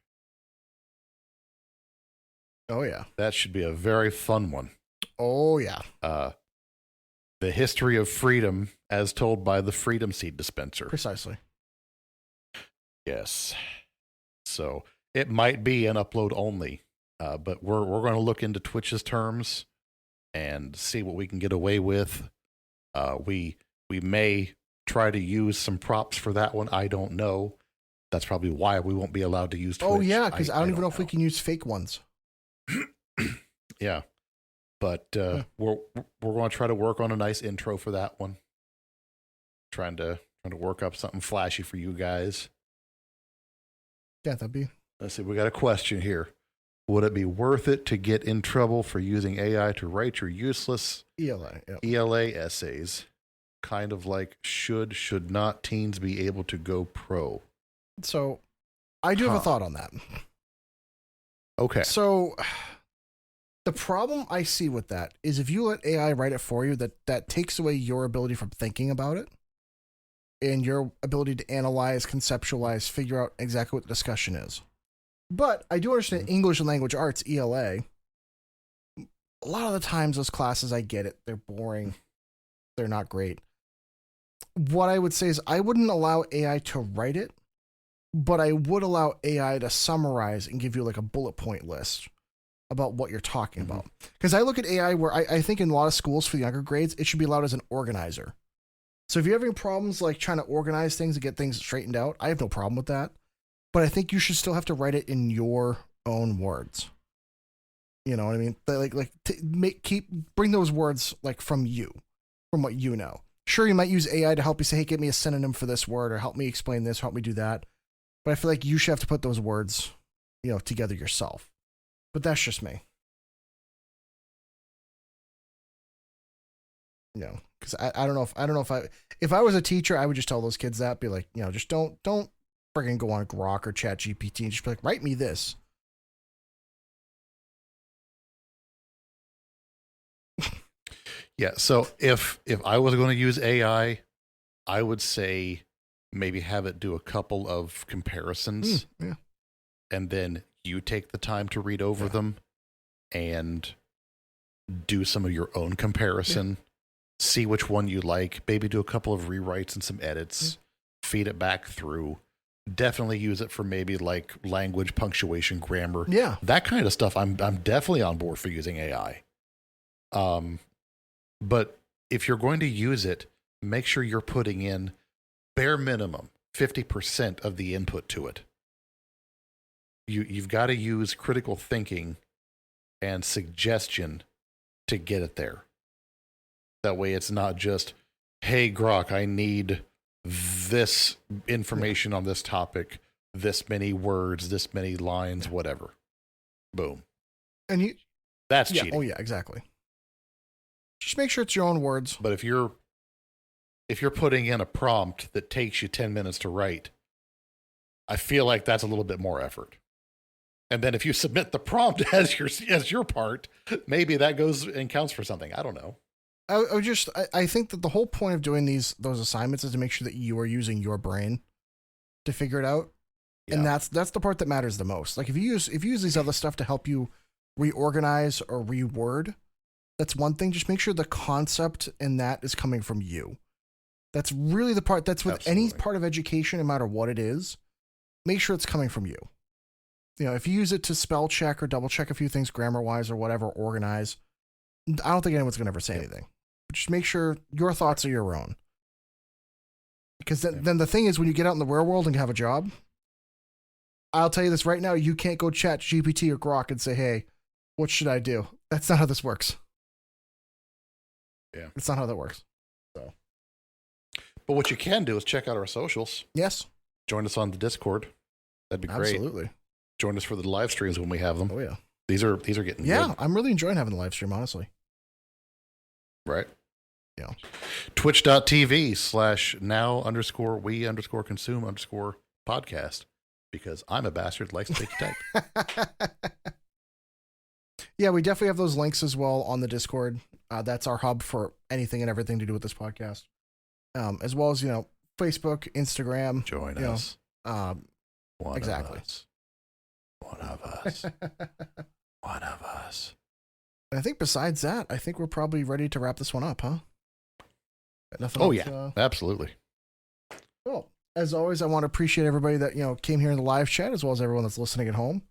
Oh, yeah. That should be a very fun one. Oh, yeah. The history of freedom as told by the Freedom Seed Dispenser. Precisely. Yes. So it might be an upload only, but we're going to look into Twitch's terms and see what we can get away with. We may try to use some props for that one. I don't know. That's probably why we won't be allowed to use Twitch. Oh, yeah, because I don't even know if we can use fake ones. Yeah. But we're going to try to work on a nice intro for that one. Trying to work up something flashy for you guys. Yeah, that'd be. Let's see, we got a question here. Would it be worth it to get in trouble for using AI to write your useless ELA. Yep. ELA essays? Kind of like should not teens be able to go pro? So I do have a thought on that. Okay. So the problem I see with that is if you let AI write it for you, that takes away your ability from thinking about it and your ability to analyze, conceptualize, figure out exactly what the discussion is. But I do understand English and language arts, ELA. A lot of the times those classes, I get it. They're boring. They're not great. What I would say is I wouldn't allow AI to write it, but I would allow AI to summarize and give you like a bullet point list about what you're talking about. Because I look at AI where I think in a lot of schools for the younger grades, it should be allowed as an organizer. So if you're having problems like trying to organize things and get things straightened out, I have no problem with that. But I think you should still have to write it in your own words. You know what I mean? Bring those words like from you, from what you know. Sure, you might use AI to help you say, hey, give me a synonym for this word, or help me explain this, help me do that. But I feel like you should have to put those words, together yourself. But that's just me. Because I don't know if I was a teacher, I would just tell those kids that, be like, just don't friggin' go on Grok or ChatGPT and just be like, write me this. Yeah. So if I was going to use AI, I would say maybe have it do a couple of comparisons, and then you take the time to read over them and do some of your own comparison. See which one you like. Maybe do a couple of rewrites and some edits. Feed it back through. Definitely use it for maybe like language, punctuation, grammar. Yeah, that kind of stuff. I'm definitely on board for using AI. But if you're going to use it, make sure you're putting in bare minimum 50% of the input to it. You've got to use critical thinking and suggestion to get it there. That way it's not just, hey, Grok, I need this information on this topic, this many words, this many lines, whatever. Boom. And that's cheating. Oh, yeah, exactly. Just make sure it's your own words. But if you're putting in a prompt that takes you 10 minutes to write, I feel like that's a little bit more effort. And then if you submit the prompt as your part, maybe that goes and counts for something. I don't know. I think that the whole point of doing those assignments is to make sure that you are using your brain to figure it out. And that's the part that matters the most. Like if you use these other stuff to help you reorganize or reword, that's one thing. Just make sure the concept in that is coming from you. That's really the part. That's with Absolutely. any part of education, no matter what it is. Make sure it's coming from you. You know, if you use it to spell check or double check a few things grammar wise or whatever, organize, I don't think anyone's going to ever say anything. Just make sure your thoughts are your own. Because then the thing is, when you get out in the real world and have a job, I'll tell you this right now, you can't go chat GPT or Grok and say, hey, what should I do? That's not how this works. Yeah. It's not how that works. So, But what you can do is check out our socials. yes, Join us on the Discord. That'd be great. absolutely. Join us for the live streams when we have them. Oh, yeah. These are getting Yeah, good. I'm really enjoying having the live stream, honestly. Right. Yeah. Twitch.tv/now_we_consume_podcast, because I'm a bastard that likes to take your type. Yeah, we definitely have those links as well on the Discord. That's our hub for anything and everything to do with this podcast. As well as, Facebook, Instagram. Join you know, us. One exactly. of us. One of us. One of us. And I think besides that, I think we're probably ready to wrap this one up, huh? Nothing Oh, else, yeah. Absolutely. Well, as always, I want to appreciate everybody that, came here in the live chat, as well as everyone that's listening at home.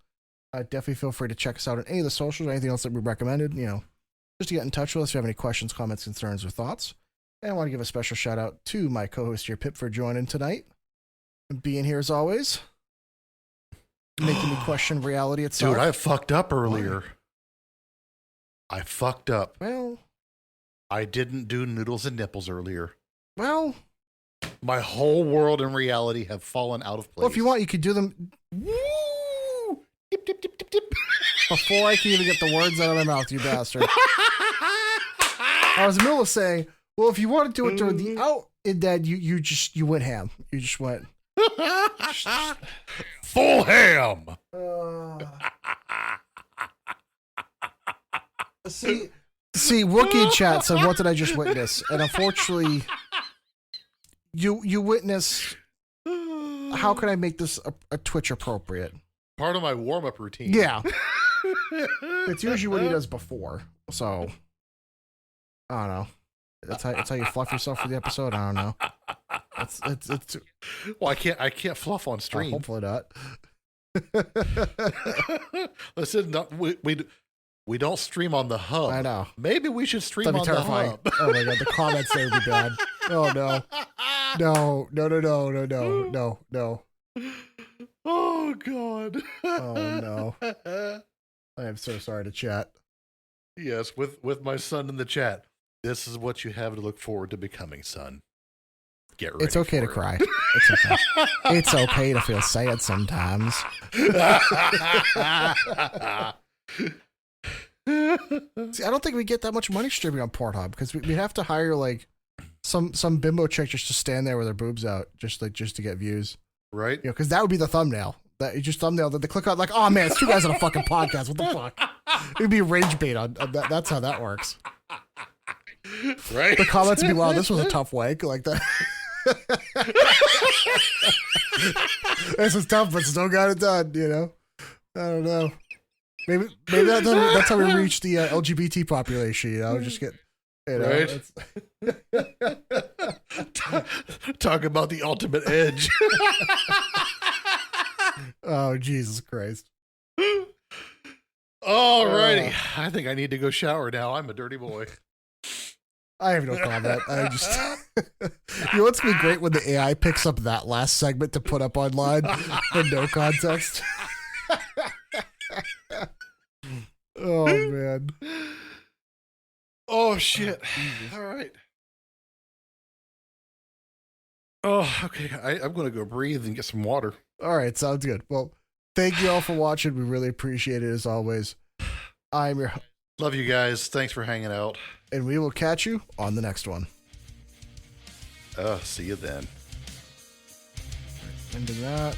Definitely feel free to check us out on any of the socials or anything else that we recommended, just to get in touch with us if you have any questions, comments, concerns, or thoughts. And I want to give a special shout out to my co-host here, Pip, for joining tonight and being here as always. Making me question reality itself. Dude, I fucked up earlier. I fucked up. Well, I didn't do noodles and nipples earlier. well, My whole world and reality have fallen out of place. if you want, you could do them Woo! Dip, dip, dip, dip, dip. before I can even get the words out of my mouth, you bastard. I was in the middle of saying, well, if you want to do it during the out, and then you went ham. You just went. Full ham. See, Wookiee chat said, "What did I just witness?" And unfortunately, you witnessed. How can I make this a Twitch appropriate? Part of my warm-up routine. Yeah, it's usually what he does before. So I don't know. That's how you fluff yourself for the episode. I don't know. It's Well, I can't fluff on stream. hopefully not. Listen, we don't stream on the hub. I know. Maybe we should stream That'd on be terrifying. the hub. Oh my god, the comments there would be bad. Oh no. No. Oh god. Oh no. I am so sorry to chat. Yes, with my son in the chat. This is what you have to look forward to becoming, son. Get ready. It's okay for to it. cry. It's okay. It's okay to feel sad sometimes. See, I don't think we get that much money streaming on Pornhub because we'd have to hire like some bimbo chick just to stand there with her boobs out, just to get views. Right? Because that would be the thumbnail. That you just thumbnail that they click on like, oh man, it's two guys on a fucking podcast. What the fuck? It'd be rage bait on that. That's how that works. Right? The comments would be, wow, this was a tough wank, like that. This is tough, but still got it done, I don't know. Maybe that's how we reach the LGBT population, just get, Right? Talk about the ultimate edge. Oh, Jesus Christ. Alrighty. I think I need to go shower now. I'm a dirty boy. I have no comment. I just, what's gonna be great when the AI picks up that last segment to put up online for no context. Oh man. Oh shit. All right. Oh, okay. I'm going to go breathe and get some water. All right, sounds good. Well, thank you all for watching. We really appreciate it as always. I'm your, Love you guys. Thanks for hanging out. and we will catch you on the next one. See you then. Into that.